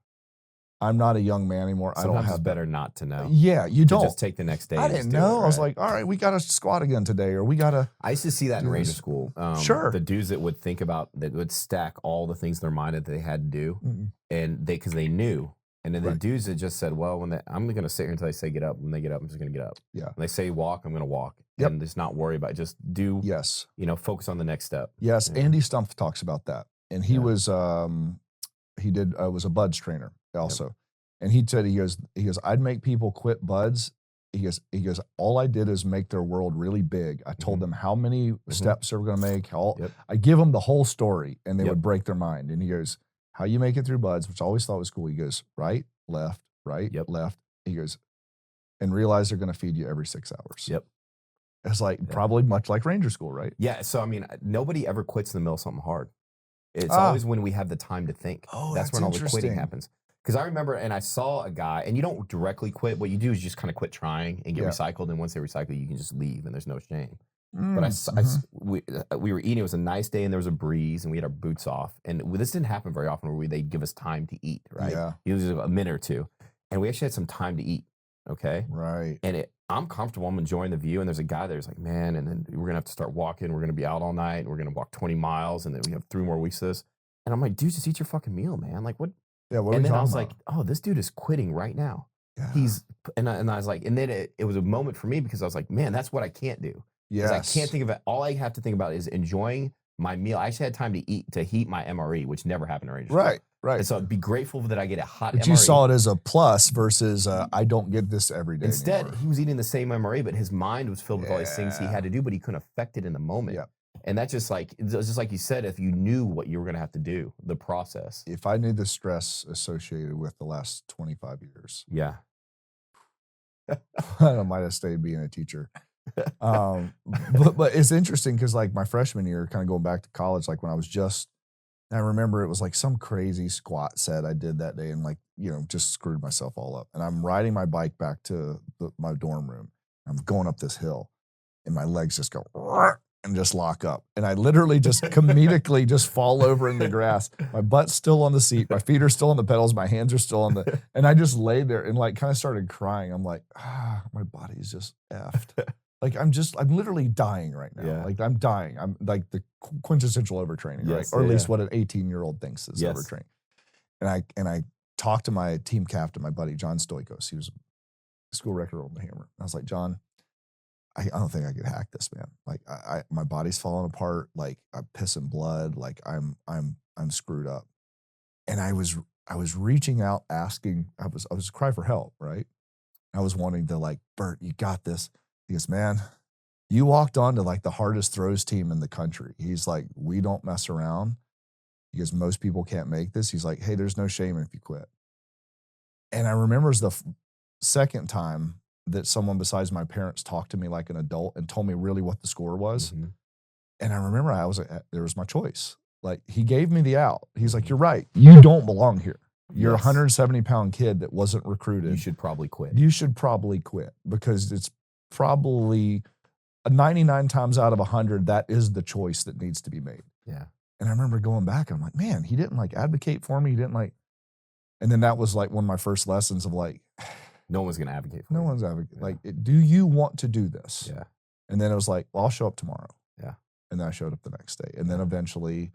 I'm not a young man anymore. Sometimes I don't have it's better not to know. Yeah, you don't. Just take the next day. I didn't know. I was like, all right, we got to squat again today, or we got to. I used to see that in Ranger School. Sure. The dudes that would think about, that would stack all the things in their mind that they had to do, and because they knew. And then the dudes that just said, well, I'm going to sit here until they say get up. When they get up, I'm just going to get up. Yeah. When they say walk, I'm going to walk. Yep. And just not worry about it. Just do. Yes. Focus on the next step. Yes. Yeah. Andy Stumpf talks about that, and he was was a buds trainer also. Yep. And he said, he goes, I'd make people quit buds. He goes, all I did is make their world really big. I told them how many steps they were going to make. I give them the whole story and they would break their mind. And he goes, how you make it through buds, which I always thought was cool. He goes, right, left, left. He goes, and realize they're going to feed you every 6 hours. Yep. It's like probably much like Ranger School, right? Yeah. So, I mean, nobody ever quits in the middle of something hard. It's always when we have the time to think. Oh, that's when all the quitting happens. Because I remember, and I saw a guy, and you don't directly quit. What you do is just kind of quit trying and get recycled. And once they recycle, you can just leave, and there's no shame. But we were eating. It was a nice day, and there was a breeze, and we had our boots off. And this didn't happen very often, where they'd give us time to eat, right? Yeah. It was a minute or two, and we actually had some time to eat. Okay. Right. And I'm comfortable. I'm enjoying the view. And there's a guy there's like, man, and then we're gonna have to start walking. We're gonna be out all night. And we're gonna walk 20 miles, and then we have 3 more weeks of this. And I'm like, dude, just eat your fucking meal, man. Like, what? Yeah, what and then I was like, oh, this dude is quitting right now. Yeah. And I was like, and then it was a moment for me because I was like, man, that's what I can't do. Yes. I can't think of it. All I have to think about is enjoying my meal. I actually had time to heat my MRE, which never happened in Ranger School. Right. And so I'd be grateful that I get a hot but MRE. You saw it as a plus versus I don't get this every day Instead, anymore. he was eating the same MRE, but his mind was filled with all these things he had to do, but he couldn't affect it in the moment. Yeah. And that's just like you said, if you knew what you were going to have to do, the process. If I knew the stress associated with the last 25 years. Yeah. I might have stayed being a teacher. But it's interesting because like my freshman year, kind of going back to college, like when I was I remember it was like some crazy squat set I did that day and like, just screwed myself all up. And I'm riding my bike back to my dorm room. I'm going up this hill and my legs just go and just lock up. And I literally just comedically just fall over in the grass. My butt's still on the seat. My feet are still on the pedals. My hands are still on and I just lay there and like kind of started crying. I'm like, my body's just effed. Like I'm literally dying right now. Yeah. Like I'm dying. I'm like the quintessential overtraining, right? Or at least what an 18-year-old thinks is overtraining. And I talked to my team captain, my buddy, John Stoikos. He was a school record on the hammer. I was like, John, I don't think I could hack this, man. Like my body's falling apart. Like I'm pissing blood. Like I'm screwed up. And I was reaching out, asking. I was crying for help, right? I was wanting to like, Bert, you got this. He goes, man, you walked on to like the hardest throws team in the country. He's like, we don't mess around. He goes, most people can't make this. He's like, hey, there's no shame if you quit. And I remember it was the second time that someone besides my parents talked to me like an adult and told me really what the score was. Mm-hmm. And I remember there was my choice. Like he gave me the out. He's like, you're right. You don't belong here. You're a 170-pound kid that wasn't recruited. You should probably quit. You should probably quit because it's probably 99 times out of 100, that is the choice that needs to be made. Yeah. And I remember going back and I'm like, man, he didn't like advocate for me. He didn't like, and then that was like one of my first lessons of like, no one's going to advocate for you. No one's advocating. Yeah. Like, do you want to do this? Yeah. And then it was like, well, I'll show up tomorrow. Yeah. And then I showed up the next day. And then eventually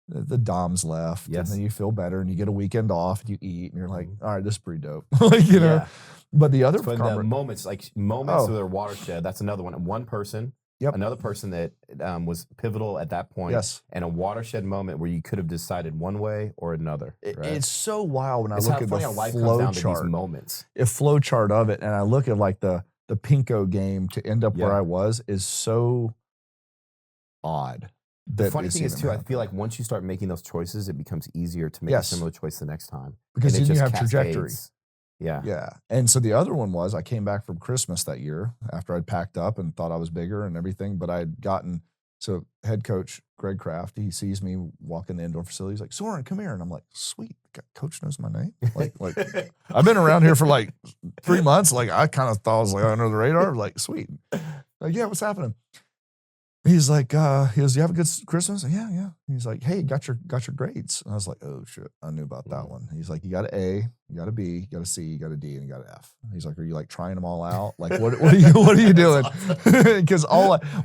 the dom's left, Yes. and then you feel better, and you get a weekend off, and you eat, and you're like, Mhm. all right, this is pretty dope. Like, you know. Yeah. But the other But the moments of their watershed, that's another one. One person, Yep. another person that was pivotal at that point, Yes. and a watershed moment where you could have decided one way or another. Right? It's so wild when I It's look how at funny the how life comes flow down to chart. these moments. A flow chart of it, and I look at like the Pinko game to end up where Yeah. I was is so odd. The funny it's thing is even too, I happening. feel like once you start making those choices, it becomes easier to make a Yes. similar choice the next time. Because And it then you just have trajectory. cascades. Yeah. Yeah. And so the other one was I came back from Christmas that year after I'd packed up and thought I was bigger and everything, but I'd gotten, so head coach Greg Kraft, he sees me walk in the indoor facility. He's like, Sorin, come here. And I'm like, sweet, coach knows my name. Like I've been around here for like 3 months. Like I kind of thought I was like under the radar. Like, sweet. Like, yeah, what's happening? He's like, he goes, you have a good Christmas? Yeah, yeah. He's like, hey, got your grades. And I was like, oh shit, I knew about that one. He's like, you got an A, you got a B, you got a C, you got a D, and you got an F. He's like, are you like trying them all out? Like, what are you doing? Because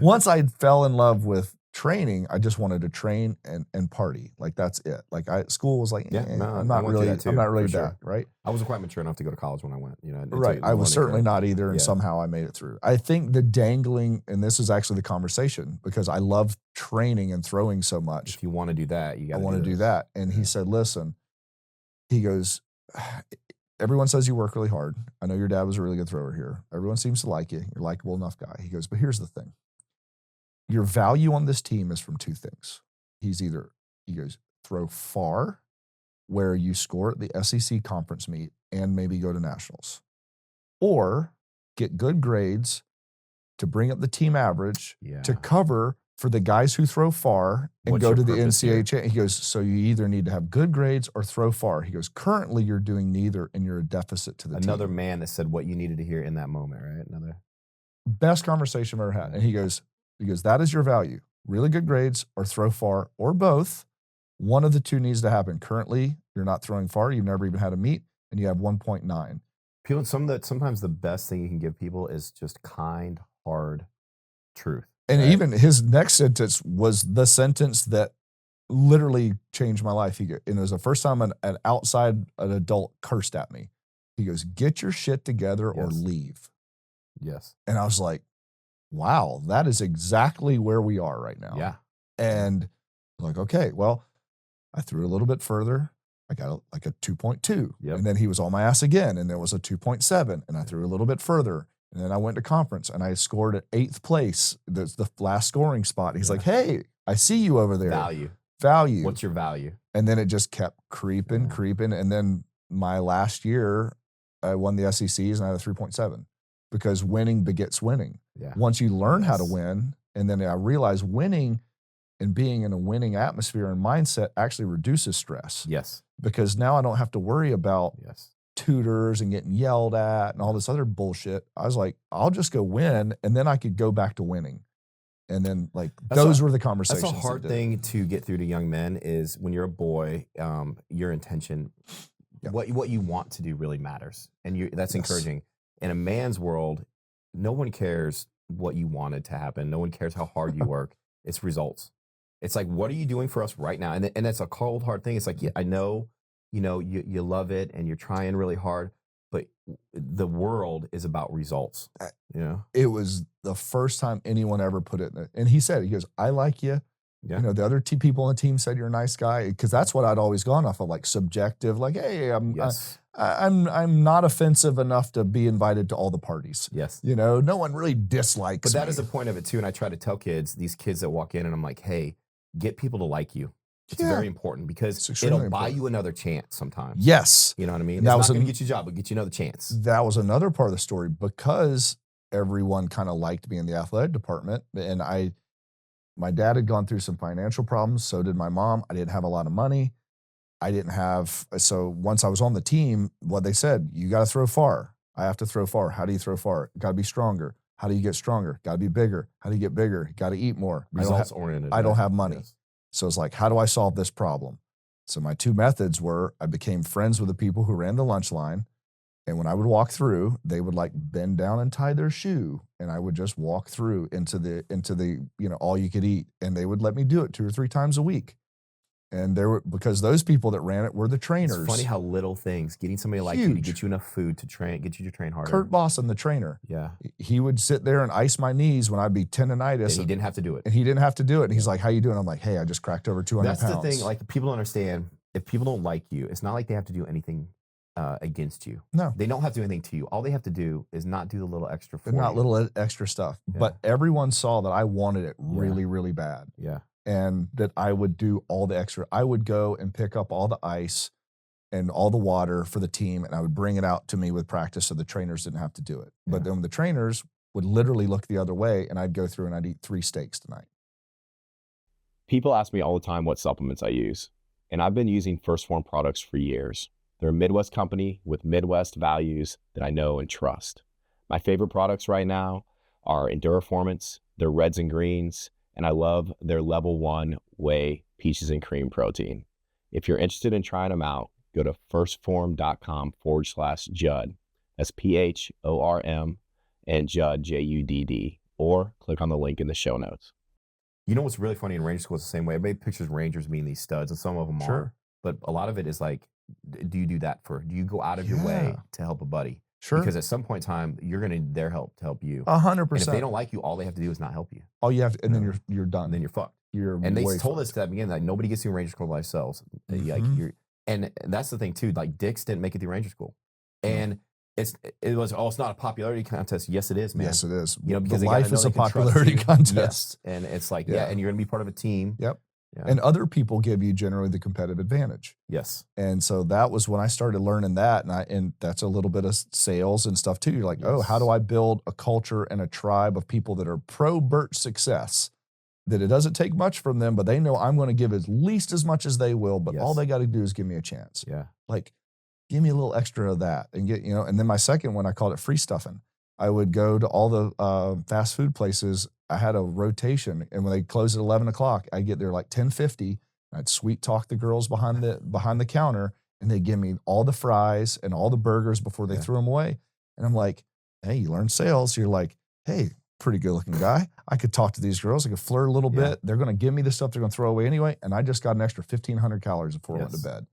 once I fell in love with training, I just wanted to train and party. Like that's it. Like school was like, I'm not really that, right? I wasn't quite mature enough to go to college when I went, Right. I was certainly not either. And somehow I made it through. I think the dangling, and this is actually the conversation because I love training and throwing so much. If you want to do that, you got to want to do that. And he said, listen, he goes, everyone says you work really hard. I know your dad was a really good thrower here. Everyone seems to like you. You're a likable enough guy. He goes, but here's the thing. Your value on this team is from two things. He goes, throw far where you score at the SEC conference meet and maybe go to nationals, or get good grades to bring up the team average to cover for the guys who throw far and go to the NCAA. He goes, so you either need to have good grades or throw far. He goes, currently you're doing neither and you're a deficit to the team. Another man that said what you needed to hear in that moment, right? Another best conversation I've ever had. And he goes, that is your value. Really good grades or throw far or both. One of the two needs to happen. Currently, you're not throwing far. You've never even had a meet and you have 1.9. People, sometimes the best thing you can give people is just kind, hard truth. And even his next sentence was the sentence that literally changed my life. And it was the first time an adult cursed at me. He goes, get your shit together or leave. Yes. And I was like, wow, that is exactly where we are right now. Yeah. And like, okay, well, I threw a little bit further. I got like a 2.2. Yep. And then he was on my ass again. And there was a 2.7. And I threw a little bit further. And then I went to conference and I scored at 8th place. That's the last scoring spot. He's like, hey, I see you over there. Value. What's your value? And then it just kept creeping. And then my last year, I won the SECs and I had a 3.7 because winning begets winning. Yeah. Once you learn how to win, and then I realized winning and being in a winning atmosphere and mindset actually reduces stress. Yes. Because now I don't have to worry about tutors and getting yelled at and all this other bullshit. I was like, I'll just go win, and then I could go back to winning. And then those were the conversations. That's a hard thing to get through to young men is when you're a boy, your intention, what you want to do really matters. And that's encouraging. In a man's world, no one cares what you wanted to happen. No one cares how hard you work. It's results. It's like, what are you doing for us right now? And that's a cold, hard thing. It's like, I know, you love it and you're trying really hard, but the world is about results. It was the first time anyone ever put it in it. And he goes, I like you. Yeah. The other people on the team said you're a nice guy. Cause that's what I'd always gone off of, like subjective, like, hey, I'm not offensive enough to be invited to all the parties. Yes. No one really dislikes me. But that me. is the point of it too. And I try to tell these kids that walk in and I'm like, hey, get people to like you. It's very important because it'll buy you another chance sometimes. Yes. You know what I mean? It's not going to get you a job, but get you another chance. That was another part of the story because everyone kind of liked me in the athletic department. And my dad had gone through some financial problems. So did my mom. I didn't have a lot of money. So once I was on the team, what they said, you got to throw far. I have to throw far. How do you throw far? Got to be stronger. How do you get stronger? Got to be bigger. How do you get bigger? Got to eat more. Results oriented. I don't have money. Yes. So it's like, how do I solve this problem? So my two methods were I became friends with the people who ran the lunch line. And when I would walk through, they would bend down and tie their shoe. And I would just walk through into the all you could eat. And they would let me do it 2 or 3 times a week. And there were, because those people that ran it were the trainers. It's funny how little things, getting somebody like you to get you enough food to train, get you to train harder. Kurt Bosson, the trainer. Yeah. He would sit there and ice my knees when I'd be tendonitis. And he didn't have to do it. And he didn't have to do it. And he's like, how you doing? I'm like, hey, I just cracked over 200 pounds. That's the thing. Like, people don't understand. If people don't like you, it's not like they have to do anything against you. No. They don't have to do anything to you. All they have to do is not do the little extra for you. Not little extra stuff. Yeah. But everyone saw that I wanted it really, really bad. Yeah. And that I would do all the extra. I would go and pick up all the ice and all the water for the team, and I would bring it out to me with practice so the trainers didn't have to do it. But then the trainers would literally look the other way, and I'd go through and I'd eat 3 steaks tonight. People ask me all the time what supplements I use, and I've been using First Form products for years. They're a Midwest company with Midwest values that I know and trust. My favorite products right now are Enduraformance, their reds and greens, and I love their level 1 whey peaches and cream protein. If you're interested in trying them out, go to firstform.com/Judd. That's PHORM and Judd, JUDD, or click on the link in the show notes. You know what's really funny in Ranger School is the same way. Everybody pictures Rangers being these studs, and some of them are. But a lot of it is like, do you do that do you go out of your way to help a buddy? Sure. Because at some point in time, you're going to need their help to help you. 100%. And if they don't like you, all they have to do is not help you. All you have to, and then you're done. And then you're fucked. And they told us at the beginning that nobody gets through Ranger School by themselves. Mm-hmm. And that's the thing too. Like, Dix didn't make it through Ranger School, and it's not a popularity contest. Yes, it is, man. Yes, it is. You know, because life is a popularity contest. Yes. And it's like, and you're gonna be part of a team. Yep. Yeah. And other people give you generally the competitive advantage. Yes. And so that was when I started learning that, and that's a little bit of sales and stuff too. You're like, oh, how do I build a culture and a tribe of people that are pro Bert success? That it doesn't take much from them, but they know I'm going to give at least as much as they will, but all they got to do is give me a chance. Yeah. Like, give me a little extra of that and get, and then my second one, I called it free stuffing. I would go to all the fast food places. I had a rotation, and when they closed at 11 o'clock, I'd get there like 10:50. I'd sweet talk the girls behind the counter, and they'd give me all the fries and all the burgers before they threw them away. And I'm like, hey, you learned sales. You're like, hey, pretty good looking guy. I could talk to these girls. I could flirt a little bit. They're going to give me the stuff they're going to throw away anyway. And I just got an extra 1,500 calories before I went to bed.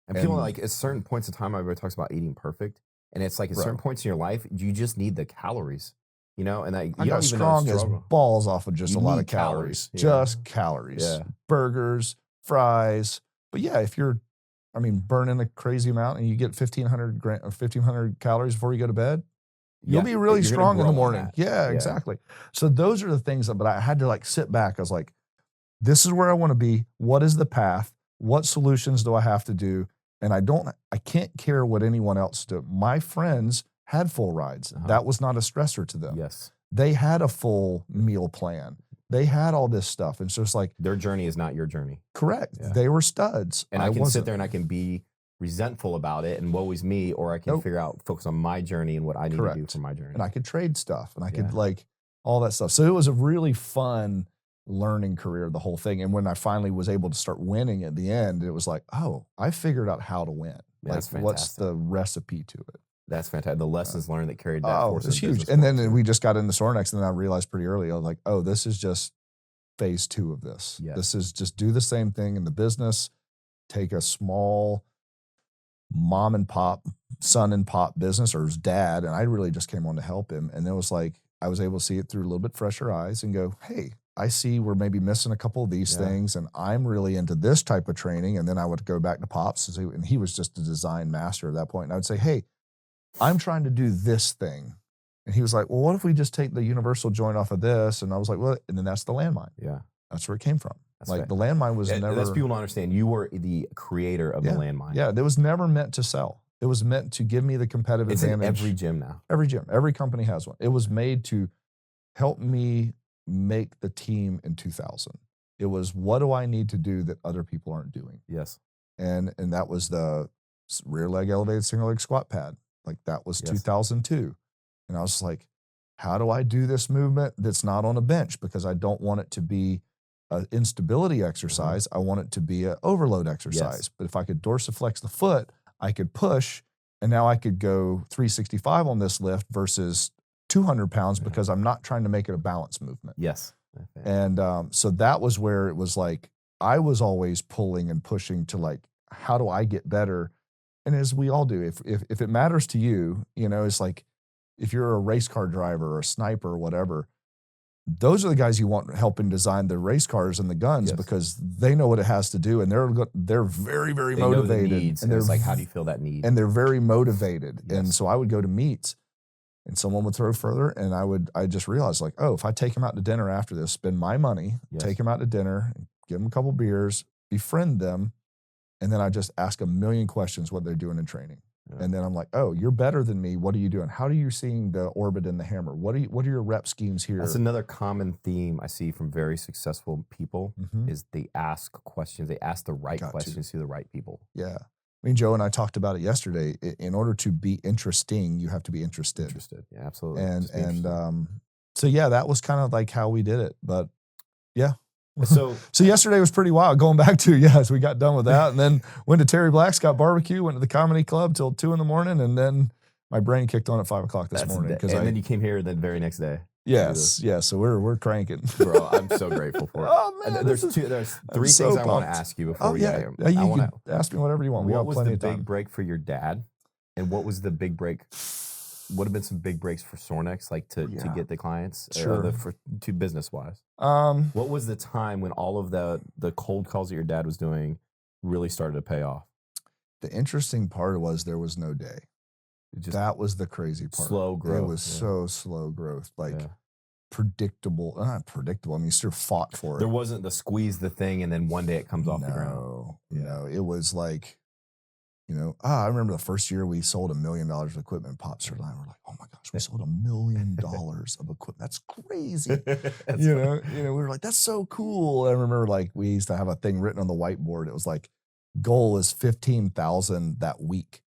And people like, at certain points in time, everybody talks about eating perfect. And it's like at certain points in your life, you just need the calories, and that I got strong as balls off of just a lot of calories. Just calories. Yeah. Burgers, fries. But yeah, if you're, burning a crazy amount and you get 1,500 calories before you go to bed, you'll be really strong in the morning. Yeah, exactly. So those are the things but I had to like sit back. I was like, this is where I want to be. What is the path? What solutions do I have to do? And I can't care what anyone else do. My friends had full rides. That was not a stressor to them. Yes. They had a full meal plan. They had all this stuff. And so it's like, their journey is not your journey. Correct. Yeah. They were studs. And I can sit there and I can be resentful about it and woe is me, or I can focus on my journey and what I need to do for my journey. And I could trade stuff and I could like all that stuff. So it was a really fun learning career, the whole thing. And when I finally was able to start winning at the end, it was like, oh, I figured out how to win. That's like, what's the recipe to it? That's fantastic. The lessons learned that carried that force. It's huge. And then we just got into Sorinex, and then I realized pretty early, I was like, oh, this is just phase 2 of this. Yes. This is just do the same thing in the business, take a small mom and pop, son and pop business, or his dad, and I really just came on to help him. And it was like, I was able to see it through a little bit fresher eyes and go, hey, I see we're maybe missing a couple of these things, and I'm really into this type of training. And then I would go back to Pops, and he was just a design master at that point. And I would say, hey, I'm trying to do this thing. And he was like, well, what if we just take the universal joint off of this? And I was like, well, and then that's the landmine. Yeah. That's where it came from. That's like the landmine was never. That's people don't understand. You were the creator of the landmine. Yeah. It was never meant to sell. It was meant to give me the competitive advantage. In every gym now. Every gym. Every company has one. It was made to help me make the team in 2000. It was, what do I need to do that other people aren't doing? Yes. And that was the rear leg elevated single leg squat pad. Like that was 2002. And I was like, how do I do this movement that's not on a bench? Because I don't want it to be an instability exercise. I want it to be an overload exercise. But if I could dorsiflex the foot, I could push, and now I could go 365 on this lift versus 200 pounds because I'm not trying to make it a balance movement. Yes. And so that was where it was like, I was always pulling and pushing to like, how do I get better? And as we all do, if it matters to you, you know, it's like if you're a race car driver or a sniper or whatever, those are the guys you want helping design the race cars and the guns because they know what it has to do, and they're very, very motivated. Know the needs, and it's like, how do you feel that need? And they're very motivated. Yes. And so I would go to meets, and someone would throw further, and I just realized like, oh, if I take him out to dinner after this, spend my money, take him out to dinner, give them a couple beers, befriend them, and then I just ask a million questions what they're doing in training. Yeah. And then I'm like, oh, you're better than me. What are you doing? How are you seeing the orbit and the hammer? What are your rep schemes here? That's another common theme I see from very successful people is they ask questions. They ask the right questions to the right people. Yeah. I mean, Joe and I talked about it yesterday. In order to be interesting, you have to be interested. Interested. Yeah, absolutely. And so yeah, that was kind of like how we did it. But yeah. So yesterday was pretty wild. Going back to, we got done with that and then went to Terry Black's, got barbecue, went to the comedy club till 2 a.m. And then my brain kicked on at 5 o'clock this morning. And then you came here the very next day. Yes. Yeah. So we're cranking. Bro, I'm so grateful for it. Oh man. There's 3 things I want to ask you before you can ask me whatever you want. We got plenty of time. What was the big break for your dad? And what was the big break? What have been some big breaks for Sorinex, like to get the clients, to business wise? What was the time when all of the cold calls that your dad was doing really started to pay off? The interesting part was there was no day. That was the crazy part. Slow growth. It was so slow growth, like predictable. Not predictable. I mean, you still fought for it. There wasn't the squeeze the thing and then one day it comes off the ground. No, it was like, I remember the first year we sold $1 million of equipment. Pops and I were like, oh my gosh, we sold $1 million of equipment. That's crazy. We were like, that's so cool. I remember like we used to have a thing written on the whiteboard. It was like, goal is 15,000 that week.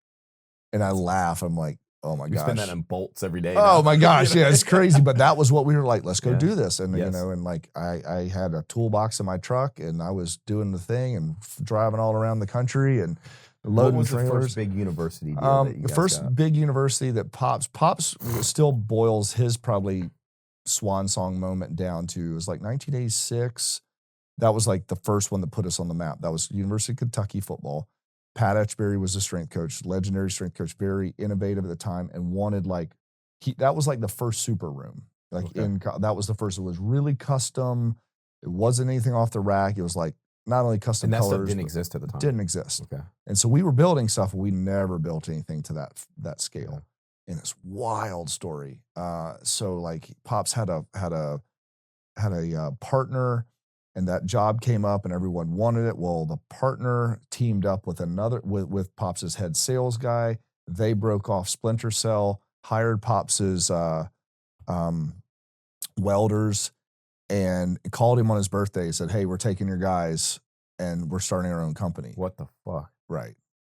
And I laugh. I'm like, oh my gosh. You spend that in bolts every day. Oh my gosh. Yeah, it's crazy. But that was what we were like, let's go do this. And, and like I had a toolbox in my truck and I was doing the thing and driving all around the country and loading trailers. What was the first big university deal that you The first got? Big university that Pops still boils his probably swan song moment down to, it was like 1986. That was like the first one that put us on the map. That was University of Kentucky football. Pat Etchberry was the strength coach, legendary strength coach, very innovative at the time, and wanted that was like the first super room. That was the first. It was really custom. It wasn't anything off the rack. It was like not only custom colors. Stuff didn't exist at the time. Didn't exist. Okay. And so we were building stuff. We never built anything to that scale. And it's wild story. So like Pops had a partner. And that job came up and everyone wanted it. Well, the partner teamed up with with Pops's head sales guy. They broke off Splinter Cell, hired Pops's welders, and called him on his birthday. Said, hey, we're taking your guys and we're starting our own company. What the fuck? Right.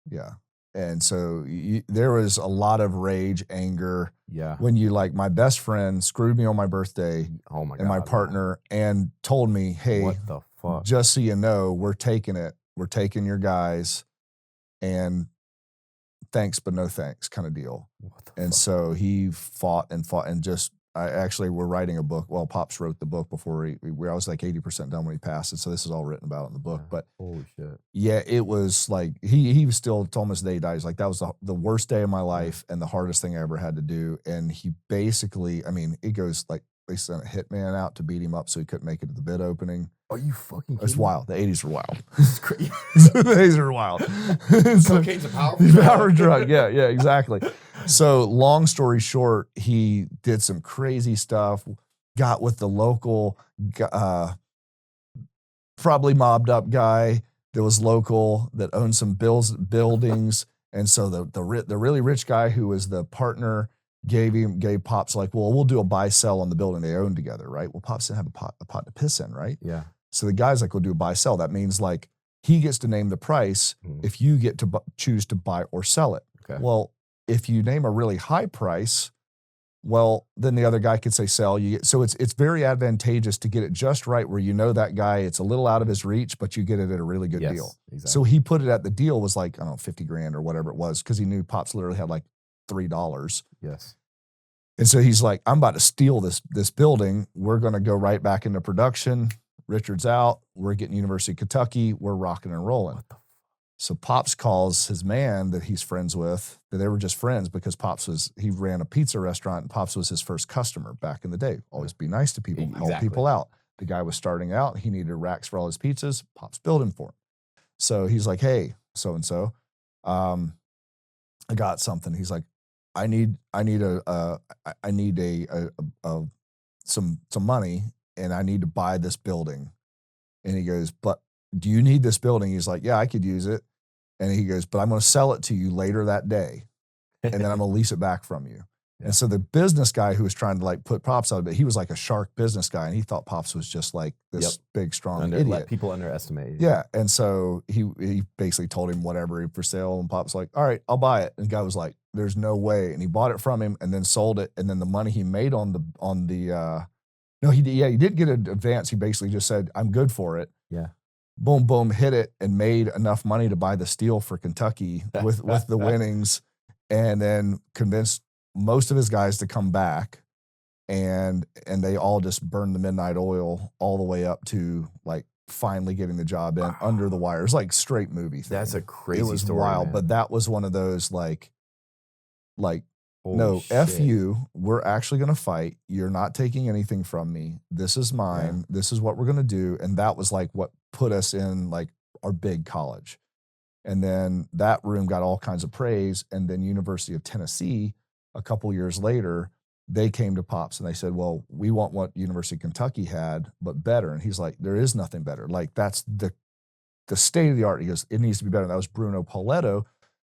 Yeah. And so there was a lot of rage, anger. Yeah. When my best friend screwed me on my birthday. Oh my God. And my partner and told me, hey, what the fuck? Just so you know, we're taking it. We're taking your guys and thanks, but no thanks kind of deal. And so he fought and just, we're writing a book. Well, Pops wrote the book before I was like 80% done when he passed it. So this is all written about in the book. But holy shit. Yeah, it was like, he was still told us the day he died. He's like, that was the worst day of my life and the hardest thing I ever had to do. And he basically, it goes like, they sent a hitman out to beat him up so he couldn't make it to the bid opening. Are you fucking kidding? It's wild. The 80s were wild. This is crazy. The 80s were wild. Cocaine's a powerful drug. Power drug. Yeah, exactly. So long story short, he did some crazy stuff, got with the local, probably mobbed up guy that was local that owned some buildings. And so the really rich guy who was the partner gave Pops like, well, we'll do a buy sell on the building they own together, right? Well, Pops didn't have a pot to piss in, right? Yeah. So the guy's like, we'll do a buy sell. That means like he gets to name the price if you get to choose to buy or sell it. Okay. Well, if you name a really high price, well, then the other guy could say sell. So it's very advantageous to get it just right where that guy, it's a little out of his reach, but you get it at a really good deal. Exactly. So he put it at the deal was like, I don't know, 50 grand or whatever it was, because he knew Pops literally had like $3. Yes. And so he's like, I'm about to steal this building. We're going to go right back into production. Richard's out. We're getting University of Kentucky. We're rocking and rolling. So Pops calls his man that he's friends with, that they were just friends because he ran a pizza restaurant and Pops was his first customer back in the day. Always be nice to people, help people out. The guy was starting out. He needed racks for all his pizzas. Pops built him for him. So he's like, hey, so-and-so, I got something. He's like, I need some money and I need to buy this building. And he goes, but do you need this building? He's like, yeah, I could use it. And he goes, but I'm going to sell it to you later that day. And then I'm going to lease it back from you. Yeah. And so the business guy who was trying to like put Pops out of it, he was like a shark business guy. And he thought Pops was just like this big, strong idiot. Let people underestimate. Yeah. And so he basically told him whatever for sale. And Pops like, all right, I'll buy it. And the guy was like, there's no way. And he bought it from him and then sold it. And then the money he made he did get an advance. He basically just said, I'm good for it. Yeah. Boom, boom, hit it and made enough money to buy the steel for Kentucky with the winnings, and then convinced most of his guys to come back, and they all just burned the midnight oil all the way up to like finally getting the job in under the wire. It was like straight movie thing. That's a crazy story. It was wild, man. but that was one of those like Holy no, shit. F you, we're actually going to fight. You're not taking anything from me. This is mine. Yeah. This is what we're going to do. And that was like what put us in like our big college. And then that room got all kinds of praise. And then University of Tennessee, a couple years later, they came to Pops and they said, well, we want what University of Kentucky had, but better. And he's like, there is nothing better. Like that's the state of the art. He goes, it needs to be better. And that was Bruno Pauletto,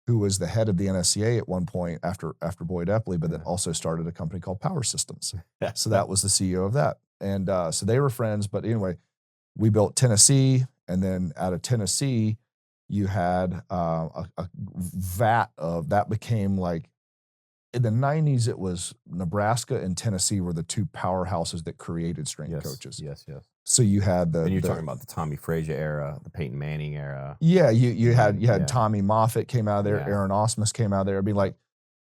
who was the head of the NSCA at one point after Boyd Epley, but then also started a company called Power Systems. So that was the CEO of that. And so they were friends. But anyway, we built Tennessee. And then out of Tennessee, you had a vat of, that became like, in the 90s, it was Nebraska and Tennessee were the two powerhouses that created strength coaches. Yes. So you had and you're talking about the Tommy Frazier era, the Peyton Manning era. Yeah, you had Tommy Moffitt came out of there, Aaron Osmus came out of there. It'd be like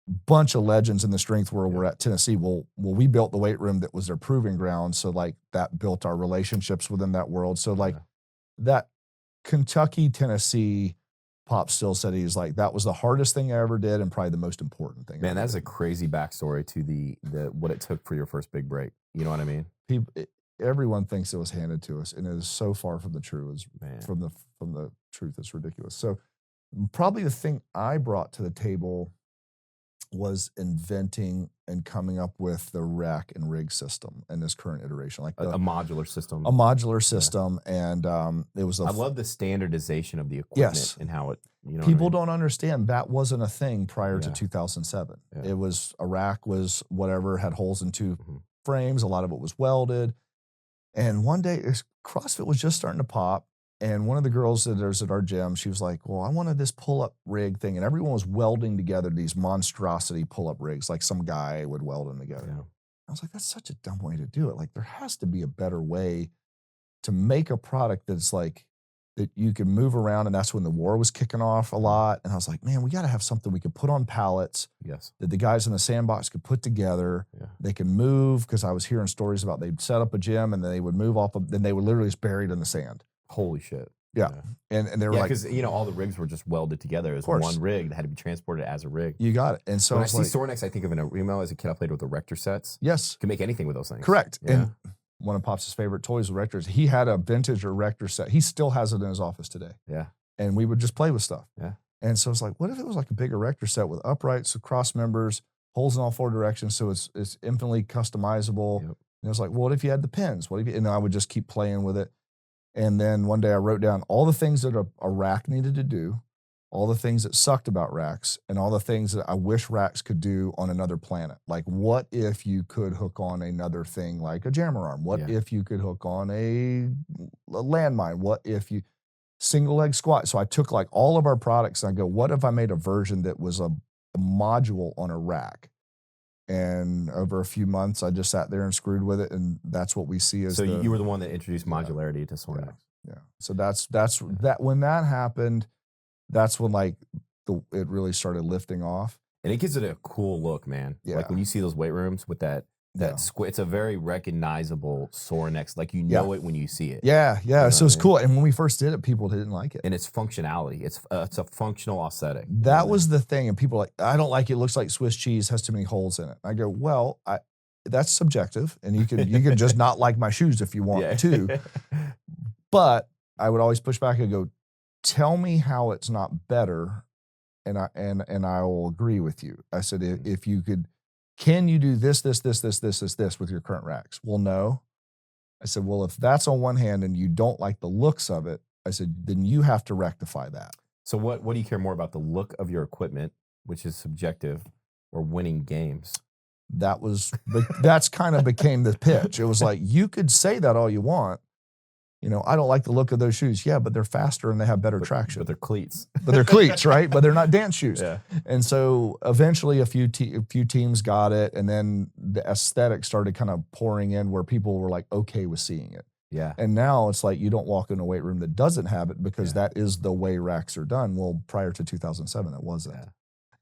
a bunch of legends in the strength world were at Tennessee. Well, we built the weight room that was their proving ground. So like that built our relationships within that world. So like that Kentucky, Tennessee, Pop still said he's like, that was the hardest thing I ever did and probably the most important thing. Man, that's a crazy backstory to the what it took for your first big break. You know what I mean? Everyone thinks it was handed to us, and it is so far from the truth. From the truth, it's ridiculous. So probably the thing I brought to the table was inventing and coming up with the rack and rig system in this current iteration, like a modular system. A modular system, and it was. I love the standardization of the equipment and how it. You know, people don't understand that wasn't a thing prior to 2007. It was a rack was whatever had holes in two frames. A lot of it was welded, and one day CrossFit was just starting to pop. And one of the girls that is at our gym, she was like, well, I wanted this pull-up rig thing. And everyone was welding together these monstrosity pull-up rigs, like some guy would weld them together. Yeah. I was like, that's such a dumb way to do it. Like, there has to be a better way to make a product that's like, that you can move around. And that's when the war was kicking off a lot. And I was like, man, we got to have something we could put on pallets that the guys in the sandbox could put together. Yeah. They can move, because I was hearing stories about they'd set up a gym and then they would move off of, then they were literally just buried in the sand. Holy shit. Yeah. And they were like, because all the rigs were just welded together as one rig that had to be transported as a rig. You got it. And so when I see Sorinex, I think of an Remo. As a kid, I played with the Rector sets. Yes. You can make anything with those things. Correct. Yeah. And one of Pops' favorite toys was Rectors. He had a vintage Rector set. He still has it in his office today. Yeah. And we would just play with stuff. Yeah. And so it's like, what if it was like a bigger Rector set with uprights, cross members, holes in all four directions, so it's infinitely customizable. Yep. And it was like, well, what if you had the pins? What if you, and I would just keep playing with it. And then one day I wrote down all the things that a rack needed to do, all the things that sucked about racks, and all the things that I wish racks could do on another planet. Like, what if you could hook on another thing like a jammer arm? What if you could hook on a landmine? What if you single leg squat? So I took like all of our products and I go, what if I made a version that was a module on a rack? And over a few months, I just sat there and screwed with it, and that's what we see as. So you were the one that introduced modularity to Sorinex. Yeah. So that's that. When that happened, that's when like it really started lifting off, and it gives it a cool look, man. Yeah. Like when you see those weight rooms with that It's a very recognizable Sorinex. Like you know it when you see it. Yeah. You know So it's cool. And when we first did it, people didn't like it. And it's functionality. It's a functional aesthetic. That was the thing. And people are like, I don't like it. It looks like Swiss cheese, has too many holes in it. I go, well, that's subjective. And you can just not like my shoes if you want to. But I would always push back and go, tell me how it's not better. And I will agree with you. I said, if you could, can you do this with your current racks? Well, no. I said, well, if that's on one hand and you don't like the looks of it, I said, then you have to rectify that. So what do you care more about, the look of your equipment, which is subjective, or winning games? That's kind of became the pitch. It was like, you could say that all you want. You know, I don't like the look of those shoes. Yeah, but they're faster and they have better traction. But they're cleats. But they're cleats, right? But they're not dance shoes. Yeah. And so eventually a few teams got it, and then the aesthetic started kind of pouring in where people were like okay with seeing it. Yeah. And now it's like you don't walk in a weight room that doesn't have it, because that is the way racks are done. Well, prior to 2007, it wasn't. Yeah.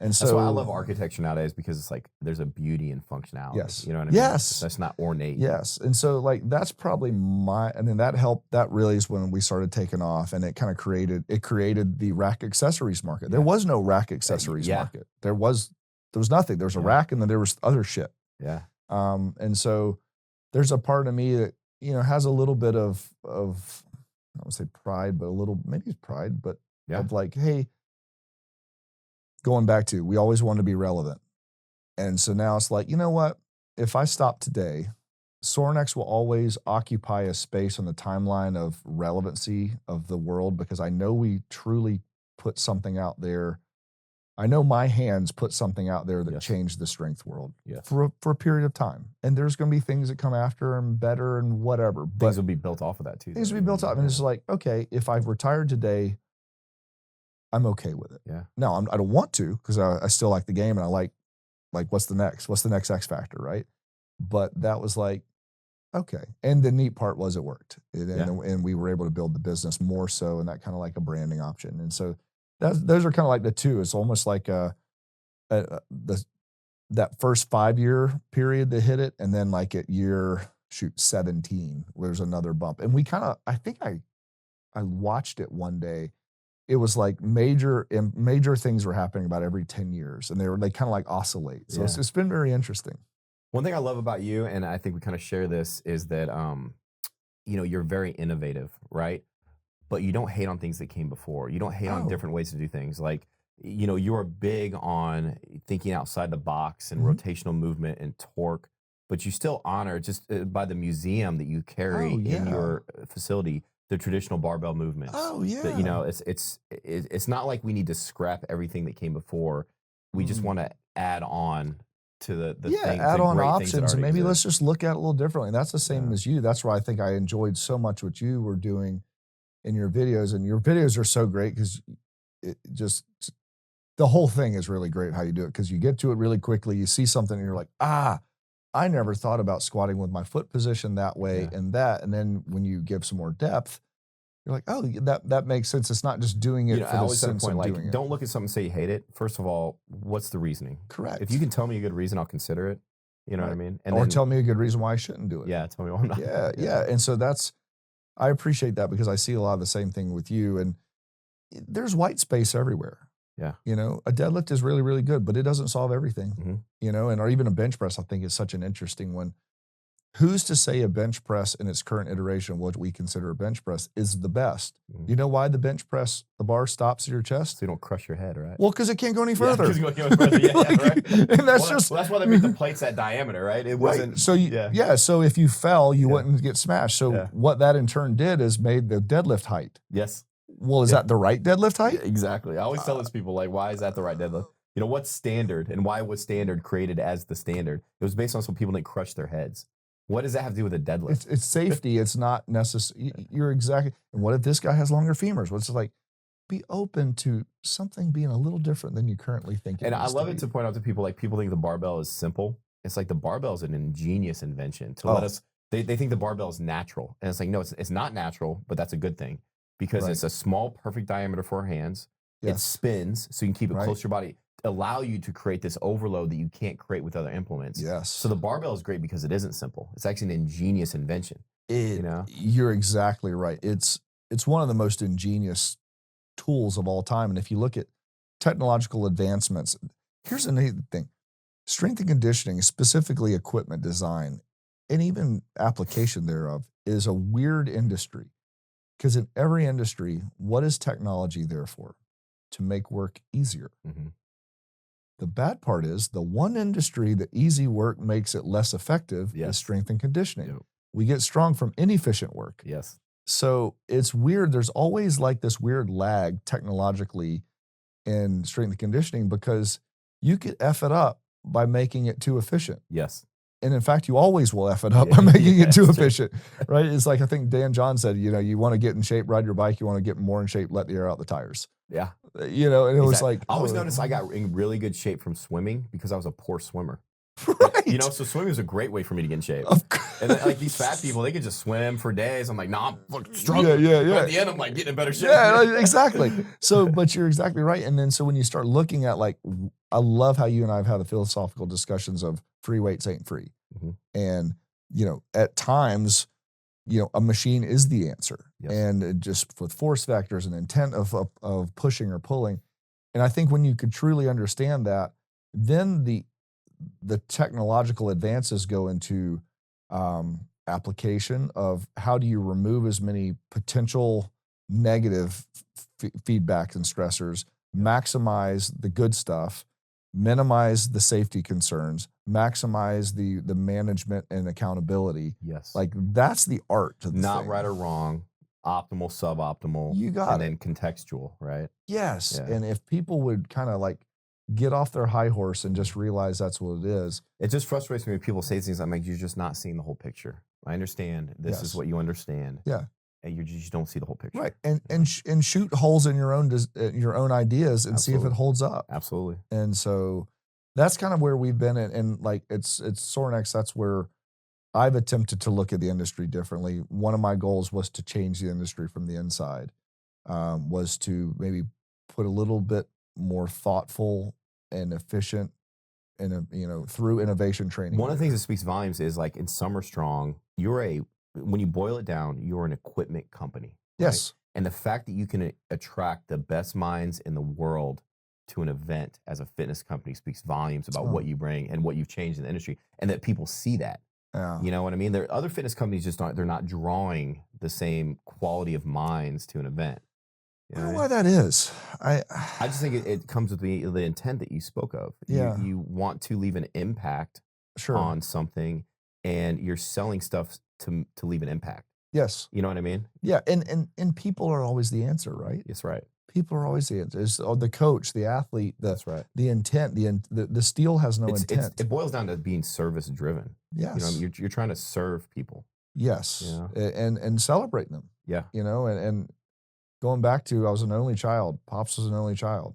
And so that's why I love architecture nowadays, because it's like there's a beauty in functionality. Yes. You know what I mean? Yes. That's not ornate. Yes. And so like that's probably and then that helped. That really is when we started taking off, and it kind of created the rack accessories market. Yeah. There was no rack accessories market. There was nothing. There was a rack, and then there was other shit. Yeah. And so there's a part of me that, you know, has a little bit of I don't want to say pride, but maybe it's pride, but of like, hey, going back to, we always want to be relevant. And so now it's like, you know what? If I stop today, Sorinex will always occupy a space on the timeline of relevancy of the world, because I know we truly put something out there. I know my hands put something out there that changed the strength world for a period of time. And there's going to be things that come after and better and whatever. But things will be built off of that too. Things will be built up. And it's like, okay, if I've retired today, I'm okay with it. Yeah. No, I don't want to, because I still like the game, and I like what's the next X factor, right? But that was like, okay. And the neat part was it worked, and we were able to build the business more so, and that kind of like a branding option. And so those are kind of like the two. It's almost like that first 5-year period that hit it, and then like at year 17, there's another bump. And we kind of, I think I watched it one day. It was like major things were happening about every 10 years, and they kind of like oscillate. So it's been very interesting. One thing I love about you, and I think we kind of share this, is that you know, you're very innovative, right? But you don't hate on things that came before. You don't hate on different ways to do things. Like, you know, you are big on thinking outside the box and rotational movement and torque, but you still honor, just by the museum that you carry in your facility, the traditional barbell movements. Oh yeah. That, you know, it's not like we need to scrap everything that came before. We just want to add on to the things, add on options, and maybe exist. let's just look at it a little differently. And that's the same as you. That's why I think I enjoyed so much what you were doing in your videos, and your videos are so great, because it just, the whole thing is really great how you do it, because you get to it really quickly. You see something and you're like, I never thought about squatting with my foot position that way and that. And then when you give some more depth, you're like, oh, that makes sense. It's not just doing it for the sense of doing it. Don't look at something and say you hate it. First of all, what's the reasoning? Correct. If you can tell me a good reason, I'll consider it. You know what I mean? And or tell me a good reason why I shouldn't do it. Yeah, tell me why I'm not. Yeah. And so I appreciate that, because I see a lot of the same thing with you, and there's white space everywhere. Yeah. You know, a deadlift is really, really good, but it doesn't solve everything, you know, or even a bench press, I think, is such an interesting one. Who's to say a bench press in its current iteration, what we consider a bench press, is the best? You know why the bench press, the bar stops at your chest? So you don't crush your head, right? Well, because it can't go any further. Right. And that's that's why they make the plates that diameter, right? It wasn't. So so if you fell, you wouldn't get smashed. So what that in turn did is made the deadlift height. Yes. Well, is that the right deadlift height? Yeah, exactly. I always tell those people, like, why is that the right deadlift? You know, what's standard, and why was standard created as the standard? It was based on so people didn't crush their heads. What does that have to do with a deadlift? It's safety. It's not necessary. You're exactly. And what if this guy has longer femurs? What's it like? Be open to something being a little different than you currently think. And I love it to point out to people, like, people think the barbell is simple. It's like the barbell is an ingenious invention to let us. They think the barbell is natural, and it's like, no, it's not natural, but that's a good thing, because it's a small, perfect diameter for our hands. It spins, so you can keep it close to your body. allow you to create this overload that you can't create with other implements. Yes. So the barbell is great because it isn't simple. It's actually an ingenious invention. You're exactly right. It's one of the most ingenious tools of all time. And if you look at technological advancements, here's the neat thing. Strength and conditioning, specifically equipment design, and even application thereof, is a weird industry. Because in every industry, what is technology there for? To make work easier. Mm-hmm. The bad part is the one industry that easy work makes it less effective is strength and conditioning. Yep. We get strong from inefficient work. Yes. So it's weird. There's always like this weird lag technologically in strength and conditioning because you could F it up by making it too efficient. Yes. And in fact, you always will F it up by making it too efficient, right? It's like, I think Dan John said, you want to get in shape, ride your bike. You want to get more in shape, let the air out the tires. Yeah. And it was like. I always noticed I got in really good shape from swimming because I was a poor swimmer. Right. So swimming was a great way for me to get in shape. And then, like these fat people, they could just swim for days. I'm like, nah, I'm fucking struggling. Yeah. But at the end, I'm like getting in better shape. Yeah, exactly. So, but you're exactly right. And then, so when you start looking at like, I love how you and I have had the philosophical discussions of free weights ain't free. Mm-hmm. And, at times, a machine is the answer. Yes. And just with force vectors and intent of pushing or pulling. And I think when you could truly understand that, then the technological advances go into application of how do you remove as many potential negative feedbacks and stressors, maximize the good stuff, minimize the safety concerns, maximize the management and accountability. Yes. Like that's the art to the Not thing. right or wrong, optimal, suboptimal. You got and it. then contextual, right? Yes. Yeah. And if people would kind of like get off their high horse and just realize that's what it is. It just frustrates me when people say things like, you're just not seeing the whole picture. I understand. This is what you understand. Yeah. And you just don't see the whole picture. Right. And shoot holes in your own ideas and see if it holds up. Absolutely. And so that's kind of where we've been at. And like, it's Sorinex. That's where I've attempted to look at the industry differently. One of my goals was to change the industry from the inside, was to maybe put a little bit more thoughtful and efficient and through innovation training. One of the things that speaks volumes is like in Summer Strong, when you boil it down, you're an equipment company. Right? Yes. And the fact that you can attract the best minds in the world to an event as a fitness company speaks volumes about what you bring and what you've changed in the industry, and that people see that. Yeah. You know what I mean? Other fitness companies they're not drawing the same quality of minds to an event. I don't know why that is. I just think it comes with the intent that you spoke of. Yeah. You want to leave an impact on something, and you're selling stuff to leave an impact. Yes. You know what I mean? Yeah. And people are always the answer, right? That's right. People are always the answer. It's the coach, the athlete, That's right. the intent, the steel has no intent. It boils down to being service driven. Yes. You're trying to serve people. Yes. Yeah. And celebrating them. Yeah. And going back to, I was an only child. Pops was an only child.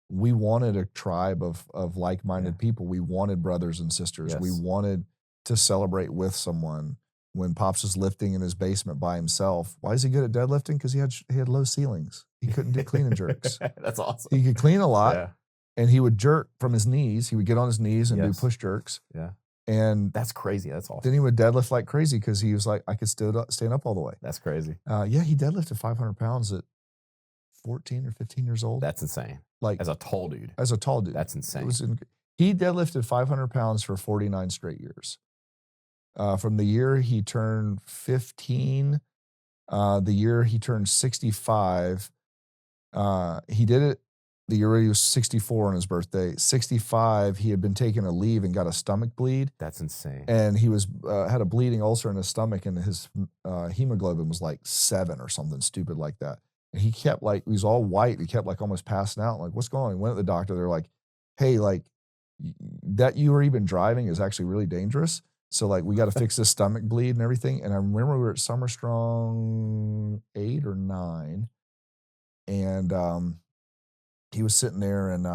We wanted a tribe of like-minded people. We wanted brothers and sisters. Yes. We wanted to celebrate with someone. When Pops was lifting in his basement by himself, why is he good at deadlifting? Because he had low ceilings. He couldn't do clean and jerks. That's awesome. He could clean a lot, Yeah. and he would jerk from his knees. He would get on his knees and do push jerks. Yeah. And That's crazy. That's awesome. then he would deadlift like crazy because he was like, I could stand up all the way. That's crazy. Yeah, he deadlifted 500 pounds at 14 or 15 years old. That's insane. Like As a tall dude. as a tall dude. That's insane. He deadlifted 500 pounds for 49 straight years. From the year he turned 15, the year he turned 65, he did it the year he was 64 on his birthday. 65, he had been taking a leave and got a stomach bleed. That's insane. And he was had a bleeding ulcer in his stomach, and his hemoglobin was like 7 or something stupid like that. And he kept he was all white. He kept almost passing out. Like, what's going on? He went to the doctor. They're like, hey, that you were even driving is actually really dangerous. So we got to fix this stomach bleed and everything. And I remember we were at Summer Strong 8 or 9, and he was sitting there, and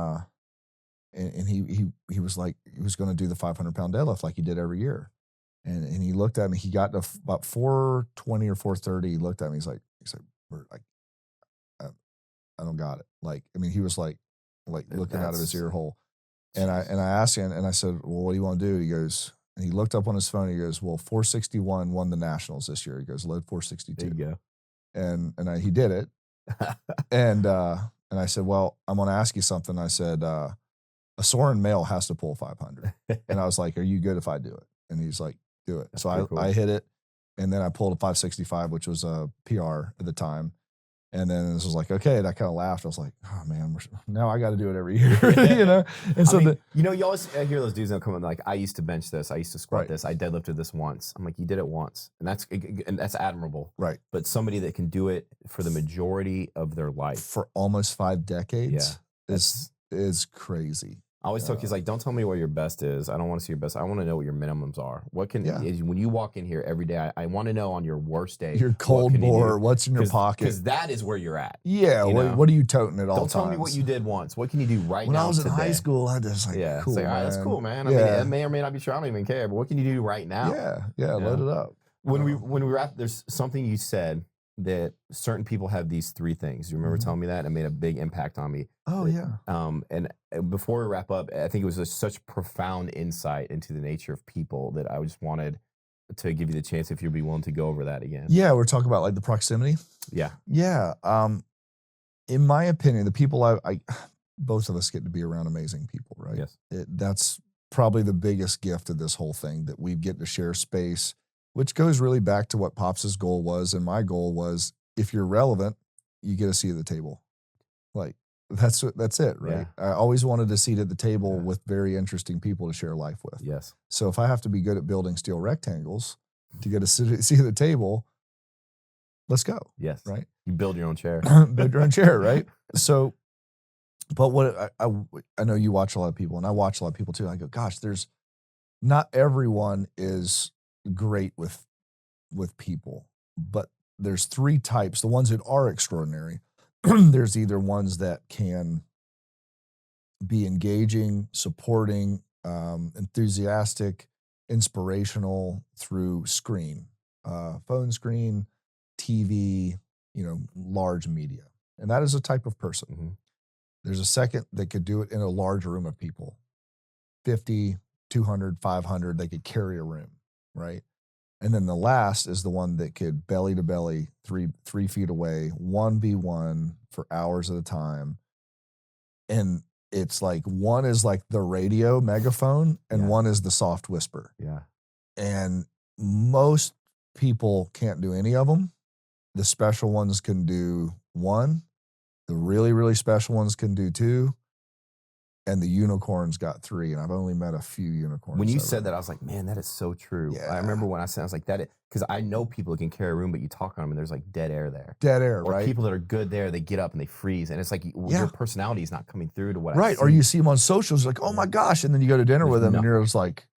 he was like, he was going to do the 500-pound deadlift like he did every year. And he looked at me. He got to about 420 or 430. He looked at me. He's like, Bert, I don't got it. He was like, like looking out of his ear hole. And I asked him, and I said, well, what do you want to do? He goes, and he looked up on his phone. He goes, well, 461 won the Nationals this year. He goes, load 462. There you go. And he did it. And I said, well, I'm going to ask you something. I said, a Sorin male has to pull 500. And I was like, are you good if I do it? And he's like, do it. That's so cool. I hit it. And then I pulled a 565, which was a PR at the time. And then this was like, okay. And I kind of laughed. I was like, oh man, now I got to do it every year, you know? And so, you always hear those dudes that come in like, I used to bench this. I used to squat this. I deadlifted this once. I'm like, you did it once. And that's admirable. Right. But somebody that can do it for the majority of their life. For almost 5 decades is crazy. I always tell kids, like, don't tell me what your best is. I don't want to see your best. I want to know what your minimums are. What can, when you walk in here every day, I want to know on your worst day. Your cold bore, what's in your pocket. Because that is where you're at. Yeah. What are you toting at all times? Don't tell me what you did once. What can you do right now When I was in today? high school, I just like, cool, it's like, all right, that's cool, man. I mean, it may or may not be true. I don't even care. But what can you do right now? Yeah, load it up. When we wrap, there's something you said that certain people have these 3 things. You remember telling me that? It made a big impact on me. Oh, yeah. And before we wrap up, I think it was such profound insight into the nature of people that I just wanted to give you the chance if you'd be willing to go over that again. Yeah, we're talking about like the proximity. Yeah. Yeah. In my opinion, the people I both of us get to be around amazing people, right? Yes. That's probably the biggest gift of this whole thing, that we get to share space, which goes really back to what Pops's goal was. And my goal was, if you're relevant, you get a seat at the table. Like, that's it, right? Yeah. I always wanted a seat at the table with very interesting people to share life with. Yes. So if I have to be good at building steel rectangles to get a seat at the table, let's go. Yes. Right? You build your own chair. Build your own chair, right? So, but what I know you watch a lot of people, and I watch a lot of people too. I go, gosh, not everyone is great with people, but there's 3 types. The ones that are extraordinary. There's either ones that can be engaging, supporting, enthusiastic, inspirational through screen, phone screen, TV, large media. And that is a type of person. Mm-hmm. There's a second that could do it in a large room of people, 50, 200, 500, they could carry a room, right? And then the last is the one that could belly to belly, 3 feet away, 1v1 for hours at a time. And it's like, one is like the radio megaphone and one is the soft whisper. Yeah. And most people can't do any of them. The special ones can do 1. The really, really special ones can do 2. And the unicorns got 3, and I've only met a few unicorns. When you said that, I was like, man, that is so true. Yeah. I remember when I said, I was like, because I know people that can carry a room, but you talk on them and there's like dead air there. Dead air, or right? People that are good there, they get up and they freeze. And it's like your personality is not coming through to what I see. Or you see them on socials, like, oh my gosh. And then you go to dinner with them and you're just like,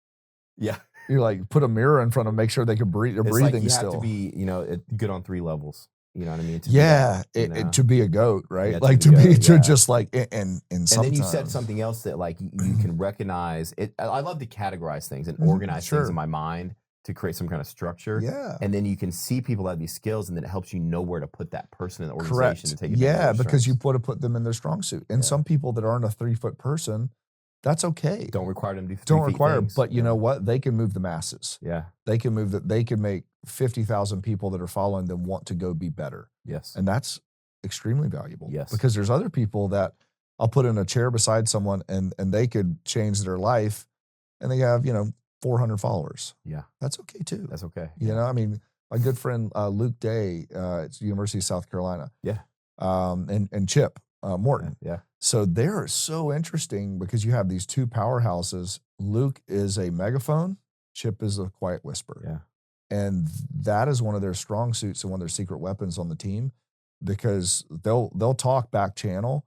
you're like, put a mirror in front of them, make sure they can breathe. They're breathing still. You have to be, good on 3 levels. You know what I mean? To be a goat, right? Like to just like, and sometimes. And then you said something else that like you can recognize it. I love to categorize things and organize things in my mind to create some kind of structure. Yeah. And then you can see people have these skills, and then it helps you know where to put that person in the organization to take advantage Yeah, of their because you strengths. put them in their strong suit. And some people that aren't a 3-foot person, that's okay. Don't require them to do 3 Don't feet require, things. but you know what? They can move the masses. Yeah. They can move that. They can make 50,000 people that are following them want to go be better. Yes. And that's extremely valuable. Yes. Because there's other people that I'll put in a chair beside someone and they could change their life and they have, 400 followers. Yeah. That's okay too. That's okay. I mean, my good friend, Luke Day, it's University of South Carolina. Yeah. And Chip Morton. Yeah. So they're so interesting because you have these 2 powerhouses. Luke is a megaphone. Chip is a quiet whisper. Yeah. And that is one of their strong suits and one of their secret weapons on the team, because they'll talk back channel,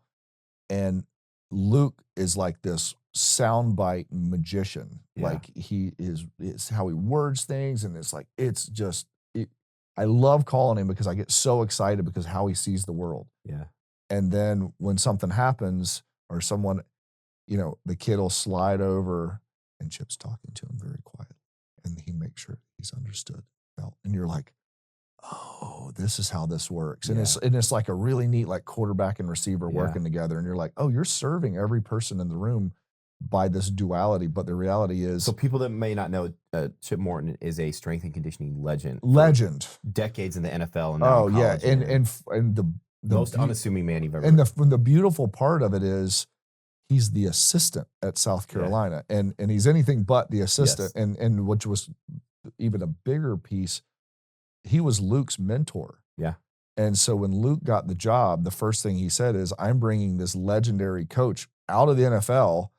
and Luke is like this soundbite magician. Yeah. Like it's how he words things, and I love calling him because I get so excited because how he sees the world. Yeah. And then when something happens or someone, the kid will slide over and Chip's talking to him very quietly, and he makes sure he's understood. And you're like, oh, this is how this works. And Yeah. it's like a really neat, like quarterback and receiver Yeah. working together. And you're like, oh, you're serving every person in the room by this duality. But the reality is, So people that may not know, Chip Morton is a strength and conditioning legend. Decades in the NFL and now Oh in yeah. college. And the most unassuming man you've ever and met. the beautiful part of it is he's the assistant at South Carolina, and he's anything but the assistant. Yes. And which was even a bigger piece, he was Luke's mentor. Yeah. And so when Luke got the job, the first thing he said is, I'm bringing this legendary coach out of the NFL,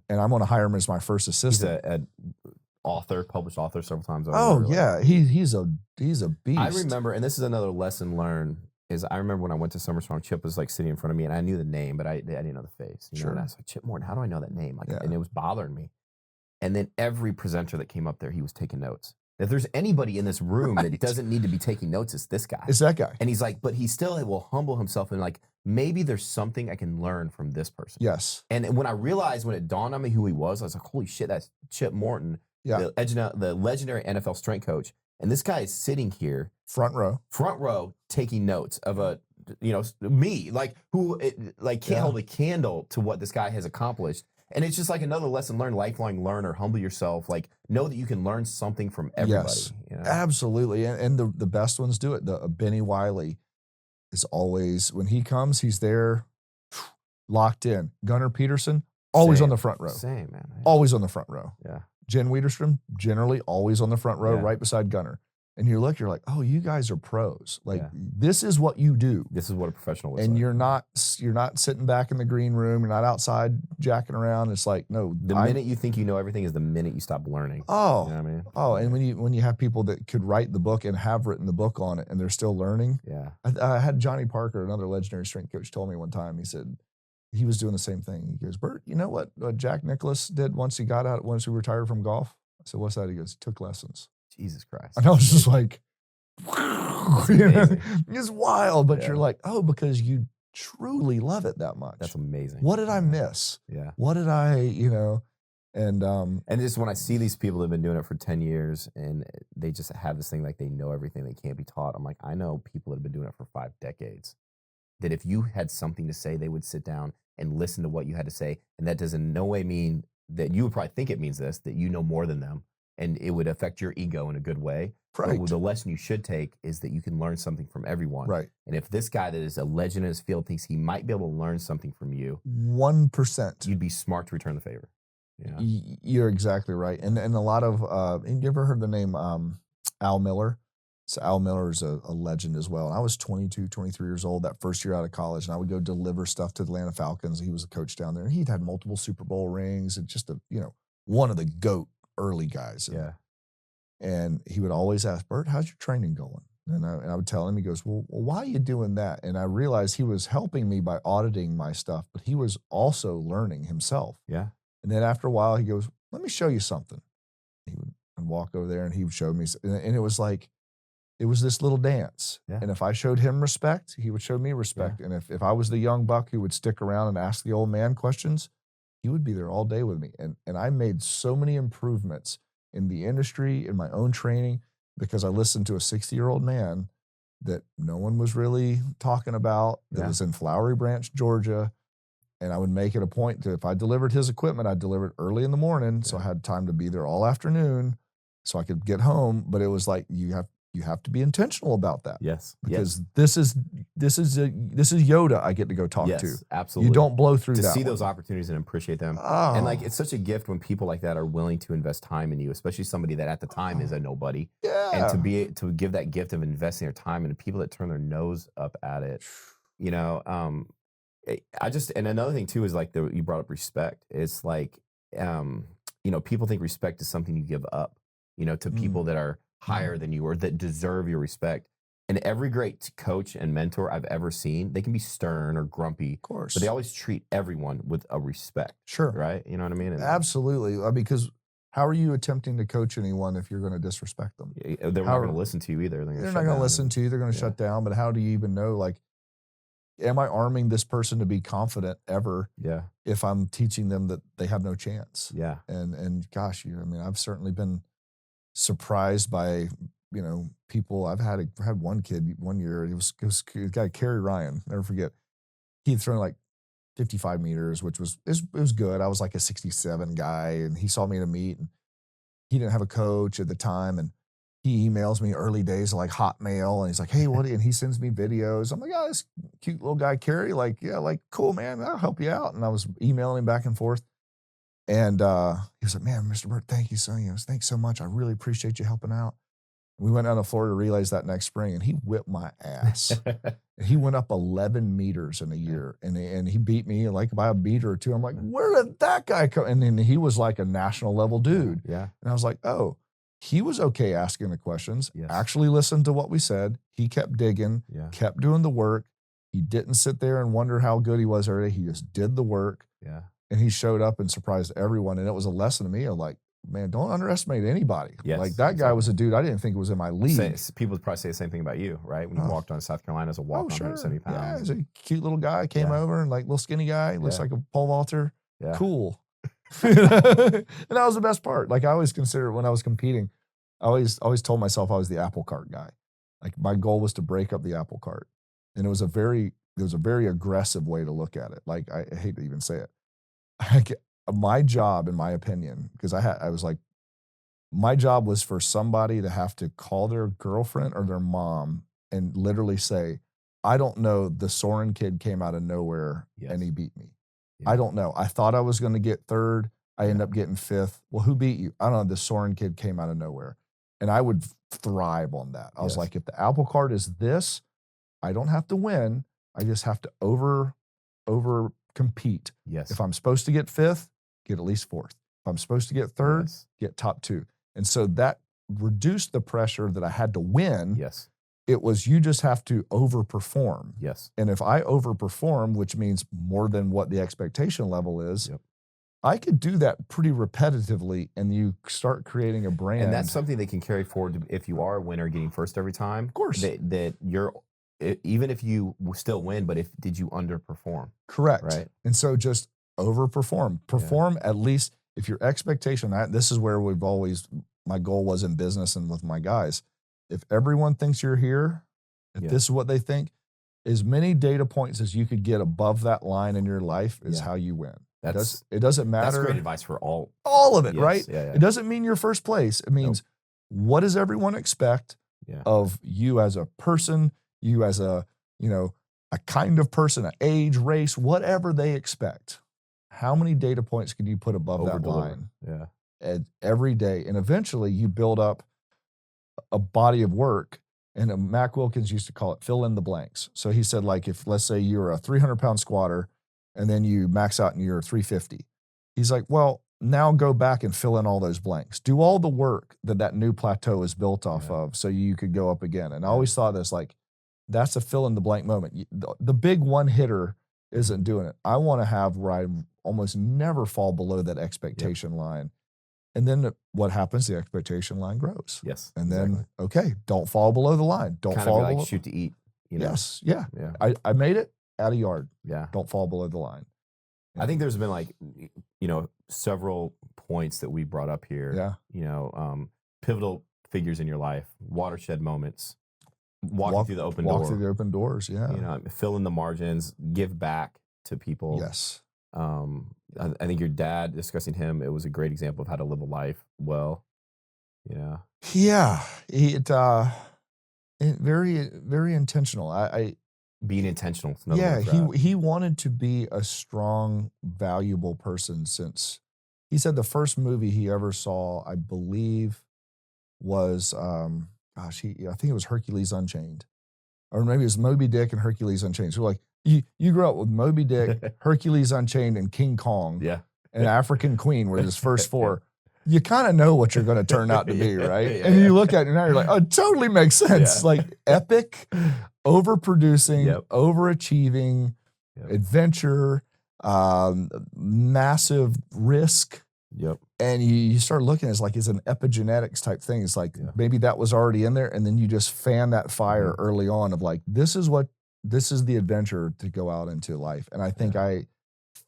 and I'm going to hire him as my first assistant. He's an author, published author several times over. Oh yeah, he's a beast. I remember, and this is another lesson learned, is I remember when I went to Summer Strong, Chip was like sitting in front of me, and I knew the name, but I didn't know the face. You know? And I was like, Chip Morton, how do I know that name? Like, and it was bothering me. And then every presenter that came up there, he was taking notes. If there's anybody in this room that doesn't need to be taking notes, it's this guy. It's that guy. And he's like, but he still will humble himself and like, maybe there's something I can learn from this person. Yes. And when I realized, when it dawned on me who he was, I was like, holy shit, that's Chip Morton, the legendary NFL strength coach. And this guy is sitting here, front row, taking notes of me, like who can't hold a candle to what this guy has accomplished. And it's just like another lesson learned, lifelong learner, humble yourself, like know that you can learn something from everybody. Yes, you know? Absolutely. And the best ones do it. The Benny Wiley is always, when he comes, he's there locked in. Gunnar Peterson, always on the front row. Same, man. Always on the front row. Yeah. Jen Wiederstrom, generally always on the front row, right beside Gunnar. And you're like, oh, you guys are pros. Like, this is what you do. This is what a professional looks and like. you're not sitting back in the green room. You're not outside jacking around. It's like, no. The minute you think you know everything is the minute you stop learning. Oh. You know what I mean? Oh, and when you have people that could write the book and have written the book on it and they're still learning. Yeah. I had Johnny Parker, another legendary strength coach, told me one time, he said, he was doing the same thing. He goes, Bert, you know what Jack Nicklaus did once he retired from golf? I said, what's that? He goes, he took lessons. Jesus Christ. And I was just like, it's wild, but you're like, oh, because you truly love it that much. That's amazing. What did I miss? Yeah. What did I, and just when I see these people that have been doing it for 10 years and they just have this thing like they know everything, they can't be taught. I'm like, I know people that have been doing it for 5 decades, that if you had something to say, they would sit down and listen to what you had to say. And that does in no way mean that you would probably think it means this, that you know more than them. And it would affect your ego in a good way. Right. But the lesson you should take is that you can learn something from everyone. Right. And if this guy that is a legend in his field thinks he might be able to learn something from you, 1%, you'd be smart to return the favor. Yeah. You're exactly right. And a lot of, you ever heard the name Al Miller? So Al Miller is a legend as well. And I was 22, 23 years old that first year out of college, and I would go deliver stuff to the Atlanta Falcons. He was a coach down there, and he'd had multiple Super Bowl rings and just one of the GOAT early guys. And he would always ask, Bert, how's your training going? And I would tell him, he goes, well, why are you doing that? And I realized he was helping me by auditing my stuff, but he was also learning himself. Yeah. And then after a while, he goes, let me show you something. He would walk over there and he would show me. And it was like, it was this little dance. Yeah. And if I showed him respect, he would show me respect. Yeah. And if I was the young buck who would stick around and ask the old man questions, he would be there all day with me. And I made so many improvements in the industry, in my own training, because I listened to a 60-year-old man that no one was really talking about, that was in Flowery Branch, Georgia. And I would make it a point to, if I delivered his equipment, I'd deliver it early in the morning. So I had time to be there all afternoon so I could get home. But it was like, you have to be intentional about that. Yes. Because this is Yoda I get to go talk to. Absolutely. You don't blow through that. To see one. those opportunities and appreciate them. Oh. And like, it's such a gift when people like that are willing to invest time in you, especially somebody that at the time is a nobody. Yeah. And to give that gift of investing their time into people that turn their nose up at it. And another thing too is like you brought up respect. It's like, people think respect is something you give up, to people that are higher than you or that deserve your respect. And every great coach and mentor I've ever seen, they can be stern or grumpy, of course, but they always treat everyone with a respect. Sure. Right? You know what I mean? Absolutely. Because how are you attempting to coach anyone if you're going to disrespect them? They're not going to listen to you either. They're not going to listen to you. They're going to shut down. But how do you even know, like, am I arming this person to be confident ever? Yeah. If I'm teaching them that they have no chance. Yeah. And gosh, I've certainly been surprised by people. I've had one kid one year. It was a guy, Kerry Ryan. Never forget. He'd thrown like 55 meters, which was it was good. I was like a 67 guy, and he saw me at a meet, and he didn't have a coach at the time, and he emails me early days like Hotmail, and he's like, "Hey, what?" And he sends me videos. I'm like, "Oh, this cute little guy, Kerry. Like, yeah, like cool, man. I'll help you out." And I was emailing him back and forth, and he was like, "Man, Mr. Bert, thank you thanks so much. I really appreciate you helping out." We went down to Florida Relays that next spring, and he whipped my ass. He went up 11 meters in a year, and he beat me like by a meter or two. I'm like, where did that guy come? And then he was like a national level dude. Yeah. And I was like, oh, he was okay asking the questions, Yes. actually listened to what we said. He kept digging, kept doing the work. He didn't sit there and wonder how good he was every day. He just did the work. Yeah. And he showed up and surprised everyone. And it was a lesson to me of like, man, don't underestimate anybody. Yes, like that guy was a dude I didn't think was in my league. People would probably say the same thing about you, right? When you walked on South Carolina as a walk-on, 170 pounds. Yeah, he's a cute little guy, came over and like little skinny guy, looks like a pole vaulter. Yeah. Cool. And that was the best part. Like I always considered when I was competing, I always told myself I was the apple cart guy. Like my goal was to break up the apple cart. And it was a very aggressive way to look at it. Like I hate to even say it. My job, in my opinion, because I was like, my job was for somebody to have to call their girlfriend or their mom and literally say, I don't know, the Sorin kid came out of nowhere and he beat me. Yeah. I don't know. I thought I was going to get third. I ended up getting fifth. Well, who beat you? I don't know. The Sorin kid came out of nowhere. And I would thrive on that. I was like, if the apple cart is this, I don't have to win. I just have to over compete. Yes. If I'm supposed to get fifth, get at least fourth. If I'm supposed to get third, get top two. And so that reduced the pressure that I had to win. Yes. It was, you just have to overperform. Yes. And if I overperform, which means more than what the expectation level is, I could do that pretty repetitively, and you start creating a brand. And that's something they can carry forward if you are a winner getting first every time. Of course. That you're, even if you still win, but did you underperform? Correct. Right. And so just overperform. Perform at least, if your expectation, this is where my goal was in business and with my guys. If everyone thinks you're here, if this is what they think, as many data points as you could get above that line in your life is how you win. It doesn't matter. That's great advice for all of it, right? Yeah. It doesn't mean you're first place. It means what does everyone expect of you as a person, you as a kind of person, an age, race, whatever they expect. How many data points can you put above that line? Yeah. Every day. And eventually you build up a body of work. And Mac Wilkins used to call it fill in the blanks. So he said, like, if let's say you're a 300-pound squatter and then you max out and you're 350. He's like, well, now go back and fill in all those blanks. Do all the work that new plateau is built off of so you could go up again. And I always thought this, like, that's a fill in the blank moment. The big one hitter isn't doing it. I want to have where I almost never fall below that expectation line. And then what happens? The expectation line grows. Yes. And then, don't fall below the line. Don't fall below. Like shoot to eat. Yes. Yeah. I made it at a yard. Yeah. Don't fall below the line. Yeah. I think there's been several points that we brought up here. Yeah. Pivotal figures in your life, watershed moments, walk through the open door. Walk through the open doors. Yeah. Fill in the margins, give back to people. Yes. I think your dad, discussing him, it was a great example of how to live a life well. Yeah. Yeah. Very, very intentional. Being intentional. He wanted to be a strong, valuable person since he said the first movie he ever saw, I believe, was, I think it was Hercules Unchained. Or maybe it was Moby Dick and Hercules Unchained. So like, you grew up with Moby Dick, Hercules Unchained, and King Kong. Yeah. And African Queen were his first four. You kind of know what you're going to turn out to be, right? And you look at it now, you're like, oh, it totally makes sense. Yeah. Like epic, overproducing, overachieving, adventure, massive risk. Yep. And you start looking, it's like it's an epigenetics type thing. It's like maybe that was already in there, and then you just fan that fire early on of like, this is the adventure to go out into life. And I think I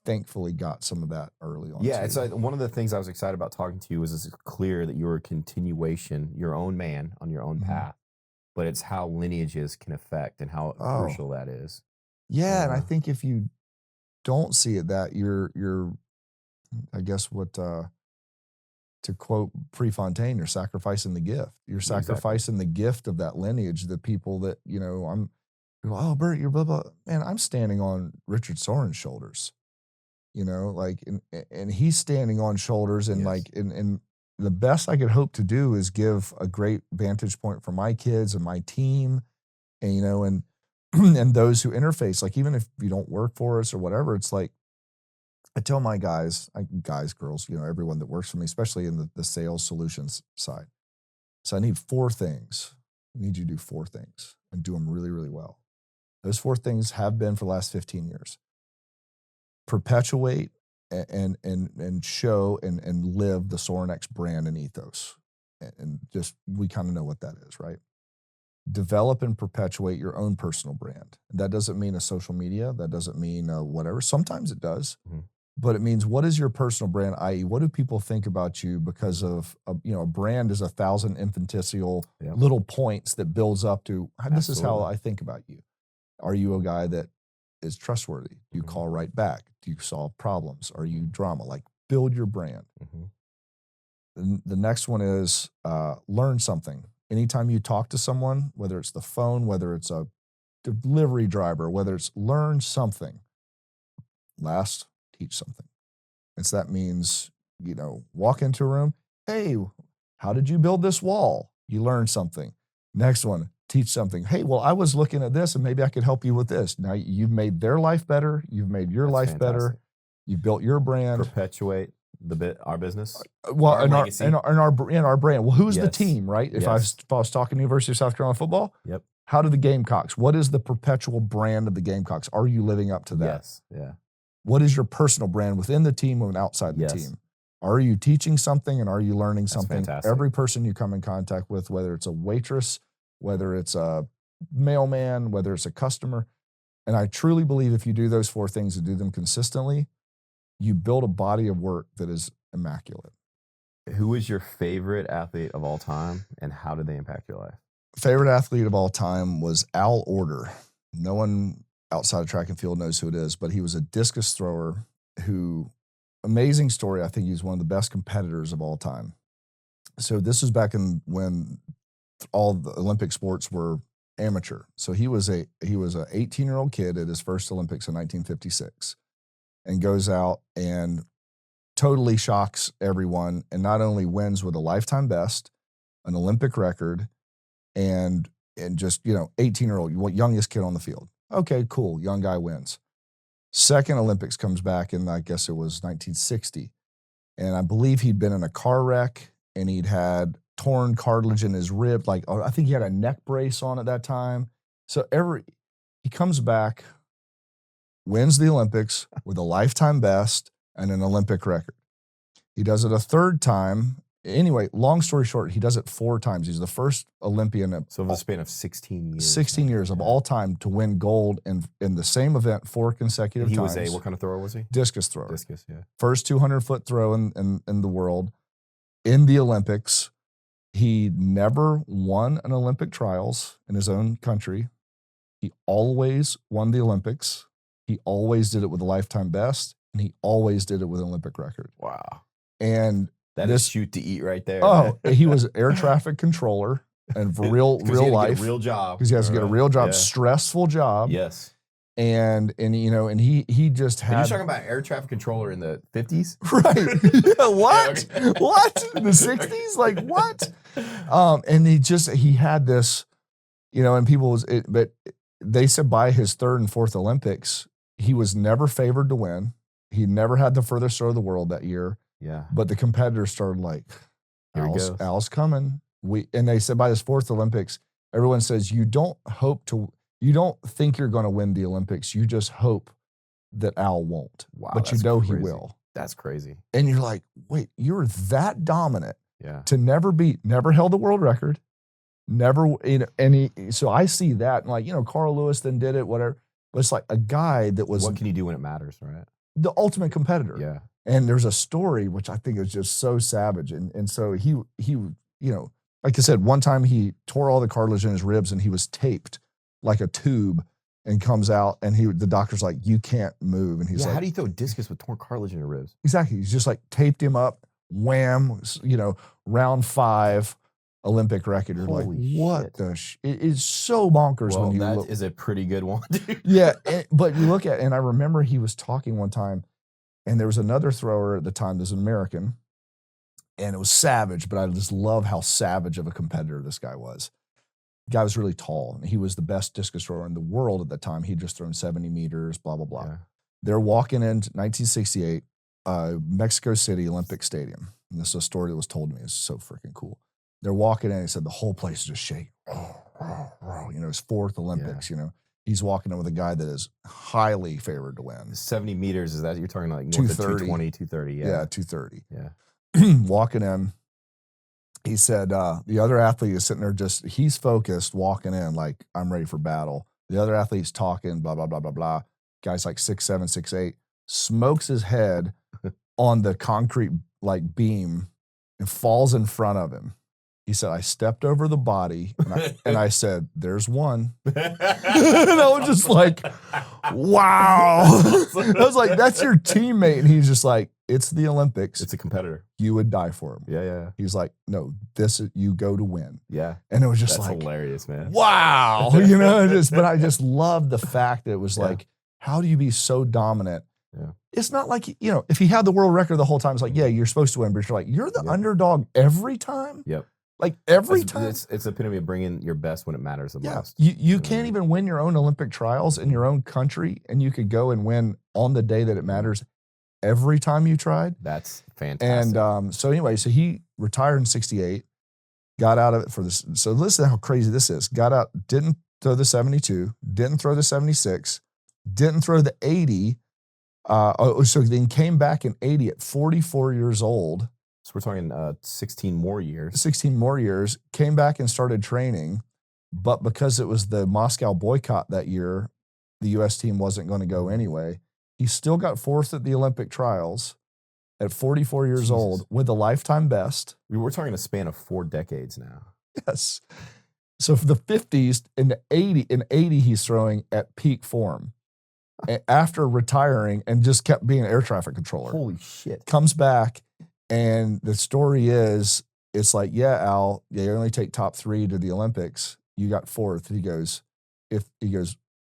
thankfully got some of that early on. Yeah, too. it's like one of the things I was excited about talking to you was it's clear that you're a continuation, your own man on your own path, but it's how lineages can affect and how crucial that is. Yeah, and I think if you don't see it that you're I guess what to quote Prefontaine, you're sacrificing the gift. You're sacrificing the gift of that lineage, the people that, oh, Bert, you're blah, blah. Man, I'm standing on Richard Sorin's shoulders, and he's standing on shoulders and and the best I could hope to do is give a great vantage point for my kids and my team and, and those who interface, like, even if you don't work for us or whatever, it's like, I tell my guys, girls, everyone that works for me, especially in the sales solutions side. So I need 4 things. I need you to do 4 things and do them really, really well. Those 4 things have been for the last 15 years. Perpetuate and show and live the Sorinex brand and ethos. And just, we kind of know what that is, right? Develop and perpetuate your own personal brand. That doesn't mean a social media. That doesn't mean whatever. Sometimes it does. But it means, what is your personal brand, i.e., what do people think about you because of, a brand is 1,000 infinitesimal little points that builds up to, this is how I think about you. Are you a guy that is trustworthy? Do you call right back? Do you solve problems? Are you drama? Like, build your brand. The next one is learn something. Anytime you talk to someone, whether it's the phone, whether it's a delivery driver, whether it's learn something. Last, teach something. And so that means, walk into a room. Hey, how did you build this wall? You learn something. Next one, teach something. Hey, well, I was looking at this and maybe I could help you with this. Now you've made their life better. You've made your life better. You've built your brand. Perpetuate our business. Well, our legacy. in our brand. Well, who's the team, right? If I was talking University of South Carolina football, how do the Gamecocks? What is the perpetual brand of the Gamecocks? Are you living up to that? Yes. Yeah. What is your personal brand within the team and outside the team? Are you teaching something and are you learning something? Fantastic. Every person you come in contact with, whether it's a waitress, whether it's a mailman, whether it's a customer. And I truly believe if you do those 4 things and do them consistently, you build a body of work that is immaculate. Who is your favorite athlete of all time and how did they impact your life? Favorite athlete of all time was Al Order. No one outside of track and field knows who it is, but he was a discus thrower who, amazing story. I think he was one of the best competitors of all time. So this was back when all the Olympic sports were amateur. So he was a 18-year-old kid at his first Olympics in 1956 and goes out and totally shocks everyone and not only wins with a lifetime best, an Olympic record, and just, 18-year-old, youngest kid on the field. Okay, cool. Young guy wins. Second Olympics comes back in, I guess it was 1960. And I believe he'd been in a car wreck and he'd had torn cartilage in his rib. Like, I think he had a neck brace on at that time. So he comes back, wins the Olympics with a lifetime best and an Olympic record. He does it a third time. Anyway, long story short, he does it 4 times. He's the first Olympian. So in the span of 16 years. 16 years of all time to win gold in the same event 4 consecutive times. He was what kind of thrower was he? Discus thrower. Discus, yeah. First 200-foot throw in the world. In the Olympics, he never won an Olympic trials in his own country. He always won the Olympics. He always did it with a lifetime best, and he always did it with an Olympic record. Wow. And that is shoot to eat right there. Oh, he was air traffic controller and for real life. Real job. Because he has to get a real job, stressful job. Yes. And he just had. And you're talking about air traffic controller in the 50s? Right. Yeah, what? Yeah, okay. What? The 60s? Like what? And he had this, and people but they said by his 3rd and 4th Olympics, he was never favored to win. He never had the furthest throw of the world that year. Yeah. But the competitors started like, Al's coming. And they said by his 4th Olympics, everyone says, you don't think you're going to win the Olympics. You just hope that Al won't. Wow. But he will. That's crazy. And you're like, wait, you're that dominant to never held the world record. Never, so I see that. And like, Carl Lewis then did it, whatever. But it's like a guy that was. What can you do when it matters, right? the ultimate competitor. Yeah. And there's a story which I think is just so savage. And so he, you know, like I said, one time he tore all the cartilage in his ribs and he was taped like a tube and comes out and the doctor's like, you can't move. And he's like, how do you throw a discus with torn cartilage in your ribs? Exactly. He's just like taped him up, wham, you know, round 5 Olympic record. You're like, what the it is so bonkers when you that look. is a pretty good one, dude. Yeah. But you look at, and I remember he was talking one time and there was another thrower at the time, there's an American, and it was savage, but I just love how savage of a competitor this guy was. The guy was really tall, and he was the best discus thrower in the world at the time. He'd just thrown 70 meters, blah, blah, blah. Yeah. They're walking into 1968, Mexico City Olympic Stadium. And this is a story that was told to me. It's so freaking cool. They're walking in, and he said the whole place is just shaking. You know, his 4th Olympics, you know. He's walking in with a guy that is highly favored to win. 70 meters, is that, you're talking like north of 220, 230? Yeah, 230. Yeah. Walking in. He said, the other athlete is sitting there he's focused, walking in like, I'm ready for battle. The other athlete's talking, blah, blah, blah, blah, blah. Guy's like 6'7", 6'8", smokes his head on the concrete like beam and falls in front of him. He said, I stepped over the body and I said, there's one. And I was just like, wow. I was like, that's your teammate. And he's just like, it's the Olympics. It's a competitor. You would die for him. Yeah. He's like, no, you go to win. Yeah. And it was just That's like, hilarious, man. Wow. You know, but I just loved the fact that it was like, how do you be so dominant? Yeah. It's not like, you know, if he had the world record the whole time, it's like, yeah, you're supposed to win, but you're like, you're the underdog every time? Yep. Like every time? It's epitome of bringing your best when it matters the most. You can't even win your own Olympic trials in your own country, and you could go and win on the day that it matters every time you tried. That's fantastic. And so anyway, so he retired in 68, got out of it for this. So listen to how crazy this is. Got out, didn't throw the 72, didn't throw the 76, didn't throw the 80. So then came back in 80 at 44 years old. So we're talking 16 more years. 16 more years, came back and started training. But because it was the Moscow boycott that year, the U.S. team wasn't going to go anyway. He still got 4th at the Olympic trials at 44 years old with a lifetime best. We're talking a span of 4 decades now. Yes. So for the 50s, in 80, he's throwing at peak form. After retiring and just kept being an air traffic controller. Holy shit. Comes back, and the story is, it's like, yeah, Al, they only take top 3 to the Olympics. You got 4th. He goes,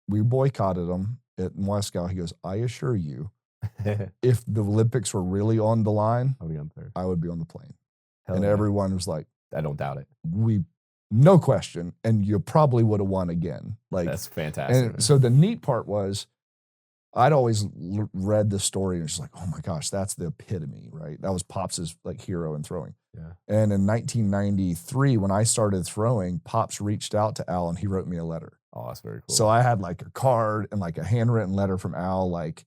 we boycotted them at Moscow. He goes, I assure you, if the Olympics were really on the line, I'll be on 3rd. I would be on the plane. Hell and everyone was like, I don't doubt it. No question. And you probably would have won again. Like, that's fantastic. And so the neat part was, I'd always read the story and it's like, oh my gosh, that's the epitome, right? That was Pops' like hero in throwing. Yeah. And in 1993, when I started throwing, Pops reached out to Al and he wrote me a letter. Oh, that's very cool. So I had like a card and like a handwritten letter from Al, like,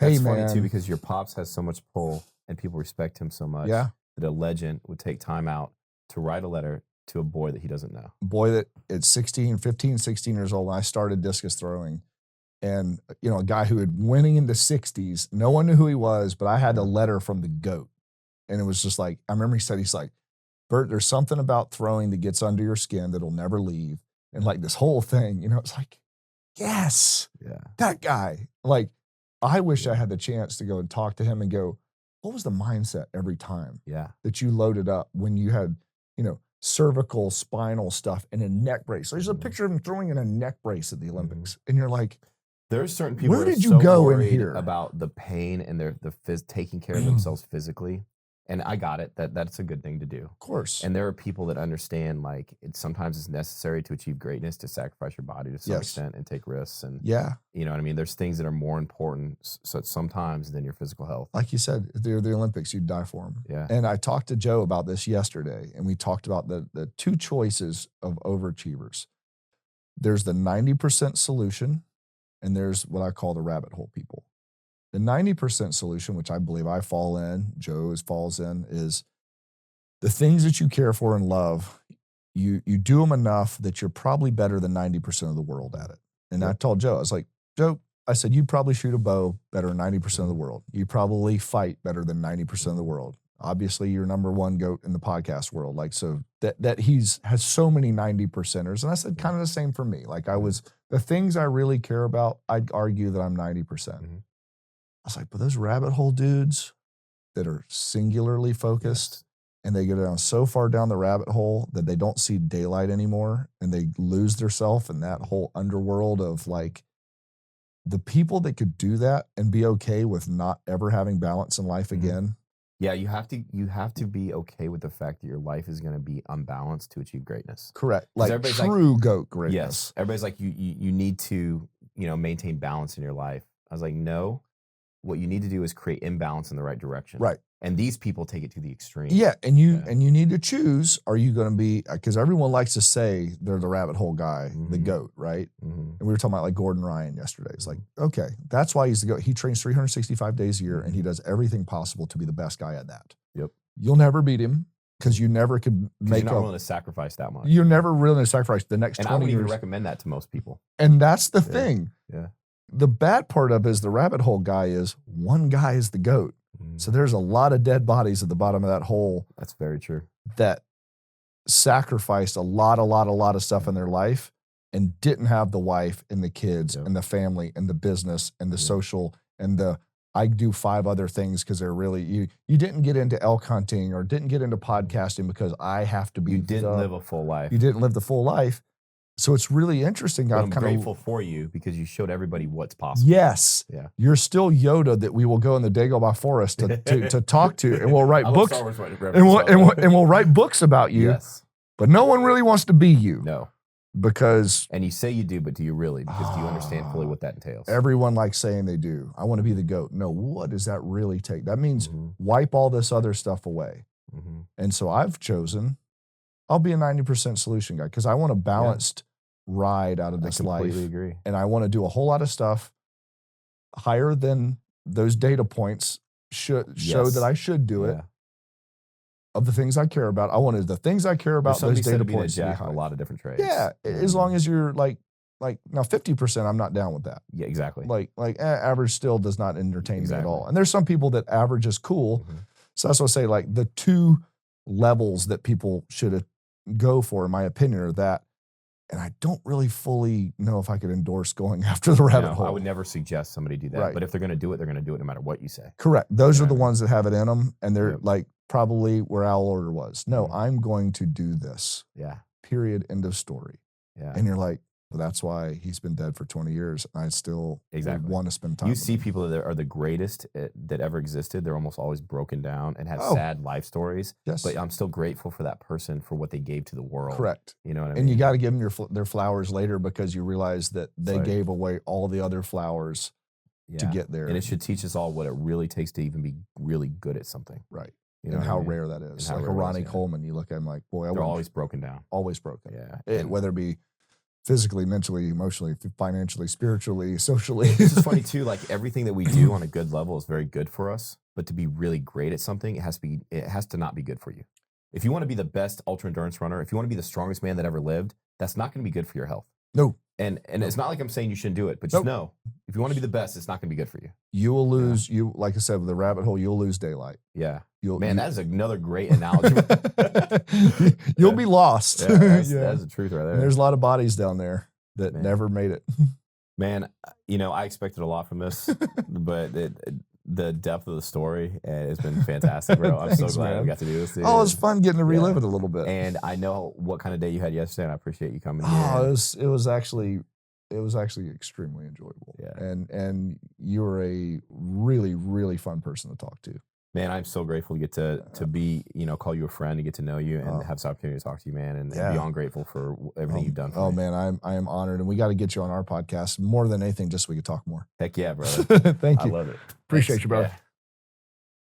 hey, that's man. funny too, because your Pops has so much pull and people respect him so much that a legend would take time out to write a letter to a boy that he doesn't know. Boy that at 15, 16 years old, when I started discus throwing. And, you know, a guy who had winning in the 60s, no one knew who he was, but I had a letter from the GOAT. And it was just like, I remember he said, he's like, Bert, there's something about throwing that gets under your skin that'll never leave. And like this whole thing, you know, it's like, yes, that guy. Like, I wish I had the chance to go and talk to him and go, what was the mindset every time that you loaded up when you had, you know, cervical, spinal stuff and a neck brace? There's a picture of him throwing in a neck brace at the Olympics. And you're like, there's certain people where that did are you so go in worried here about the pain and taking care of themselves physically. And I got it. That's a good thing to do. Of course. And there are people that understand, like, sometimes it's necessary to achieve greatness to sacrifice your body to some extent and take risks. And you know what I mean? There's things that are more important sometimes than your physical health. Like you said, they're the Olympics, you'd die for them. Yeah. And I talked to Joe about this yesterday, and we talked about the 2 choices of overachievers. There's the 90% solution, and there's what I call the rabbit hole people. The 90% solution, which I believe I fall in, Joe falls in, is the things that you care for and love, you do them enough that you're probably better than 90% of the world at it. And I told Joe, I was like, Joe, I said, you probably shoot a bow better than 90% of the world. You probably fight better than 90% of the world. Obviously, you're number one GOAT in the podcast world. Like, so that has so many 90%ers. And I said, kind of the same for me. Like, the things I really care about, I'd argue that I'm 90%. I was like, but those rabbit hole dudes that are singularly focused, and they get down so far down the rabbit hole that they don't see daylight anymore, and they lose themselves in that whole underworld of like, the people that could do that and be okay with not ever having balance in life again. Yeah, you have to be okay with the fact that your life is going to be unbalanced to achieve greatness. Correct. Like true GOAT greatness. Yes. Everybody's like, you need to, maintain balance in your life. I was like, no, what you need to do is create imbalance in the right direction. Right. And these people take it to the extreme. Yeah, and you need to choose. Are you going to be, because everyone likes to say they're the rabbit hole guy, the GOAT, right? And we were talking about like Gordon Ryan yesterday. It's like, okay, that's why he's the GOAT. He trains 365 days a year, and he does everything possible to be the best guy at that. Yep. You'll never beat him because you never could make you're not willing to sacrifice that much. You're never willing to sacrifice the next 20 years. And I wouldn't even recommend that to most people. And that's the thing. Yeah. The bad part of it is the rabbit hole guy is one guy is the GOAT. So there's a lot of dead bodies at the bottom of that hole. That's very true. That sacrificed a lot of stuff in their life and didn't have the wife and the kids and the family and the business and the social and I do 5 other things because they're really, you didn't get into elk hunting or didn't get into podcasting because I have to be. You didn't live a full life. You didn't live the full life. So it's really interesting. I'm grateful for you because you showed everybody what's possible. Yes. Yeah. You're still Yoda that we will go in the Dagobah forest to talk to, and we'll write books. And we'll write books about you. Yes. But no one really wants to be you. No. Because. And you say you do, but do you really? Because do you understand fully what that entails? Everyone likes saying they do. I want to be the GOAT. No, what does that really take? That means wipe all this other stuff away. And so I've chosen, I'll be a 90% solution guy because I want a balanced ride out of this life. I completely agree. And I want to do a whole lot of stuff higher than those data points show that I should do it. Of the things I care about, I wanted the things I care about. Those data points to be high. A lot of different trades. Yeah, as long as you're like now 50%, I'm not down with that. Yeah, exactly. Average still does not entertain me at all. And there's some people that average is cool. So that's what I say. Like the 2 levels that people should go for, in my opinion, are that. And I don't really fully know if I could endorse going after the rabbit hole. I would never suggest somebody do that. Right. But if they're going to do it, they're going to do it no matter what you say. Correct. Those are the ones that have it in them. And they're like probably where Owl Order was. No, I'm going to do this. Yeah. Period. End of story. Yeah. And you're like, well, that's why he's been dead for 20 years. I still want to spend time You with see him. people that are the greatest that ever existed. They're almost always broken down and have sad life stories. Yes. But I'm still grateful for that person for what they gave to the world. Correct. You know what I mean? And you got to give them their flowers later because you realize that they gave away all the other flowers to get there. And it should teach us all what it really takes to even be really good at something. Right. You know and how rare that is. Like a Ronnie Coleman, you look at him like, boy, they're always broken down. Always broken. Yeah. Whether it be physically, mentally, emotionally, financially, spiritually, socially. It's just funny too, like everything that we do on a good level is very good for us, but to be really great at something, it has to not be good for you. If you want to be the best ultra endurance runner, if you want to be the strongest man that ever lived, that's not going to be good for your health. No. And it's not like I'm saying you shouldn't do it, but just know, if you want to be the best, it's not going to be good for you. You will lose, like I said, with the rabbit hole, you'll lose daylight. Yeah. That is another great analogy. You'll be lost. That's the truth right there. And there's a lot of bodies down there that never made it. Man, I expected a lot from this, but the depth of the story has been fantastic, bro. I'm so glad we got to do this. Dude. Oh, it was fun getting to relive it a little bit. And I know what kind of day you had yesterday, and I appreciate you coming here. It was actually extremely enjoyable. Yeah. And you were a really, really fun person to talk to. Man, I'm so grateful to get to be, call you a friend, to get to know you, and have this opportunity to talk to you, man, and beyond grateful for everything you've done for me. Man, I am honored, and we got to get you on our podcast more than anything, just so we could talk more. Heck yeah, brother. Thank you. I love it. Appreciate you, brother. Yeah.